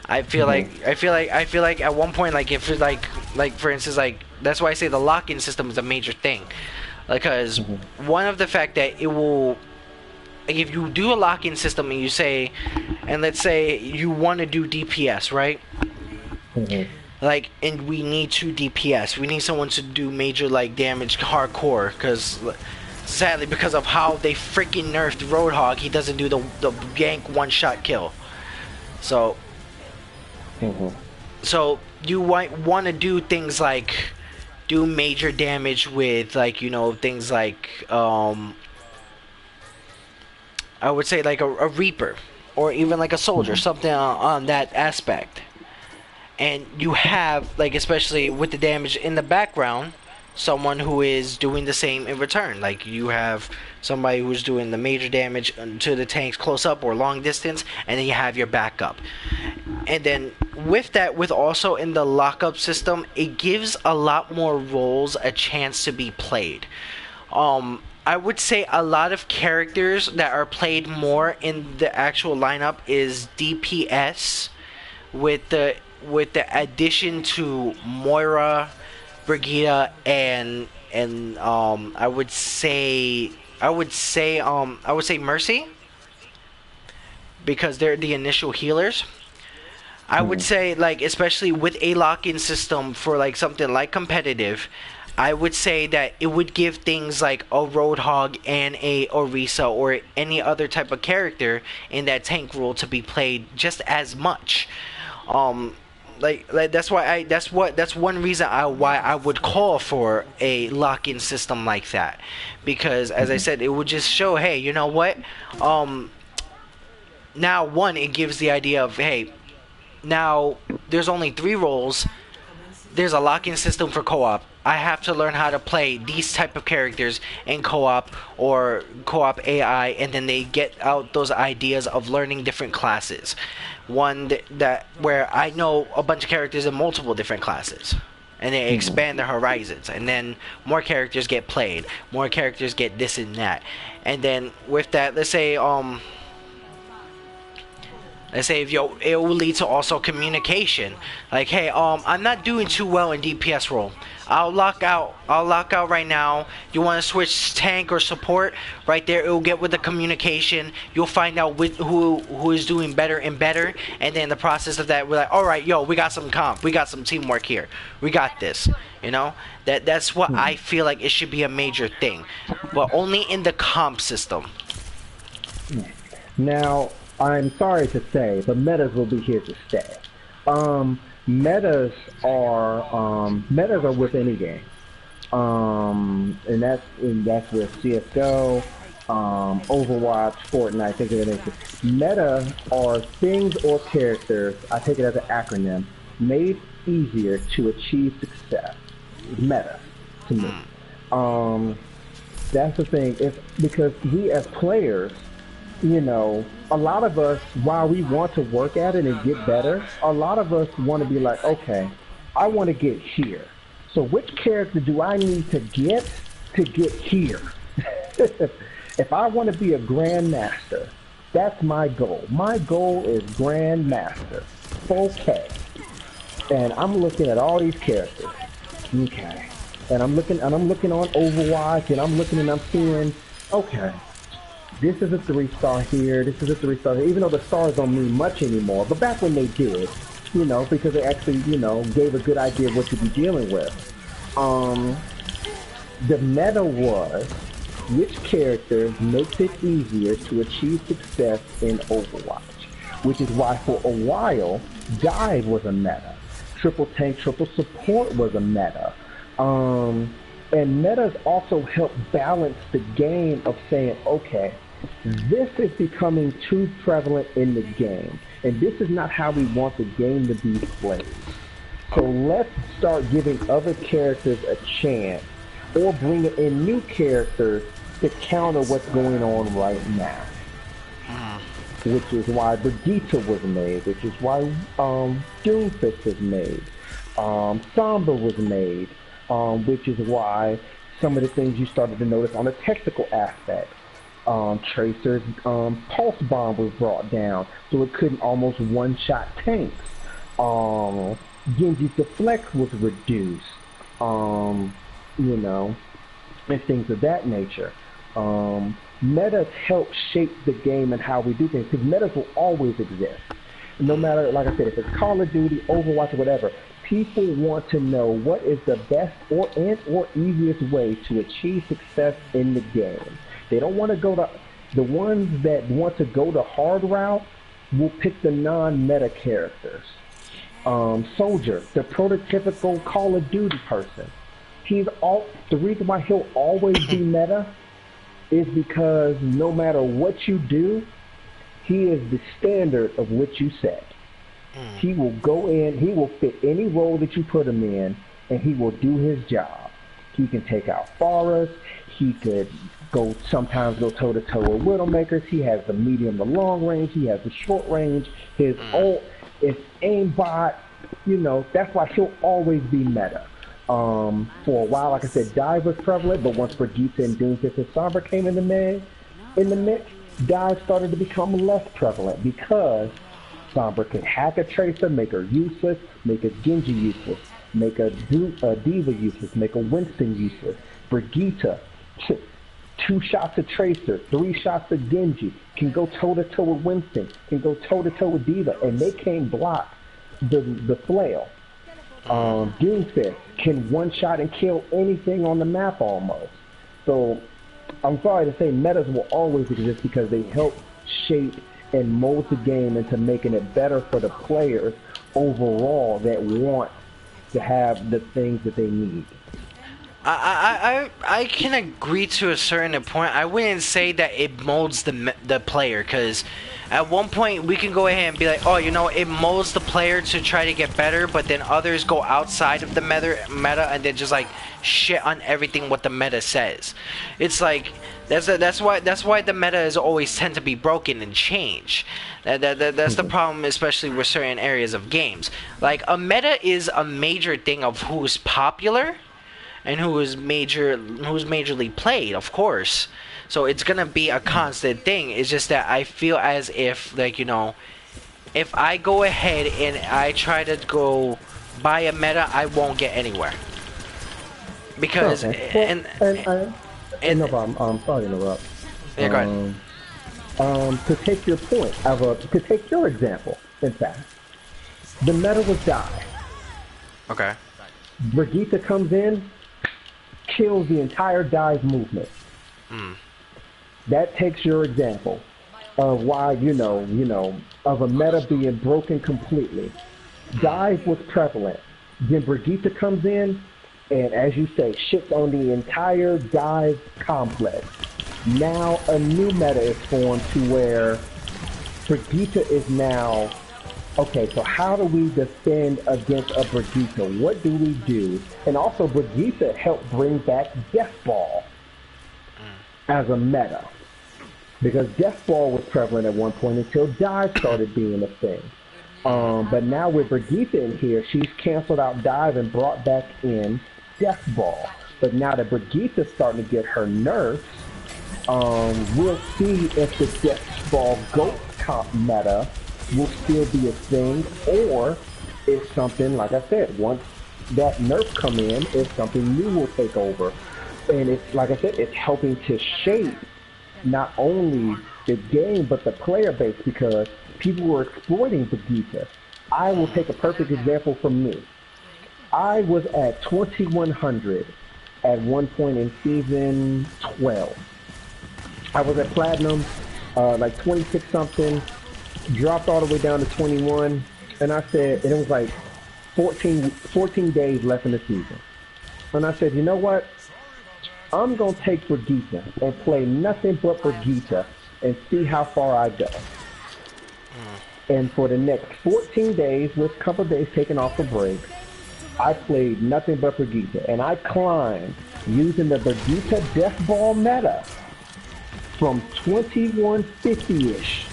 I feel like at one point, like, if it's like for instance, like, that's why I say the lock-in system is a major thing, because one of the fact that it will, like, if you do a lock-in system and you say, and let's say you want to do DPS, right? like, and we need 2 DPS. We need someone to do major like damage hardcore, because sadly, because of how they freaking nerfed Roadhog, he doesn't do the gank one-shot kill. So so you might want to do things like do major damage with, like, you know, things like I would say like a Reaper, or even like a Soldier, something on that aspect. And you have, like, especially with the damage in the background, someone who is doing the same in return. Like, you have somebody who's doing the major damage to the tanks close up or long distance, and then you have your backup. And then with that, with also in the lockup system, it gives a lot more roles a chance to be played. I would say a lot of characters that are played more in the actual lineup is DPS, with the addition to Moira, Brigitte, and I would say Mercy, because they're the initial healers. I would say, like, especially with a lock-in system for like something like competitive, I would say that it would give things like a Roadhog and a Orisa or any other type of character in that tank role to be played just as much. Like that's one reason why I would call for a lock-in system like that, because as I said, it would just show, hey, you know what, now one, it gives the idea of, hey, now there's only 3 roles, there's a lock-in system for co-op. I have to learn how to play these type of characters in co-op or co-op AI, and then they get out those ideas of learning different classes. One that where I know a bunch of characters in multiple different classes, and they expand their horizons, and then more characters get played, more characters get this and that, and then with that, let's say if it will lead to also communication. Like, hey, I'm not doing too well in DPS role. I'll lock out right now. You want to switch tank or support? Right there, it will get with the communication. You'll find out who is doing better and better, and then the process of that, we're like, all right, yo, we got some comp, we got some teamwork here, we got this. You know, that's what I feel like it should be a major thing, but only in the comp system. Now, I'm sorry to say, but metas will be here to stay. Metas are with any game, and that's with CS:GO, Overwatch, Fortnite. Think of it as meta are things or characters. I take it as an acronym, made easier to achieve success. Meta to me. That's the thing. Because we as players, you know, a lot of us, while we want to work at it and get better, a lot of us want to be like, okay, I want to get here. So which character do I need to get here? If I want to be a Grandmaster, that's my goal. My goal is Grandmaster, 4K. And I'm looking at all these characters. Okay. And I'm looking on Overwatch, and I'm looking and I'm seeing, okay, this is a 3-star here, this is a 3-star here, even though the stars don't mean much anymore. But back when they did, you know, because they actually, you know, gave a good idea of what you'd be dealing with. The meta was, which character makes it easier to achieve success in Overwatch? Which is why for a while, dive was a meta. Triple tank, triple support was a meta. And metas also help balance the game of saying, okay, this is becoming too prevalent in the game, and this is not how we want the game to be played. So let's start giving other characters a chance, or bringing in new characters to counter what's going on right now. Which is why Brigitte was made, which is why Doomfist was made, Samba was made, which is why some of the things you started to notice on the technical aspect. Tracer's pulse bomb was brought down, so it couldn't almost one-shot tanks. Genji's Deflect was reduced, you know, and things of that nature. Metas help shape the game and how we do things, because metas will always exist. No matter, like I said, if it's Call of Duty, Overwatch, or whatever, people want to know what is the best or easiest way to achieve success in the game. They don't want to go to the ones that want to go the hard route will pick the non-meta characters. Soldier, the prototypical Call of Duty person. The reason why he'll always be meta is because no matter what you do, he is the standard of what you set. He will go in, he will fit any role that you put him in, and he will do his job. He can take out Forest, he could sometimes go toe-to-toe with Widowmakers, he has the medium to long range, he has the short range, his ult, his aimbot, you know, that's why he'll always be meta. For a while, like I said, Dive was prevalent, but once Brigitte and Doomfist and Sombra came in the mix, Dive started to become less prevalent because Sombra could hack a Tracer, make her useless, make a Genji useless, make a Diva useless, make a Winston useless. Brigitte, 2 shots of Tracer, 3 shots of Genji, can go toe-to-toe with Winston, can go toe-to-toe with Diva, and they can't block the flail. Doomfist can one-shot and kill anything on the map almost. So, I'm sorry to say metas will always exist because they help shape and mold the game into making it better for the players overall that want to have the things that they need. I can agree to a certain point. I wouldn't say that it molds the player, because at one point we can go ahead and be like, oh, you know, it molds the player to try to get better, but then others go outside of the meta and then just like shit on everything what the meta says. It's like that's why the meta is always tend to be broken and change. That's the problem, especially with certain areas of games. Like a meta is a major thing of who's popular and who's majorly played, of course. So it's gonna be a constant thing. It's just that I feel as if, like, you know, if I go ahead and I try to go buy a meta, I won't get anywhere. Because okay. No problem. I'm sorry to interrupt. Yeah, go ahead. To take your point, to take your example, in fact, the meta was die. Okay. Brigitte comes in, kills the entire dive movement. That takes your example of why, you know, of a meta being broken completely. Dive was prevalent. Then Brigitte comes in, and as you say, shits on the entire dive complex. Now a new meta is formed to where Brigitte is now, okay, so how do we defend against a Brigitte? What do we do? And also Brigitte helped bring back Death Ball as a meta. Because Death Ball was prevalent at one point until Dive started being a thing. But now with Brigitte in here, she's canceled out Dive and brought back in Death Ball. But now that Brigitte's starting to get her nerfs, we'll see if the Death Ball Ghost comp meta will still be a thing, or if something, like I said, once that nerf come in, if something new will take over. And it's, like I said, it's helping to shape not only the game, but the player base, because people were exploiting Brigitte. I will take a perfect example from me. I was at 2100 at one point in season 12. I was at Platinum, like 26 something, dropped all the way down to 21, and I said, and it was like 14 days left in the season. And I said, you know what? I'm going to take Brigitte and play nothing but Brigitte and see how far I go. And for the next 14 days, with a couple of days taken off for break, I played nothing but Brigitte. And I climbed using the Brigitte Death Ball meta from 2150-ish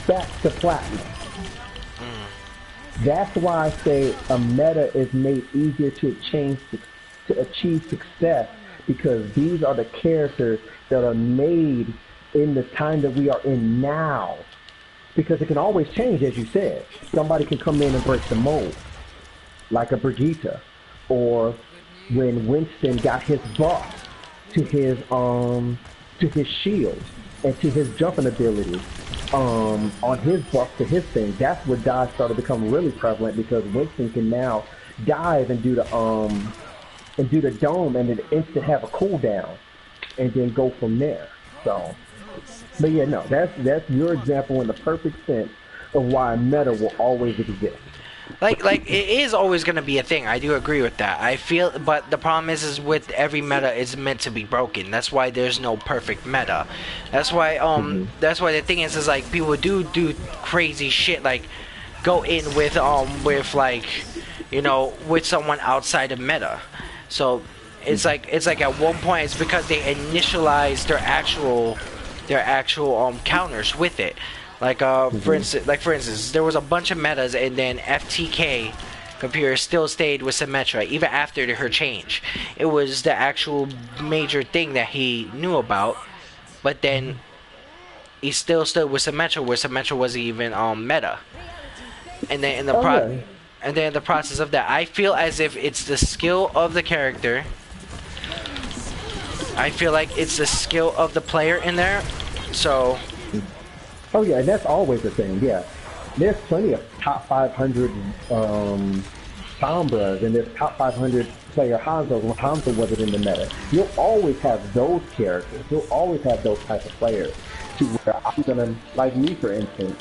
back to Platinum. That's why I say a meta is made easier to achieve success, because these are the characters that are made in the time that we are in now. Because it can always change, as you said. Somebody can come in and break the mold, like a Brigitte, or when Winston got his buff to his shield and to his jumping ability on his buff to his thing. That's where dodge started to become really prevalent, because Winston can now dive and do the dome and then instant have a cooldown and then go from there. So, but yeah, no, that's your example in the perfect sense of why meta will always exist. Like it is always gonna be a thing. I do agree with that. I feel, but the problem is with every meta is meant to be broken. That's why there's no perfect meta. That's why that's why the thing is like people do crazy shit, like go in with like, you know, with someone outside of meta. So it's like at one point it's because they initialize their actual counters with it. Like for instance, there was a bunch of metas, and then FTK computer still stayed with Symmetra even after her change. It was the actual major thing that he knew about, but then he still stood with Symmetra, where Symmetra wasn't even meta. And then in the process of that, I feel as if it's the skill of the character. I feel like it's the skill of the player in there. So. Oh yeah, and that's always the thing. Yeah, there's plenty of top 500 Sombras, and there's top 500 player Hanzo when Hanzo wasn't in the meta. You'll always have those characters. You'll always have those type of players. To where I'm gonna, like me for instance,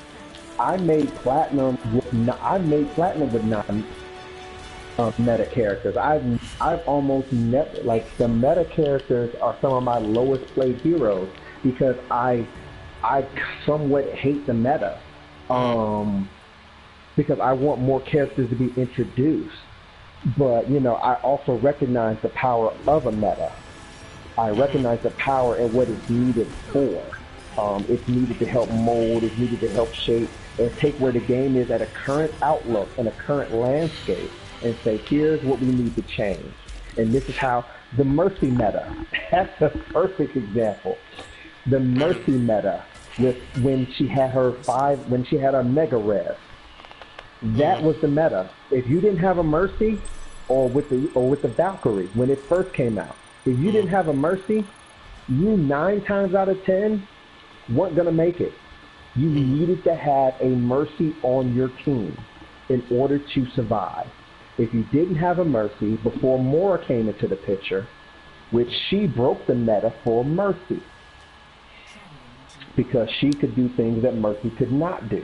I made platinum with non meta characters. I've almost never, like, the meta characters are some of my lowest played heroes because I somewhat hate the meta, because I want more characters to be introduced. But, you know, I also recognize the power of a meta. I recognize the power and what it's needed for. It's needed to help mold, it's needed to help shape, and take where the game is at a current outlook and a current landscape and say, here's what we need to change. And this is how the Mercy meta, that's a perfect example. The Mercy meta, when she had her Mega Res, that was the meta. If you didn't have a Mercy, or with the Valkyrie when it first came out, if you didn't have a Mercy, you 9 times out of 10 weren't gonna make it. You needed to have a Mercy on your team in order to survive. If you didn't have a Mercy, before Mora came into the picture, which she broke the meta for Mercy, because she could do things that Mercy could not do,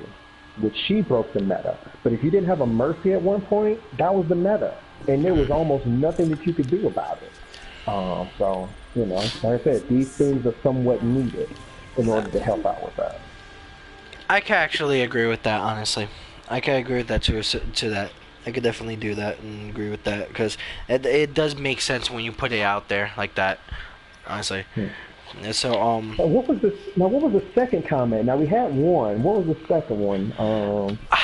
which she broke the meta. But if you didn't have a Mercy at one point, that was the meta, and there was almost nothing that you could do about it. So, you know, like I said, these things are somewhat needed in order to help out with that. I can actually agree with that, honestly. I can agree with that to that. I could definitely do that and agree with that, because it does make sense when you put it out there like that, honestly. So what was the second comment? Now we had one. What was the second one?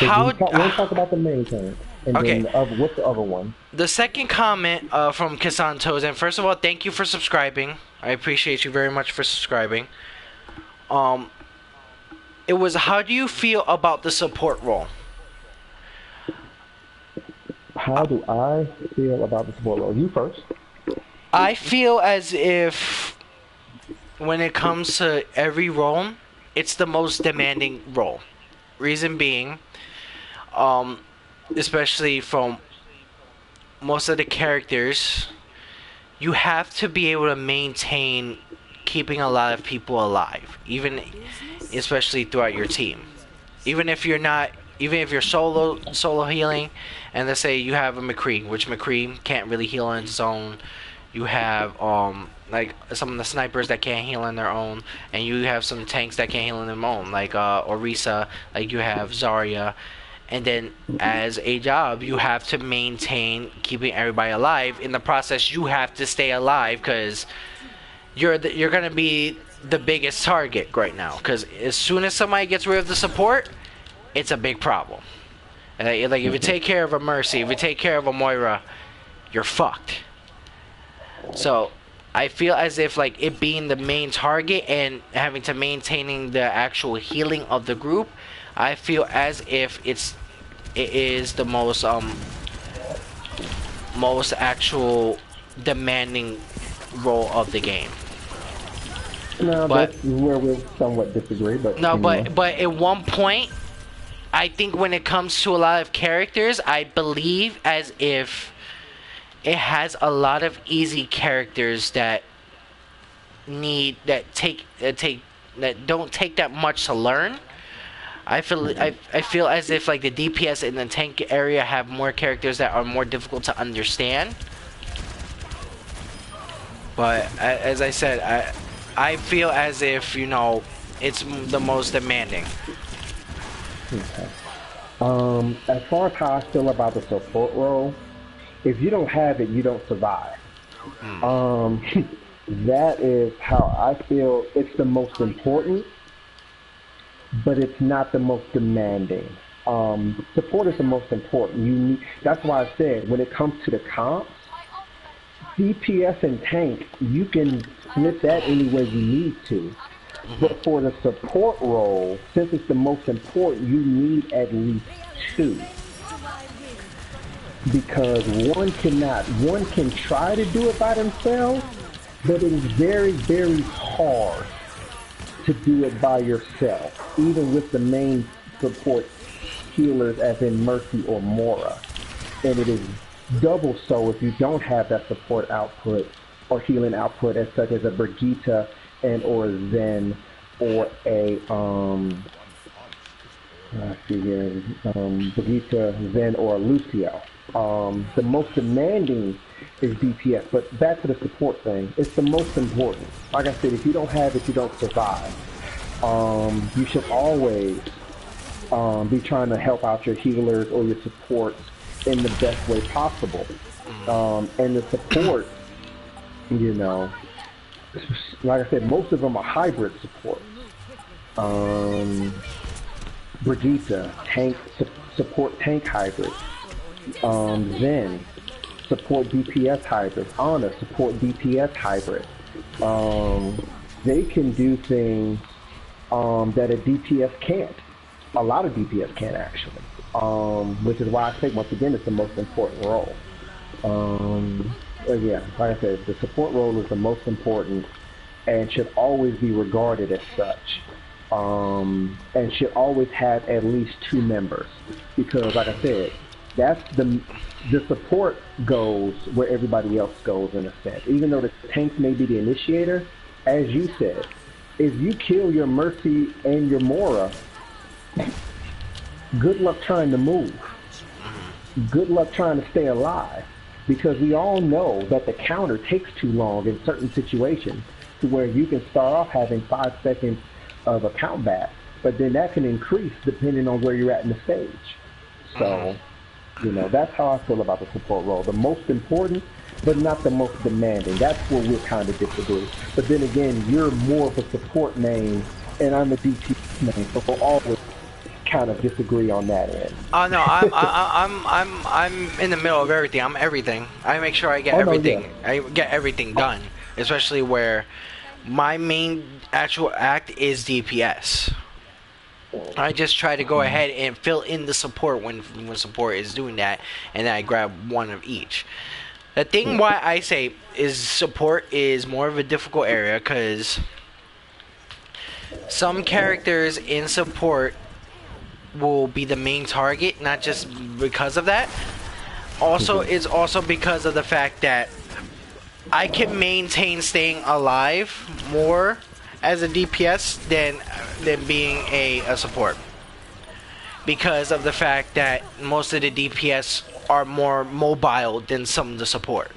Let's talk about the main comment. And okay. Then what's the other one? The second comment from Kasantos, and first of all, thank you for subscribing. I appreciate you very much for subscribing. It was, how do you feel about the support role? How do I feel about the support role? You first. I feel as if when it comes to every role, it's the most demanding role. Reason being, especially from most of the characters, you have to be able to maintain keeping a lot of people alive, especially throughout your team. Even if you're solo healing, and let's say you have a McCree, which McCree can't really heal on its own. You have like some of the snipers that can't heal on their own, and you have some tanks that can't heal on their own, like Orisa, like you have Zarya. And then as a job, you have to maintain keeping everybody alive. In the process, you have to stay alive, because you're gonna be the biggest target right now, because as soon as somebody gets rid of the support, it's a big problem. Like if you take care of a Mercy, if you take care of a Moira, you're fucked. So I feel as if, like, it being the main target and having to maintaining the actual healing of the group, I feel as if it is the most actual demanding role of the game. No, that's where we somewhat disagree, but no, but at one point, I think when it comes to a lot of characters, I believe as if it has a lot of easy characters that that don't take that much to learn. I feel as if like the DPS and the tank area have more characters that are more difficult to understand. But as I said, I feel as if, you know, it's the most demanding. Okay. As far as how I feel about the support role, if you don't have it, you don't survive. That is how I feel. It's the most important, but it's not the most demanding. Support is the most important. That's why I said when it comes to the comps, DPS and tank, you can split that any way you need to. But for the support role, since it's the most important, you need at least 2. Because one can try to do it by themselves, but it is very, very hard to do it by yourself, even with the main support healers as in Mercy or Mora. And it is double so if you don't have that support output or healing output as such as a Brigitte and or a Zen or a Brigitte, Zen or a Lucio. The most demanding is DPS, but back to the support thing, it's the most important. Like I said, if you don't have it, you don't survive. You should always be trying to help out your healers or your supports in the best way possible. And the support, you know, like I said, most of them are hybrid support. Brigitte, tank support tank hybrid. Zen, support DPS hybrid. Ana, support DPS hybrid. They can do things that a DPS can't. A lot of DPS can't actually. Which is why I say once again it's the most important role. Yeah, like I said, the support role is the most important and should always be regarded as such. And should always have at least 2 members, because like I said, that's the support goes where everybody else goes in a sense. Even though the tank may be the initiator, as you said, if you kill your Mercy and your Mora, good luck trying to move. Good luck trying to stay alive, because we all know that the counter takes too long in certain situations to where you can start off having 5 seconds of a count back, but then that can increase depending on where you're at in the stage. So, you know, that's how I feel about the support role. The most important, but not the most demanding. That's where we kind of disagree. But then again, you're more of a support main, and I'm a DT main, so we'll always kind of disagree on that end. Oh no, I'm in the middle of everything. I'm everything. I make sure I get everything. No, yeah. I get everything done, especially where my main actual act is DPS. I just try to go ahead and fill in the support when support is doing that, and then I grab one of each. The thing why I say is support is more of a difficult area, because some characters in support will be the main target, not just because of that. Also, it's also because of the fact that I can maintain staying alive more as a DPS than being a support, because of the fact that most of the DPS are more mobile than some of the support.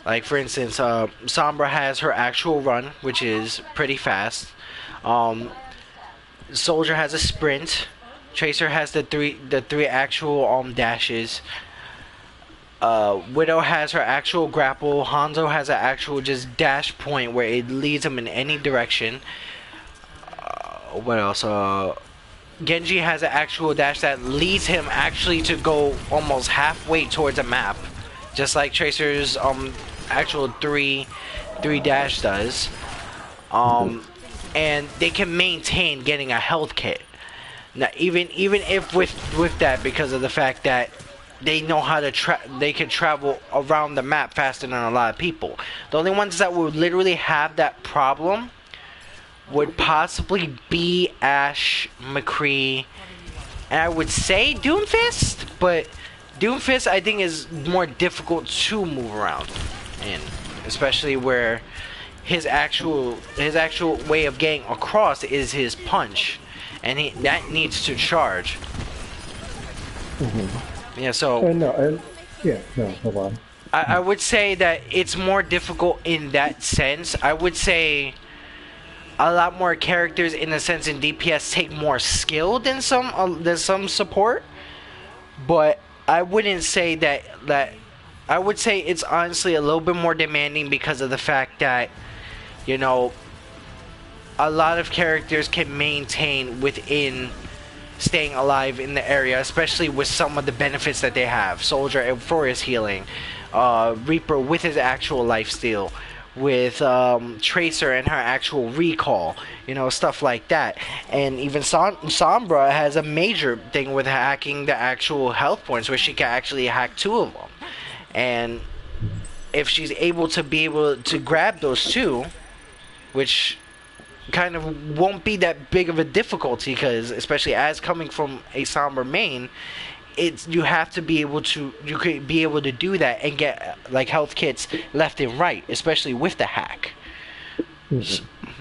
Like for instance, Sombra has her actual run, which is pretty fast. Soldier has a sprint. Tracer has the three actual dashes. Widow has her actual grapple. Hanzo has an actual just dash point where it leads him in any direction. What else? Genji has an actual dash that leads him actually to go almost halfway towards a map, just like Tracer's actual three dash does. And they can maintain getting a health kit. Now, even if with that, because of the fact that they know how to they can travel around the map faster than a lot of people. The only ones that will literally have that problem would possibly be Ash, McCree, and I would say Doomfist, but Doomfist I think is more difficult to move around in, especially where his actual way of getting across is his punch, and that needs to charge. Yeah, so hold on. I would say that it's more difficult in that sense. I would say a lot more characters in the sense in DPS take more skill than some support, but I wouldn't say that I would say it's honestly a little bit more demanding because of the fact that, you know, a lot of characters can maintain within staying alive in the area, especially with some of the benefits that they have. Soldier for his healing, Reaper with his actual lifesteal, with Tracer and her actual recall, you know, stuff like that. And even Sombra has a major thing with hacking the actual health points, where she can actually hack 2 of them. And if she's able to grab those 2, which kind of won't be that big of a difficulty, because especially as coming from a Sombra main, you have to be able to do that and get like health kits left and right, especially with the hack.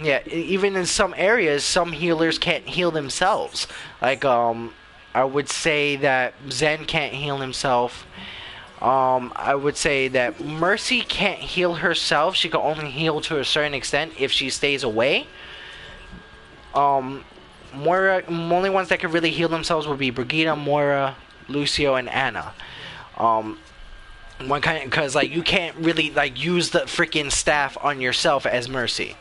Yeah, even in some areas, some healers can't heal themselves. Like I would say that Zen can't heal himself. I would say that Mercy can't heal herself. She can only heal to a certain extent if she stays away. Moira, only ones that can really heal themselves would be Brigitte, Moira, Lucio, and Anna. Because like you can't really like use the freaking staff on yourself as Mercy.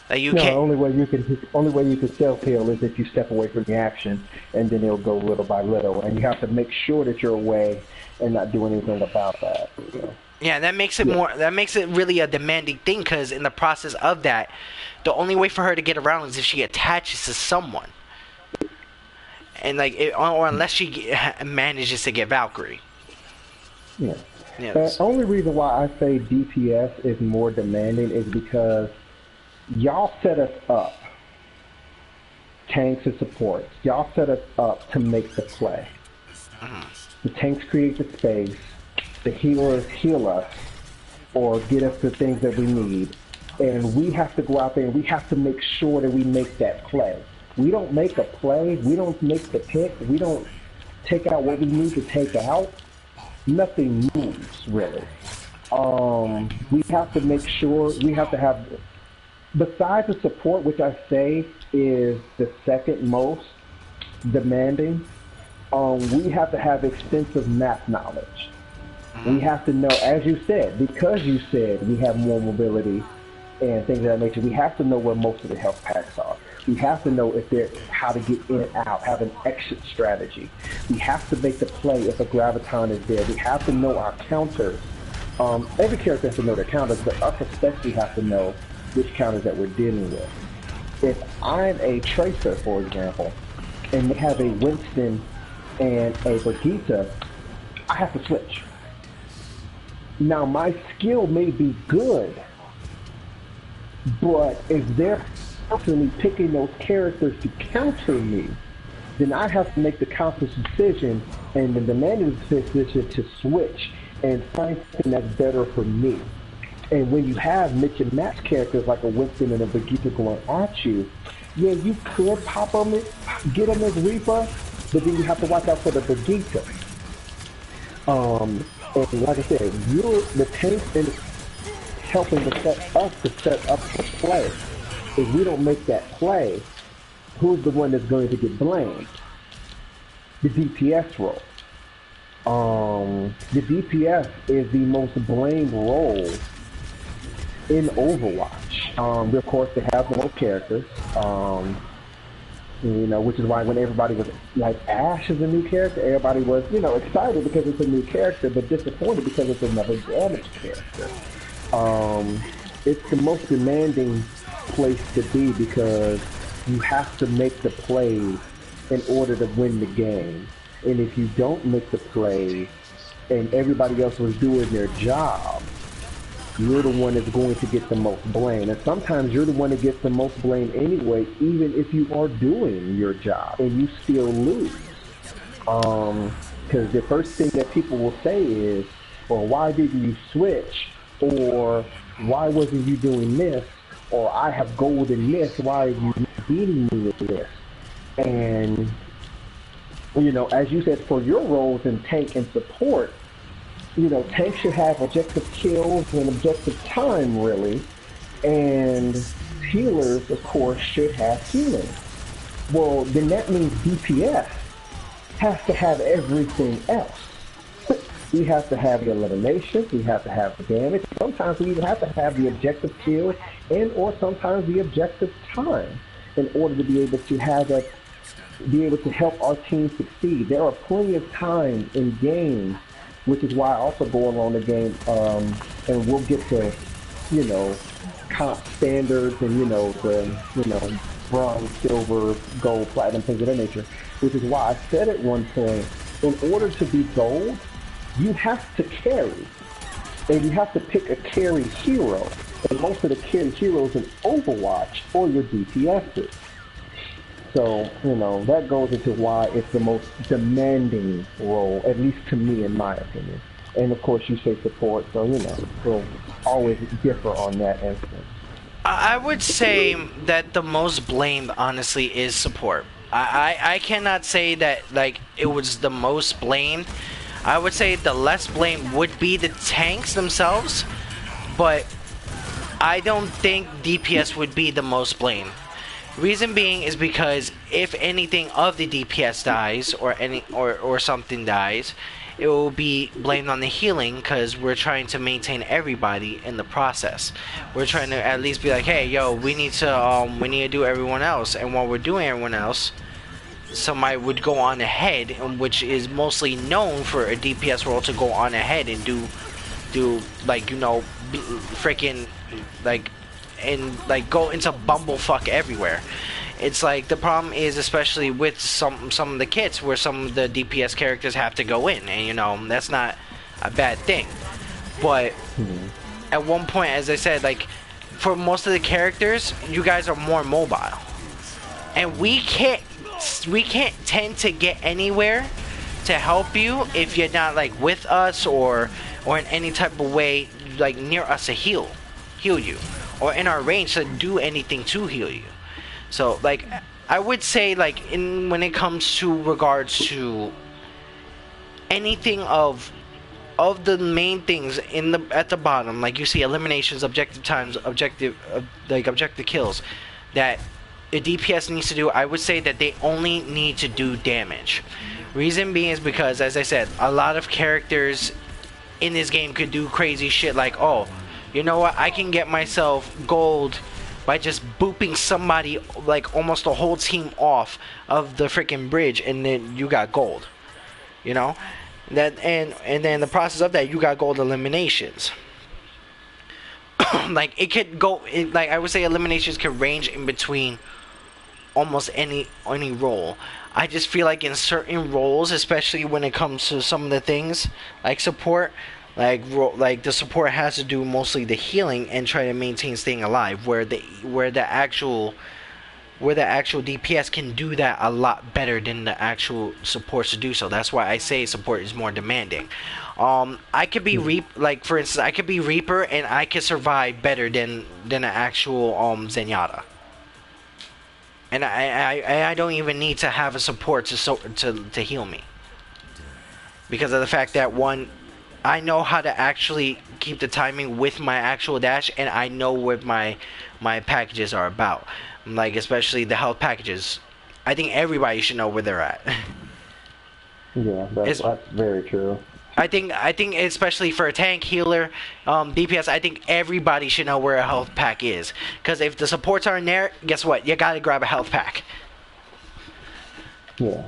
Like you can't. Only way you can self heal is if you step away from the action, and then it'll go little by little, and you have to make sure that you're away and not do anything about that. So. Yeah, that makes it more. That makes it really a demanding thing, because in the process of that, the only way for her to get around is if she attaches to someone, and like, or unless she manages to get Valkyrie. Yeah. Yes. The only reason why I say DPS is more demanding is because y'all set us up, tanks and supports. Y'all set us up to make the play. The tanks create the space. The healers heal us or get us the things that we need. And we have to go out there and we have to make sure that we make that play. We don't make a play. We don't make the pick. We don't take out what we need to take out. Nothing moves, really. We have to make sure, we have to have, besides the support, which I say is the second most demanding, we have to have extensive map knowledge. We have to know, as you said, because you said we have more mobility and things of that nature, we have to know where most of the health packs are. We have to know if they're how to get in and out, have an exit strategy. We have to make the play if a graviton is there. We have to know our counters. Every character has to know their counters, but us especially have to know which counters that we're dealing with. If I'm a Tracer, for example, and they have a Winston and a Brigitte, I have to switch. Now, my skill may be good, but if they're constantly picking those characters to counter me, then I have to make the conscious decision and the demanding decision to switch and find something that's better for me. And when you have mix and match characters like a Winston and a Brigitte going at you, yeah, you could pop them, get them as Reaper, but then you have to watch out for the Brigitte. And like I said, you're the tank and helping to set us to set up the play. If we don't make that play, who's the one that's going to get blamed? The DPS role. The DPS is the most blamed role in Overwatch. Of course, they have the most characters. You know, which is why when everybody was like, Ash is a new character, everybody was, you know, excited because it's a new character, but disappointed because it's another damaged character. It's the most demanding place to be because you have to make the plays in order to win the game. And if you don't make the plays and everybody else was doing their job, you're the one that's going to get the most blame. And sometimes you're the one that gets the most blame anyway, even if you are doing your job and you still lose. Because the first thing that people will say is, well, why didn't you switch? Or why wasn't you doing this? Or I have gold in this, why are you beating me with this? And, you know, as you said, for your roles in tank and support, you know, tank should have objective kills and objective time, really. And healers, of course, should have healing. Well, then that means DPS has to have everything else. We have to have the eliminations, we have to have the damage. Sometimes we even have to have the objective kill and or sometimes the objective time in order to be able to have that, be able to help our team succeed. There are plenty of times in games, which is why I also go along the game, and we'll get to, you know, comp standards and, you know, the, you know, bronze, silver, gold, platinum, things of that nature, which is why I said at one point, in order to be gold, you have to carry, and you have to pick a carry hero, and most of the carry heroes in Overwatch are your DPSs. So, you know, that goes into why it's the most demanding role, at least to me, in my opinion. And of course, you say support, so, you know, we'll always differ on that instance. I would say that the most blamed, honestly, is support. I cannot say that, like, it was the most blamed. I would say the less blamed would be the tanks themselves, but I don't think DPS would be the most blamed. Reason being is because if anything of the DPS dies or something dies, it will be blamed on the healing because we're trying to maintain everybody in the process. We're trying to at least be like, hey, yo, we need to do everyone else, and while we're doing everyone else, somebody would go on ahead, which is mostly known for a DPS role to go on ahead and do like, you know, freaking like, and like go into bumblefuck everywhere. It's like the problem is, especially with some of the kits where some of the DPS characters have to go in, and you know that's not a bad thing. But at one point, as I said, like for most of the characters, you guys are more mobile, and we can't tend to get anywhere to help you if you're not like with us or in any type of way like near us to heal you, or in our range to do anything to heal you. So like I would say, like when it comes to regards to anything of the main things at the bottom, like you see eliminations, objective times, objective kills that the DPS needs to do, I would say that they only need to do damage. Reason being is because, as I said, a lot of characters in this game could do crazy shit like, oh, you know what, I can get myself gold by just booping somebody, like almost the whole team off of the freaking bridge, and then you got gold. You know? That and then the process of that, you got gold eliminations. Like it could go, like I would say eliminations could range in between almost any role. I just feel like in certain roles, especially when it comes to some of the things like support, like the support has to do mostly the healing and try to maintain staying alive, where the actual DPS can do that a lot better than the actual supports to do so. That's why I say support is more demanding. I could be like for instance, I could be Reaper and I could survive better than an actual Zenyatta. And I don't even need to have a support to heal me, because of the fact that one, I know how to actually keep the timing with my actual dash, and I know what my packages are about. Like especially the health packages, I think everybody should know where they're at. Yeah, that's very true. I think especially for a tank, healer, DPS, I think everybody should know where a health pack is. Because if the supports aren't there, guess what? You gotta grab a health pack. Yeah.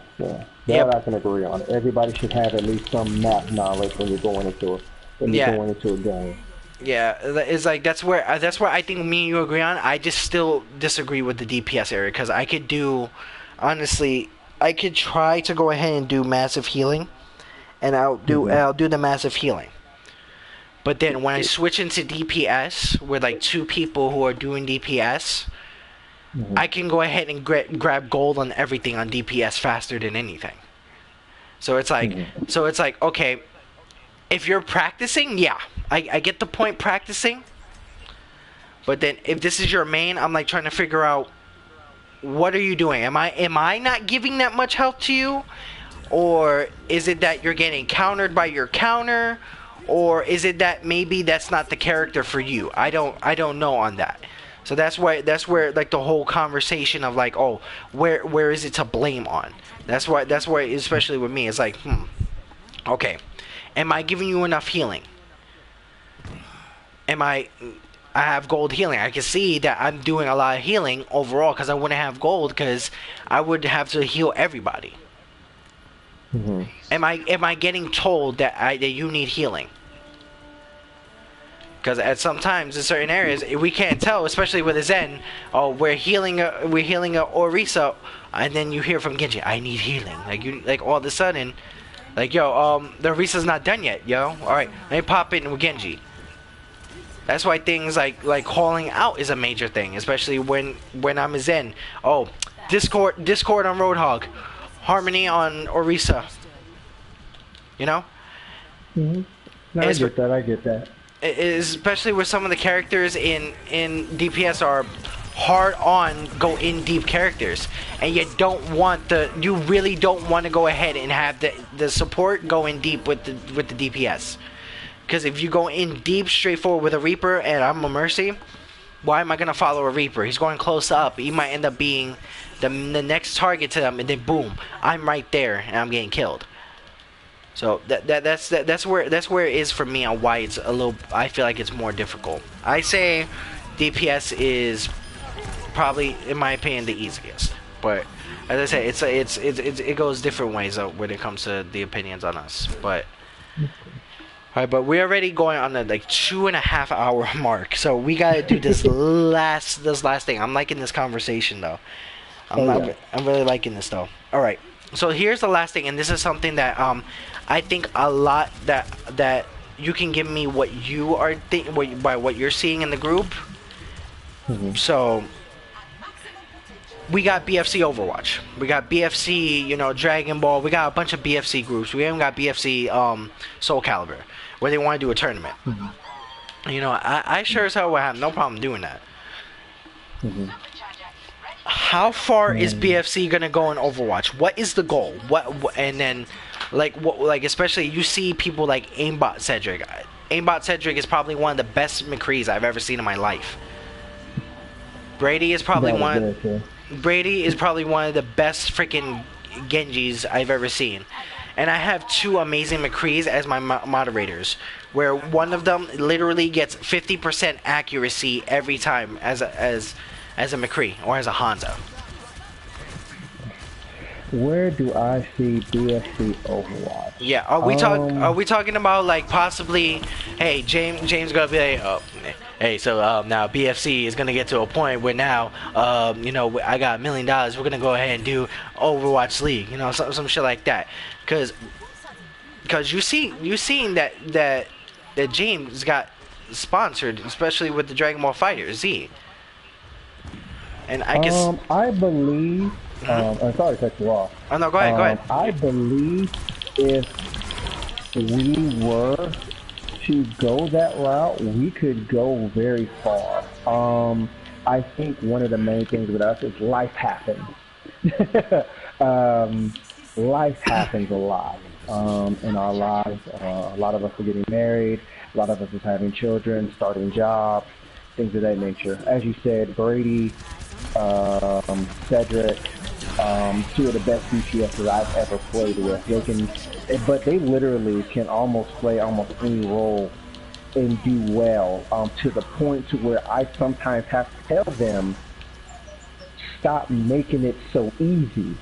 That I can agree on. Everybody should have at least some map knowledge when you're going into a game. Yeah, it's like that's where I think me and you agree on. I just still disagree with the DPS area, because I could do, honestly, I could try to go ahead and do massive healing. And I'll do the massive healing, But then when I switch into DPS with like 2 people who are doing DPS, I can go ahead and grab gold on everything on DPS faster than anything. So it's like, okay, if you're practicing, yeah, I get the point practicing. But then if this is your main, I'm like trying to figure out, what are you doing? Am I not giving that much health to you? Or is it that you're getting countered by your counter? Or is it that maybe that's not the character for you? I don't know on that. So that's where like the whole conversation of like, oh, where is it to blame on? That's why especially with me, it's like, okay, am I giving you enough healing? I have gold healing. I can see that I'm doing a lot of healing overall because I wouldn't have gold because I would have to heal everybody. Am I getting told that you need healing? Because at sometimes in certain areas we can't tell, especially with a Zen. Oh, we're healing a Orisa, and then you hear from Genji, I need healing. Like all of a sudden, like yo, the Orisa's not done yet, yo. All right, let me pop in with Genji. That's why things like calling out is a major thing, especially when I'm a Zen. Oh, Discord on Roadhog. Harmony on Orisa. You know? No, I get that. Especially with some of the characters in DPS are hard on go in deep characters, and you really don't want to go ahead and have the support go in deep with the DPS. Because if you go in deep straightforward with a Reaper and I'm a Mercy, why am I gonna follow a Reaper? He's going close up. He might end up being the next target to them, and then boom, I'm right there and I'm getting killed. So that's where it is for me on why it's a little. I feel like it's more difficult. I say DPS is probably, in my opinion, the easiest. But as I say, it goes different ways when it comes to the opinions on us. But alright, but we're already going on the like 2.5 hour mark, so we gotta do this last thing. I'm liking this conversation though. I'm really liking this though. All right, so here's the last thing, and this is something that I think a lot that you can give me what you are by what you're seeing in the group. So we got BFC Overwatch, we got BFC Dragon Ball, we got a bunch of BFC groups. We even got BFC Soul Calibur, where they want to do a tournament. I sure as hell would have no problem doing that. How far is BFC gonna go in Overwatch? What is the goal? What and then like especially you see people like Aimbot Cedric. Aimbot Cedric is probably one of the best McCrees I've ever seen in my life. Brady is probably one of the best freaking Genjis I've ever seen. And I have 2 amazing McCrees as my moderators, where one of them literally gets 50% accuracy every time as a McCree or as a Hanzo. Where do I see BFC Overwatch? Yeah, are we talking about like possibly, hey, James gonna be like, hey, so now BFC is gonna get to a point where now I got $1 million, we're gonna go ahead and do Overwatch League, some shit like that, because you seen that James got sponsored, especially with the Dragon Ball Fighter Z. And I guess I believe. I'm sorry to cut you off. Oh no, go ahead. I believe if we were to go that route, we could go very far. I think one of the main things with us is life happens. Life happens a lot in our lives. A lot of us are getting married. A lot of us are having children, starting jobs, things of that nature. As you said, Brady, Cedric, 2 of the best DPSers I've ever played with. But they literally can almost play almost any role and do well, to the point to where I sometimes have to tell them, stop making it so easy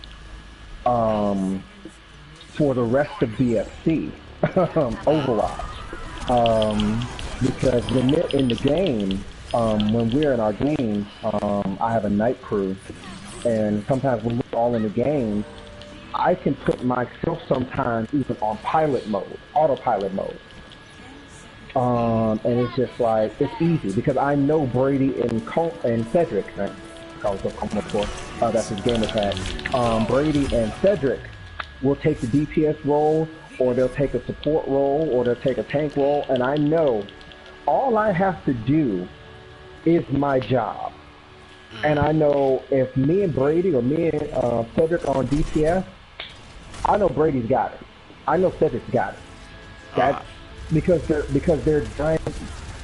for the rest of BFC, Overwatch. Because in the game, when we're in our games, I have a night crew, and sometimes when we're all in the game, I can put myself sometimes even on pilot mode, autopilot mode. And it's just like, it's easy because I know Brady and Cedric, right? Of course, that's his gamer tag. Brady and Cedric will take the DPS role, or they'll take a support role, or they'll take a tank role, and I know all I have to do is my job. And I know if me and Brady or me and Cedric are on DPS, I know Brady's got it. I know Cedric's got it. That's because they're giant.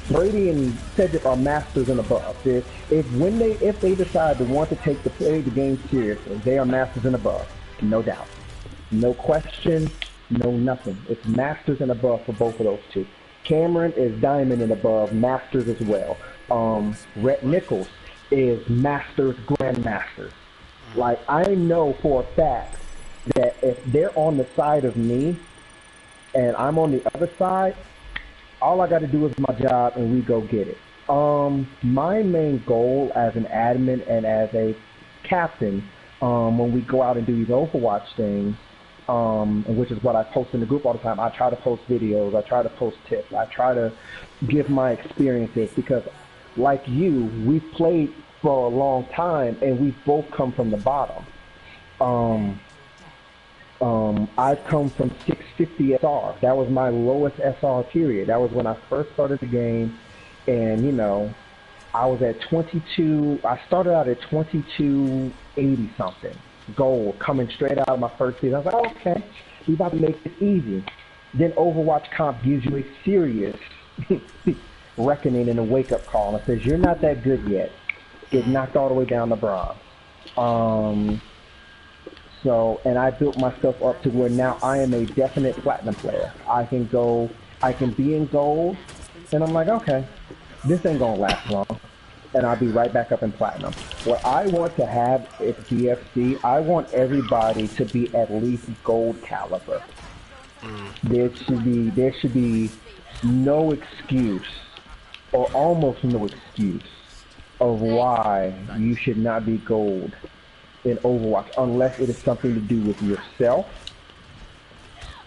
Brady and Cedric are masters and above. If they decide to want to play the game seriously, they are masters and above, no doubt, no question, no nothing. It's masters and above for both of those two. Cameron is diamond and above, masters as well. Rhett Nichols is masters, grandmasters. Like, I know for a fact that if they're on the side of me and I'm on the other side, all I got to do is my job and we go get it. My main goal as an admin and as a captain, when we go out and do these Overwatch things, which is what I post in the group all the time, I try to post videos, I try to post tips, I try to give my experiences because, like you, we've played for a long time and we've both come from the bottom. I've come from 650 SR. That was my lowest SR period. That was when I first started the game, and you know, I was at 22. I started out at 2280 something gold, coming straight out of my first season. I was like, oh, okay, we about to make this easy. Then Overwatch comp gives you a serious reckoning and a wake-up call and says you're not that good yet. Get knocked all the way down to bronze. And I built myself up to where now I am a definite platinum player. I can be in gold, and I'm like, okay, this ain't gonna last long, and I'll be right back up in platinum. What I want to have at GFC, I want everybody to be at least gold caliber. There should be no excuse, or almost no excuse, of why you should not be gold in Overwatch, unless it is something to do with yourself.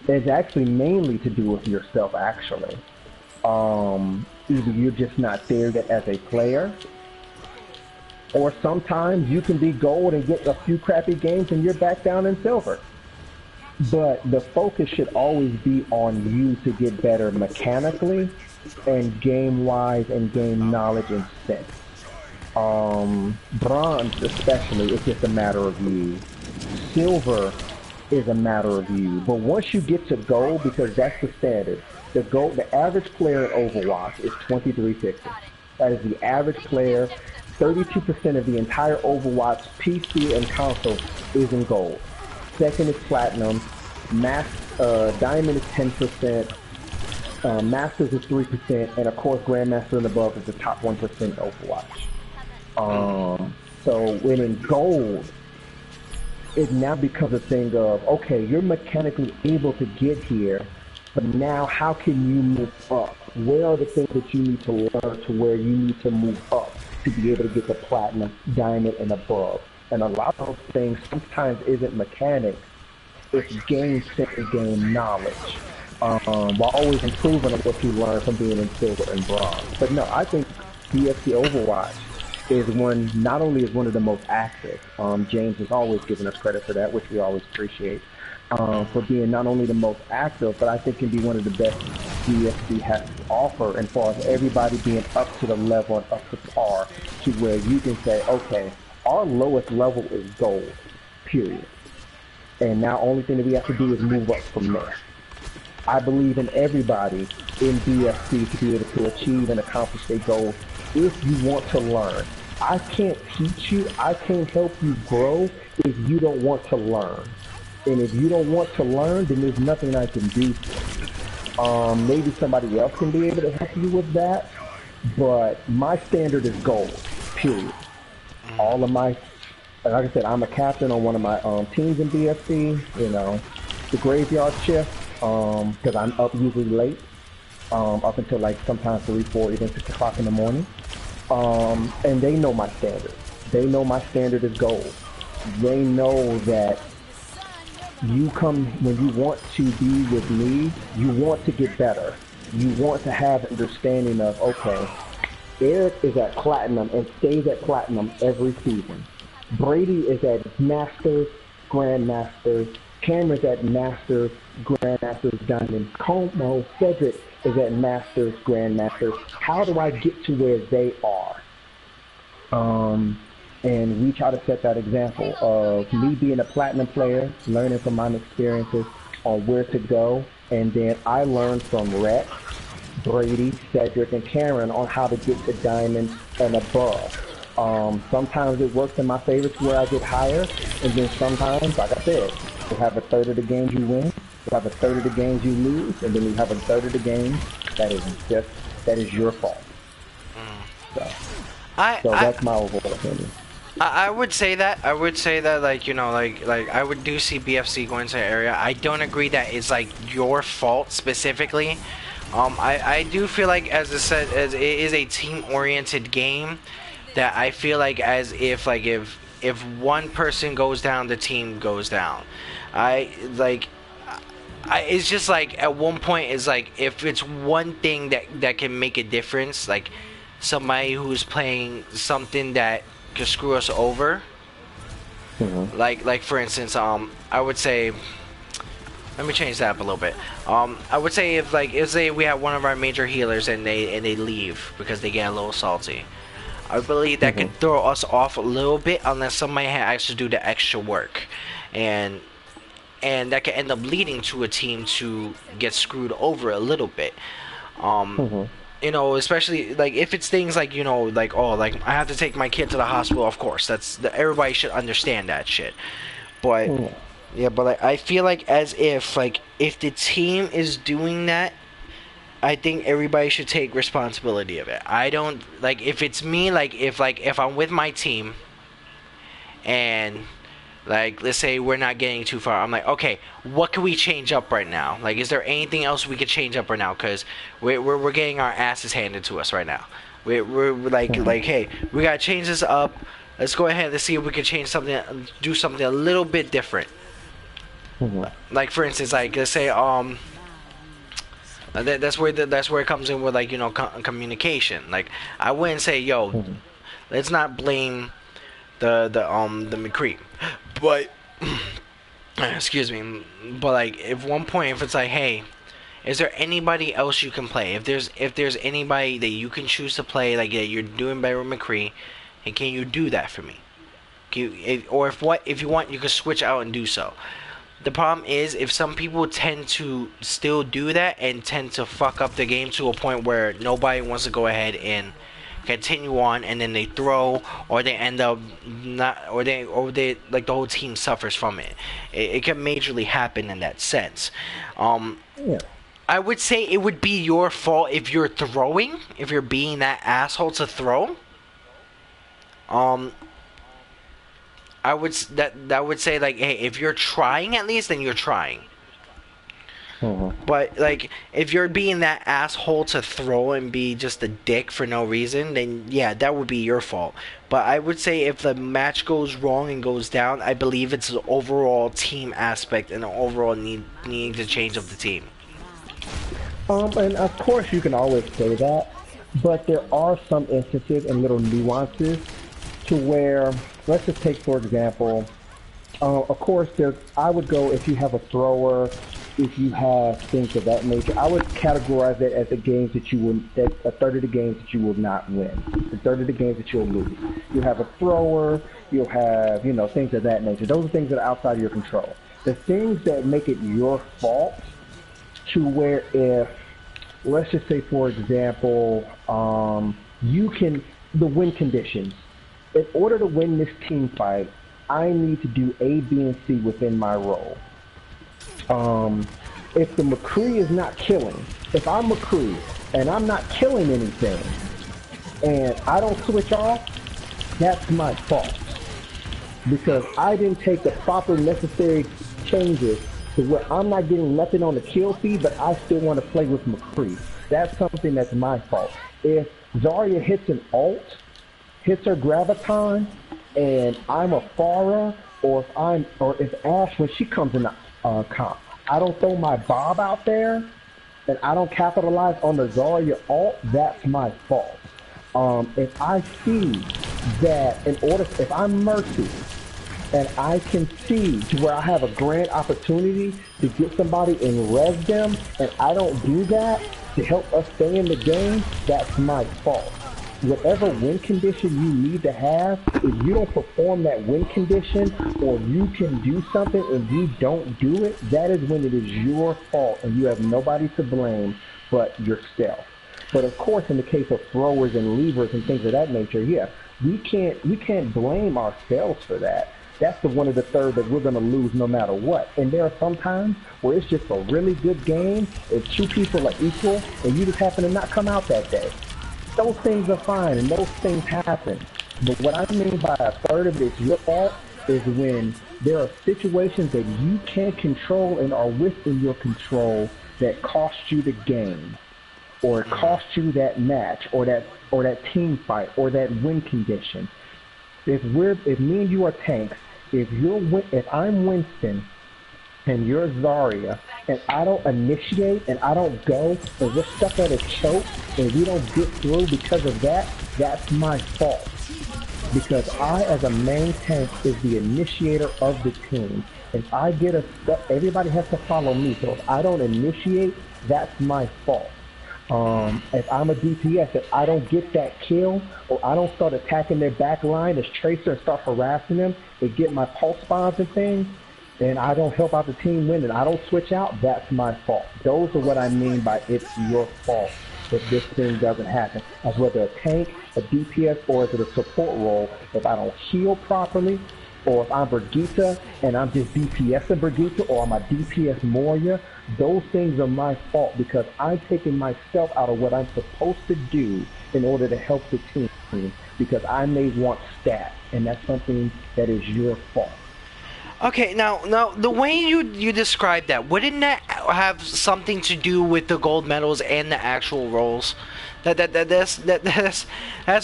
It's actually mainly to do with yourself, actually. Either you're just not there as a player, or sometimes you can be gold and get a few crappy games and you're back down in silver. But the focus should always be on you to get better mechanically and game-wise and game knowledge and sense. Bronze especially, it's just a matter of you. Silver is a matter of you. But once you get to gold, because that's the standard, the average player in Overwatch is 2350. That is the average player. 32% of the entire Overwatch PC and console is in gold. Second is platinum. Diamond is 10%. Masters is 3%, and of course Grandmaster and above is the top 1% Overwatch. So when in gold, it now becomes a thing of, okay, you're mechanically able to get here, but now how can you move up? Where are the things that you need to learn to where you need to move up to be able to get the platinum, diamond, and above? And a lot of those things sometimes isn't mechanics, it's game sense and game knowledge. While always improving on what you learn from being in silver and bronze. But no, I think BFC Overwatch is not only is one of the most active. James has always given us credit for that, which we always appreciate, for being not only the most active, but I think can be one of the best BFC has to offer, and far as everybody being up to the level and up to par, to where you can say, okay, our lowest level is gold, period. And now only thing that we have to do is move up from there. I believe in everybody in BFC to be able to achieve and accomplish their goals if you want to learn. I can't teach you, I can't help you grow if you don't want to learn. And if you don't want to learn, then there's nothing I can do for you. Maybe somebody else can be able to help you with that, but my standard is gold, period. All of my, like I said, I'm a captain on one of my teams in BFC, you know, the graveyard shift. Because I'm up usually late, up until like sometimes 3, 4, even 6 o'clock in the morning. And they know my standard. They know my standard is gold. They know that you come, when you want to be with me, you want to get better. you want to have understanding of, okay, Eric is at Platinum and stays at Platinum every season. Brady is at Masters, Grandmasters. Cameron's at Masters, Grandmasters, Diamond. Como, Cedric is at Masters, Grandmasters. How do I get to where they are? And we try to set that example of me being a Platinum player, learning from my experiences on where to go. And then I learned from Rex, Brady, Cedric, and Cameron on how to get to Diamond and above. Sometimes it works in my favor to where I get higher, and then sometimes, like I said, you have a third of the games you win, you have a third of the games you lose, and then you have a third of the games that is your fault. So that's my overall opinion. I would say that. Like, you know, like I would do see BFC going to the area. I don't agree that it's like your fault specifically. I do feel like, as I said, as it is a team-oriented game, that I feel like as if if one person goes down, the team goes down. It's just like at one point it's like if it's one thing that can make a difference, like somebody who's playing something that could screw us over. Mm-hmm. Like for instance, I would say, let me change that up a little bit. I would say if say we have one of our major healers and they leave because they get a little salty, I believe that could throw us off a little bit unless somebody had actually do the extra work, and that could end up leading to a team to get screwed over a little bit. You know, especially like if it's things like, you know, like, oh, like I have to take my kid to the hospital. Of course, everybody should understand that shit. But yeah, but like, I feel like as if the team is doing that, I think everybody should take responsibility of it. I don't like if it's me, if I'm with my team and like let's say we're not getting too far, I'm like, okay, what can we change up right now? Like, is there anything else we could change up right now? Because we're getting our asses handed to us right now. We're like hey, we gotta change this up. Let's go ahead and see if we can change something, do something a little bit different. Like for instance, like let's say that's where it comes in with, like, you know, communication. Like I wouldn't say, yo, let's not blame the McCree, but excuse me, but like if one point if it's like, hey, is there anybody else you can play? If there's anybody that you can choose to play, like that you're doing better with McCree, and can you do that for me? If you want, you can switch out and do so. The problem is if some people tend to still do that and tend to fuck up the game to a point where nobody wants to go ahead and continue on, and then they throw, or they end up not, or they like the whole team suffers from it. It can majorly happen in that sense. I would say it would be your fault if you're throwing, if you're being that asshole to throw. I would say, like, hey, if you're trying at least, then you're trying. But like, if you're being that asshole to throw and be just a dick for no reason, then yeah, that would be your fault. But I would say if the match goes wrong and goes down, I believe it's the overall team aspect and the overall needing to change of the team. And of course you can always say that, but there are some instances and little nuances to where, let's just take for example, of course I would go, if you have a thrower, if you have things of that nature, I would categorize it as the games that you will, that a third of the games that you will not win, a third of the games that you'll lose. You'll have a thrower, you'll have, you know, things of that nature. Those are things that are outside of your control. The things that make it your fault, to where if, let's just say for example, you can, the win conditions. In order to win this team fight, I need to do A, B, and C within my role. If the McCree is not killing, if I'm McCree and I'm not killing anything, and I don't switch off, that's my fault. Because I didn't take the proper necessary changes to where I'm not getting nothing on the kill feed, but I still want to play with McCree. That's something that's my fault. If Zarya hits an ult, hits her graviton, and I'm a Pharah, or if Ashe, when she comes in the comp, I don't throw my Bob out there, and I don't capitalize on the Zarya ult, that's my fault. If I see that if I'm Mercy, and I can see to where I have a grand opportunity to get somebody and res them, and I don't do that to help us stay in the game, that's my fault. Whatever win condition you need to have, if you don't perform that win condition, or you can do something and you don't do it, that is when it is your fault, and you have nobody to blame but yourself. But of course, in the case of throwers and levers and things of that nature, yeah, we can't blame ourselves for that. That's the one of the third that we're going to lose no matter what. And there are some times where it's just a really good game, if two people are equal, and you just happen to not come out that day. Those things are fine, and those things happen. But what I mean by a third of it's your fault is when there are situations that you can't control and are within your control that cost you the game, or it cost you that match, or that team fight, or that win condition. If me and you are tanks, if I'm Winston and you're Zarya, and I don't initiate and I don't go, and we're stuck at a choke and we don't get through because of that, that's my fault. Because I, as a main tank, is the initiator of the team. If I get everybody has to follow me. So if I don't initiate, that's my fault. If I'm a DPS, if I don't get that kill, or I don't start attacking their back line as Tracer and start harassing them and get my pulse bombs and things, and I don't help out the team win and I don't switch out, that's my fault. Those are what I mean by it's your fault if this thing doesn't happen. As whether a tank, a DPS, or is it a support role, if I don't heal properly, or if I'm Brigitte and I'm just DPSing Brigitte, or I'm a DPS Moria, those things are my fault because I'm taking myself out of what I'm supposed to do in order to help the team, because I may want stats, and that's something that is your fault. Okay, now the way you described that, wouldn't that have something to do with the gold medals and the actual roles? That's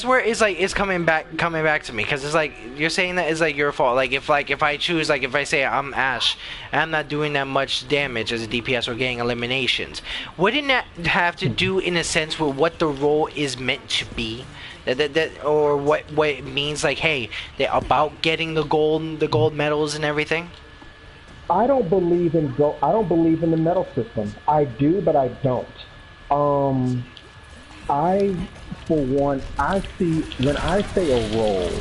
where it's coming back to me, because it's like you're saying that it's like your fault. Like if I choose, like if I say I'm Ashe and I'm not doing that much damage as a DPS or getting eliminations, wouldn't that have to do in a sense with what the role is meant to be? Or what it means, like, hey, they're about getting the gold medals and everything? I don't believe in I don't believe in the medal system. I do, but I don't. I, for one, I see when I say a role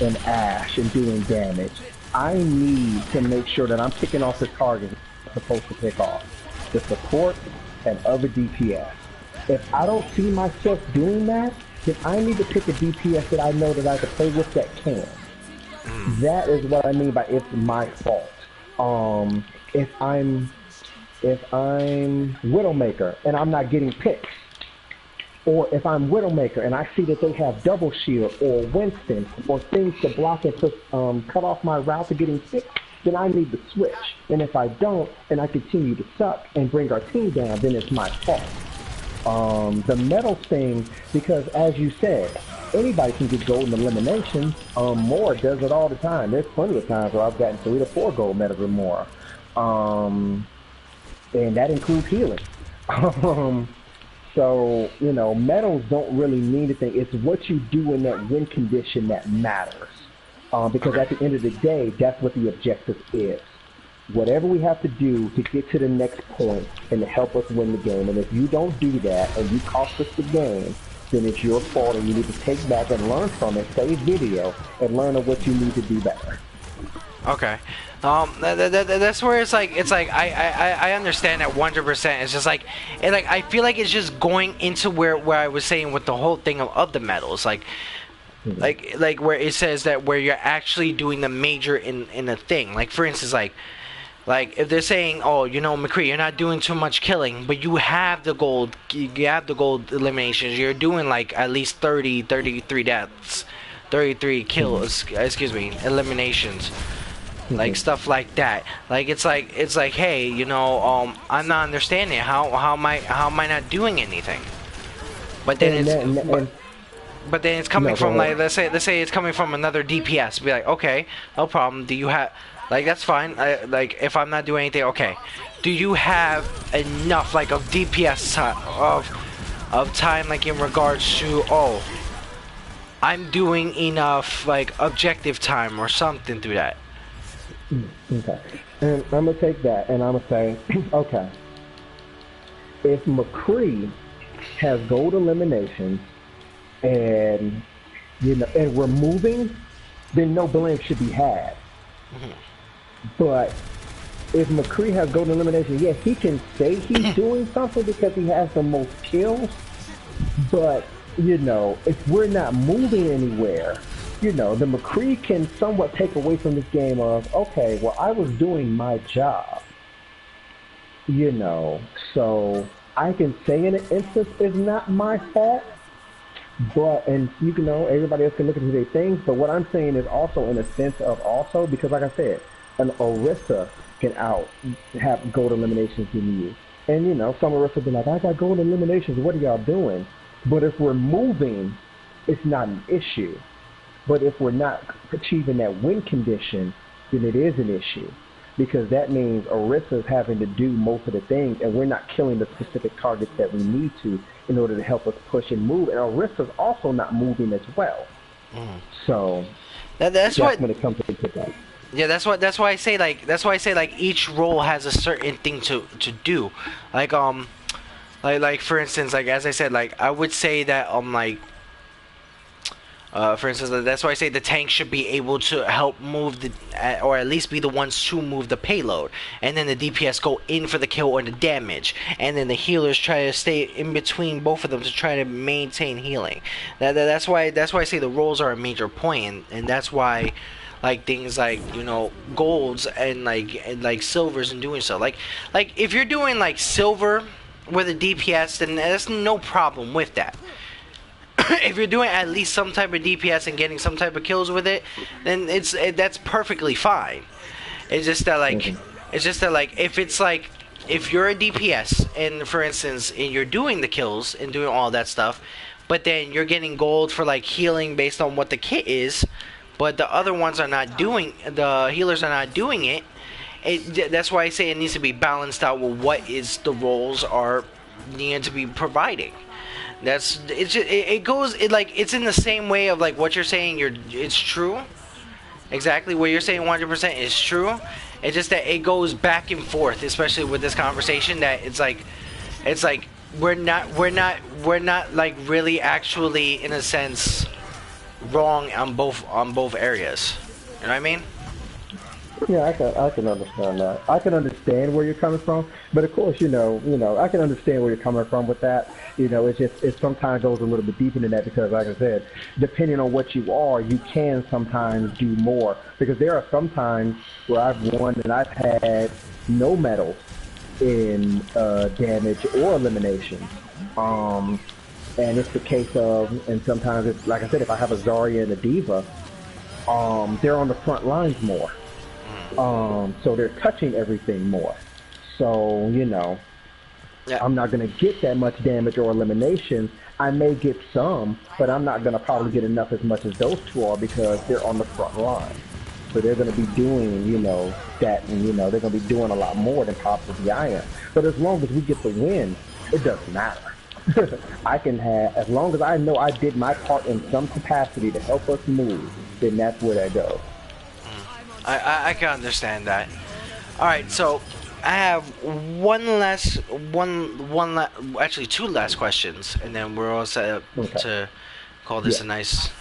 in Ashe and doing damage, I need to make sure that I'm picking off the targets I'm supposed to pick off, the support and other DPS. If I don't see myself doing that, then I need to pick a DPS that I know that I can play with that can. That is what I mean by it's my fault. If I'm Widowmaker and I'm not getting picks, or if I'm Widowmaker and I see that they have double shield or Winston or things to block and to cut off my route to getting picked, then I need to switch. And if I don't, and I continue to suck and bring our team down, then it's my fault. The medal thing, because as you said, anybody can get gold in elimination. More does it all the time. There's plenty of times where I've gotten 3 to 4 gold medals or more. And that includes healing. So, you know, medals don't really mean anything. It's what you do in that win condition that matters. Because at the end of the day, that's what the objective is. Whatever we have to do to get to the next point and to help us win the game. And if you don't do that and you cost us the game, then it's your fault and you need to take back and learn from it, save video, and learn of what you need to do better. Okay. That's where it's like I understand that 100%. It's just like I feel like it's just going into where I was saying with the whole thing of the medals, like where it says that where you're actually doing the major in a thing. Like for instance, like if they're saying, oh, you know, McCree, you're not doing too much killing, but you have the gold eliminations. You're doing like at least 33 deaths, 33 kills, eliminations. Like stuff like that. Like it's like hey, you know, I'm not understanding how am I not doing anything? But then but then it's coming from like let's say it's coming from another DPS. Be like, okay, no problem. Do you have Like that's fine. Like if I'm not doing anything, okay. Do you have enough like of DPS time of time like in regards to I'm doing enough like objective time or something through that? Okay. And I'm gonna take that and I'm gonna say, okay. If McCree has gold eliminations and and we're moving, then no blame should be had. But if McCree has golden elimination, yes, he can say he's doing something because he has the most kills. But, if we're not moving anywhere, the McCree can somewhat take away from this game of, okay, well, I was doing my job. So I can say in an instance it's not my fault. But, and everybody else can look into their things, but what I'm saying is also in a sense of also, because like I said, an Orisa can have gold eliminations than you. And, some Orisa be like, I got gold eliminations, what are y'all doing? But if we're moving, it's not an issue. But if we're not achieving that win condition, then it is an issue. Because that means Orisa's having to do most of the things, and we're not killing the specific targets that we need to in order to help us push and move. And Orisa's also not moving as well. So that's when it comes to that. Yeah, that's why I say like each role has a certain thing to do. Like for instance, like as I said, like I would say that for instance, that's why I say the tank should be able to help move or at least be the ones to move the payload, and then the DPS go in for the kill or the damage, and then the healers try to stay in between both of them to try to maintain healing. That's why I say the roles are a major point, and that's why like things like golds and like silvers and doing so. Like if you're doing like silver with a DPS, then there's no problem with that. If you're doing at least some type of DPS and getting some type of kills with it, then that's perfectly fine. It's just that if you're a DPS and for instance and you're doing the kills and doing all that stuff, but then you're getting gold for like healing based on what the kit is, but the other ones are not doing, the healers are not doing it. That's why I say it needs to be balanced out with what is the roles are needed to be providing. It's in the same way of like what you're saying. It's true. Exactly what you're saying. 100% is true. It's just that it goes back and forth, especially with this conversation. That it's like we're not like really actually in a sense wrong on both areas. You know what I mean? Yeah, I can understand that. I can understand where you're coming from, but of course, I can understand where you're coming from with that. It sometimes goes a little bit deeper than that because, like I said, depending on what you are, you can sometimes do more. Because there are some times where I've won and I've had no medals in damage or elimination. And it's the case of, and sometimes it's like I said, if I have a Zarya and a Diva, they're on the front lines more. So they're touching everything more. So, yeah. I'm not going to get that much damage or elimination. I may get some, but I'm not going to probably get enough as much as those two are because they're on the front line. So they're going to be doing, that, and, they're going to be doing a lot more than possibly I am. But as long as we get the win, it doesn't matter. I can have, as long as I know I did my part in some capacity to help us move, then that's where that goes. I can understand that. All right, so I have actually two last questions, and then we're all set up to call this a nice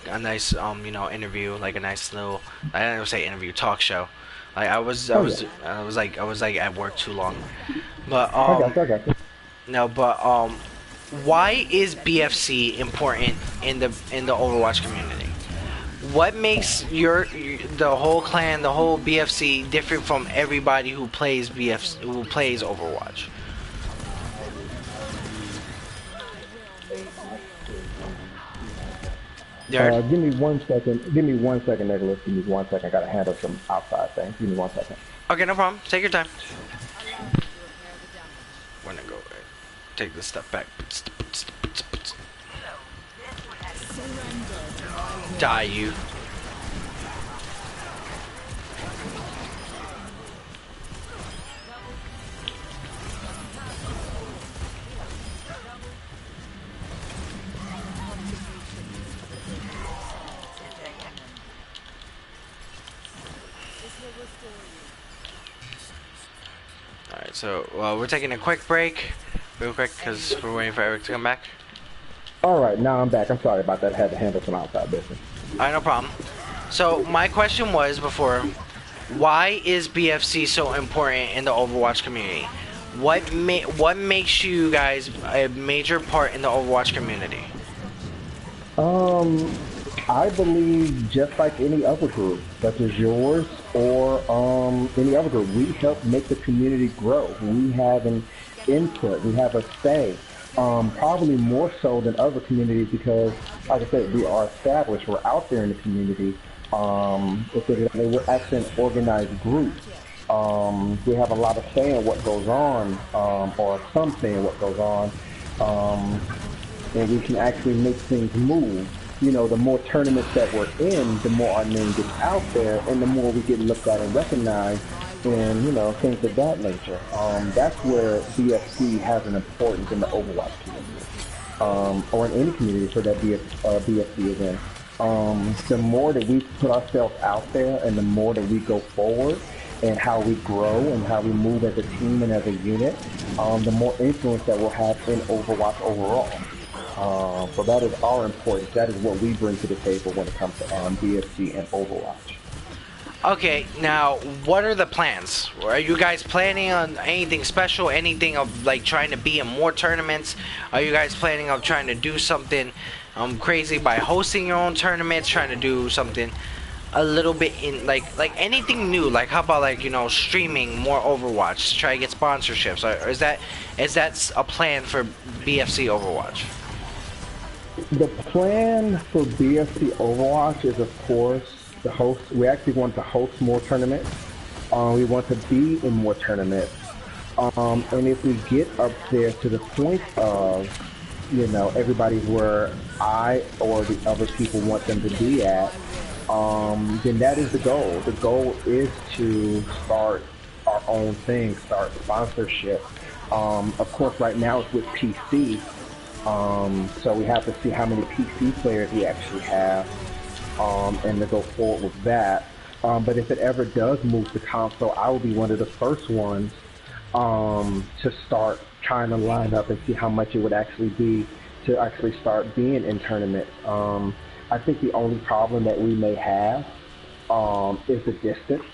interview, like a nice little, I don't want to say interview, talk show. Like I was at work too long, but I got you. no, but why is BFC important in the Overwatch community? What makes the whole clan, the whole BFC different from everybody who plays Overwatch? Give me 1 second. Give me 1 second, Nicholas. Give me 1 second. I gotta handle some outside things. Give me 1 second. Okay, no problem. Take your time. We're gonna go take this stuff back. Die, you. So we're taking a quick break, real quick, because we're waiting for Eric to come back. All right, now I'm back. I'm sorry about that. I had to handle some outside business. Alright, no problem. So my question was before, why is BFC so important in the Overwatch community? What makes you guys a major part in the Overwatch community? I believe just like any other group, such as yours or any other group, we help make the community grow. We have an input. We have a say. Probably more so than other communities because, like I said, we are established. We're out there in the community. We're actually an organized group. We have a lot of say in what goes on, or some say in what goes on, and we can actually make things move. You know, the more tournaments that we're in, the more our name gets out there, and the more we get looked at and recognized, and, you know, things of that nature. That's where BFC has an importance in the Overwatch community, or in any community for that BFC is in. The more that we put ourselves out there and the more that we go forward and how we grow and how we move as a team and as a unit, the more influence that we'll have in Overwatch overall. So that is our importance. That is what we bring to the table when it comes to BFC and Overwatch. Okay, now what are the plans? Are you guys planning on anything special? Anything of like trying to be in more tournaments? Are you guys planning on trying to do something crazy by hosting your own tournaments? Trying to do something a little bit in like anything new? Like how about like, you know, streaming more Overwatch? Try to get sponsorships. Or is that a plan for BFC Overwatch? The plan for BFC Overwatch is, of course, the host. We actually want to host more tournaments. We want to be in more tournaments. And if we get up there to the point of, you know, everybody's where I or the other people want them to be at, then that is the goal. The goal is to start our own thing, start sponsorship. Of course, right now it's with PC. So we have to see how many PC players we actually have, and to go forward with that. But if it ever does move to console, I will be one of the first ones to start trying to line up and see how much it would actually be to actually start being in tournaments. I think the only problem that we may have is the distance.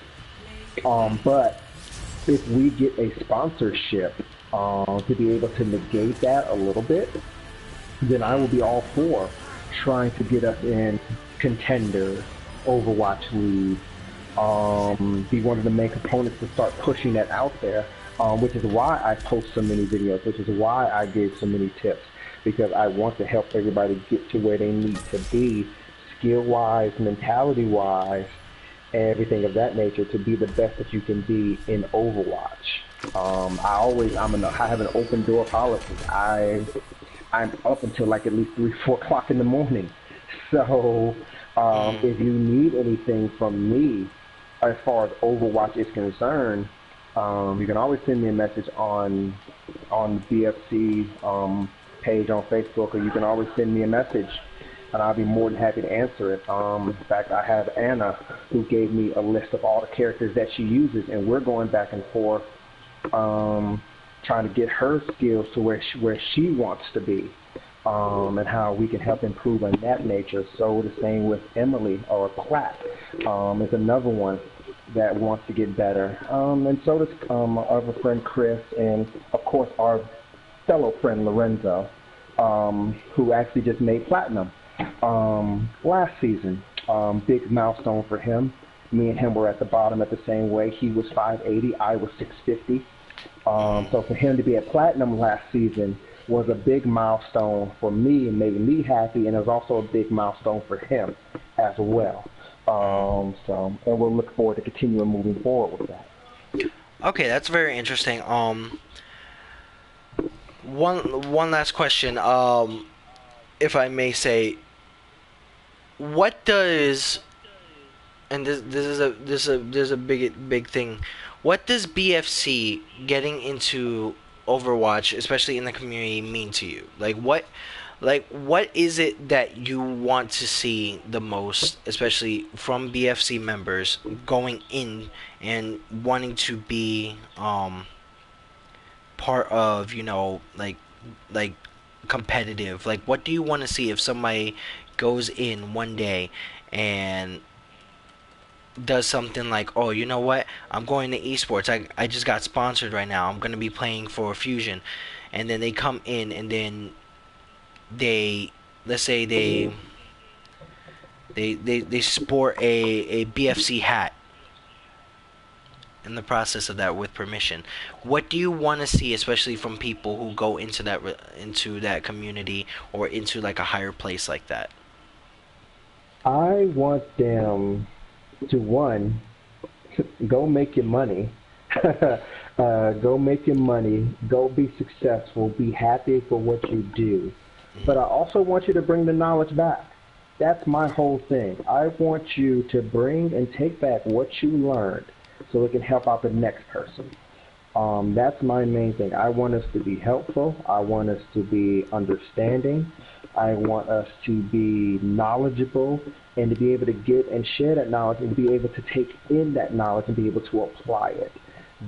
But if we get a sponsorship to be able to negate that a little bit, then I will be all for trying to get us in Contenders, Overwatch League, be one of the main components to start pushing that out there, which is why I post so many videos, which is why I gave so many tips, because I want to help everybody get to where they need to be, skill-wise, mentality-wise, and everything of that nature to be the best that you can be in Overwatch. I have an open door policy. I'm up until like at least 3, 4 o'clock in the morning. So if you need anything from me as far as Overwatch is concerned, you can always send me a message on BFC page on Facebook, or you can always send me a message, and I'll be more than happy to answer it. In fact, I have Anna, who gave me a list of all the characters that she uses, and we're going back and forth trying to get her skills to where she wants to be, and how we can help improve on that nature. So the same with Emily, or Platt is another one that wants to get better. And so does our other friend Chris, and of course our fellow friend Lorenzo, who actually just made Platinum last season. Big milestone for him. Me and him were at the bottom at the same way. He was 580, I was 650. So for him to be at Platinum last season was a big milestone for me and made me happy, and it was also a big milestone for him as well. And we'll look forward to continuing moving forward with that. Okay, that's very interesting. One last question, if I may say, what does, and this is a big thing, what does BFC getting into Overwatch, especially in the community, mean to you? Like what is it that you want to see the most, especially from BFC members going in and wanting to be part of, like competitive? Like, what do you want to see if somebody goes in one day and does something like, oh, you know what? I'm going to esports. I just got sponsored right now. I'm going to be playing for Fusion. And then they come in and then let's say they sport a BFC hat in the process of that with permission. What do you want to see, especially from people who go into that community or into like a higher place like that? I want them to, one, go make your money. Go make your money. Go be successful. Be happy for what you do. But I also want you to bring the knowledge back. That's my whole thing. I want you to bring and take back what you learned so it can help out the next person. That's my main thing. I want us to be helpful. I want us to be understanding. I want us to be knowledgeable and to be able to get and share that knowledge and be able to take in that knowledge and be able to apply it.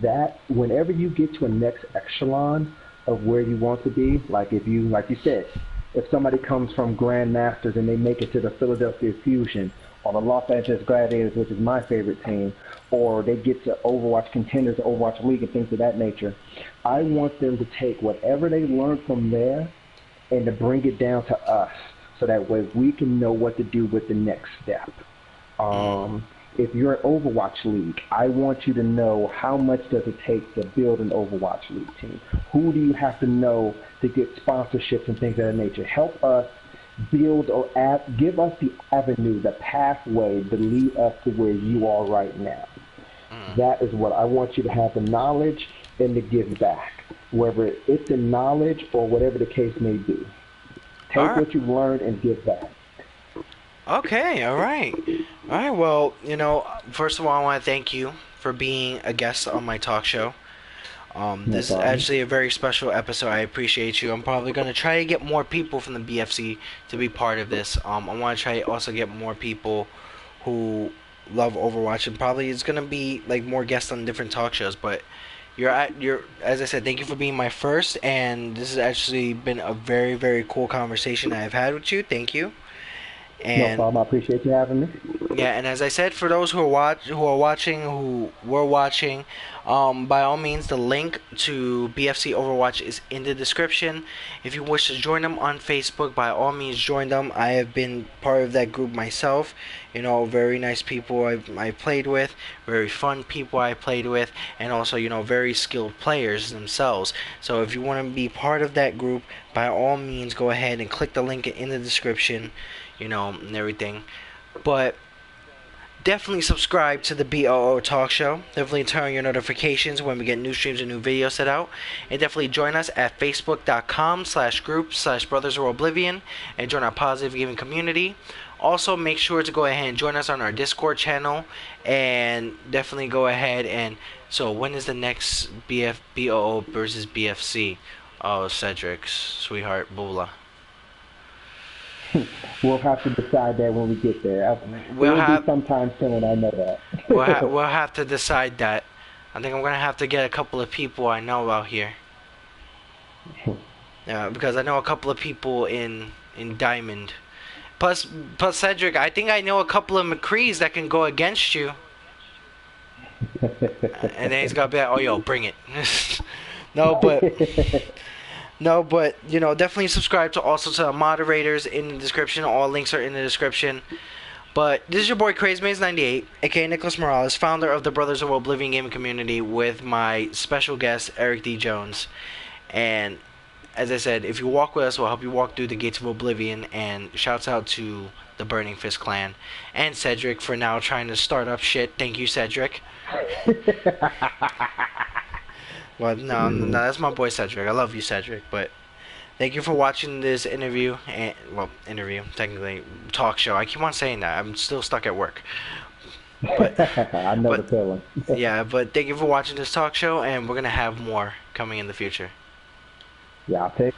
That whenever you get to a next echelon of where you want to be, like you said, if somebody comes from Grandmasters and they make it to the Philadelphia Fusion or the Los Angeles Gladiators, which is my favorite team, or they get to Overwatch Contenders, Overwatch League, and things of that nature, I want them to take whatever they learned from there and to bring it down to us so that way we can know what to do with the next step. If you're an Overwatch League, I want you to know how much does it take to build an Overwatch League team. Who do you have to know to get sponsorships and things of that nature? Help us build or give us the avenue, the pathway to lead us to where you are right now. That is what I want you to have, the knowledge and to give back, whether it's the knowledge or whatever the case may be. Take what you've learned and give back. Okay, all right. All right, well, first of all, I want to thank you for being a guest on my talk show. This is actually a very special episode. I appreciate you. I'm probably going to try to get more people from the BFC to be part of this. I want to try to also get more people who love Overwatch, and probably it's going to be like more guests on different talk shows, but you're as I said, thank you for being my first, and this has actually been a very, very cool conversation I've had with you. Thank you. And, no problem. I appreciate you having me. Yeah, and as I said, for those who were watching, by all means, the link to BFC Overwatch is in the description. If you wish to join them on Facebook, by all means, join them. I have been part of that group myself. Very nice people I played with, very fun people I played with, and also, very skilled players themselves. So if you want to be part of that group, by all means, go ahead and click the link in the description. And everything. But definitely subscribe to the B.o.O talk show. Definitely turn on your notifications when we get new streams and new videos set out. And definitely join us at facebook.com/group/Brothers of Oblivion and join our positive gaming community. Also, make sure to go ahead and join us on our Discord channel. And definitely go ahead and... So, when is the next B.o.O versus BFC? Oh, Cedric, sweetheart, Bula. We'll have to decide that when we get there. We'll be sometime soon, I know that. we'll have to decide that. I think I'm going to have to get a couple of people I know out here. Because I know a couple of people in Diamond. Plus Cedric, I think I know a couple of McCrees that can go against you. And then he's got to be like, oh, yo, bring it. No, but definitely subscribe to the moderators in the description. All links are in the description. But this is your boy CrazyMaze98, aka Nicholas Morales, founder of the Brothers of Oblivion gaming community, with my special guest Eric D. Jones. And as I said, if you walk with us, we'll help you walk through the gates of Oblivion. And shouts out to the Burning Fist clan and Cedric for now trying to start up shit. Thank you, Cedric. Well, no, that's my boy Cedric. I love you, Cedric. But thank you for watching this interview, technically, talk show. I keep on saying that. I'm still stuck at work. But, I know the feeling. Yeah, but thank you for watching this talk show, and we're going to have more coming in the future. Yeah, I'll take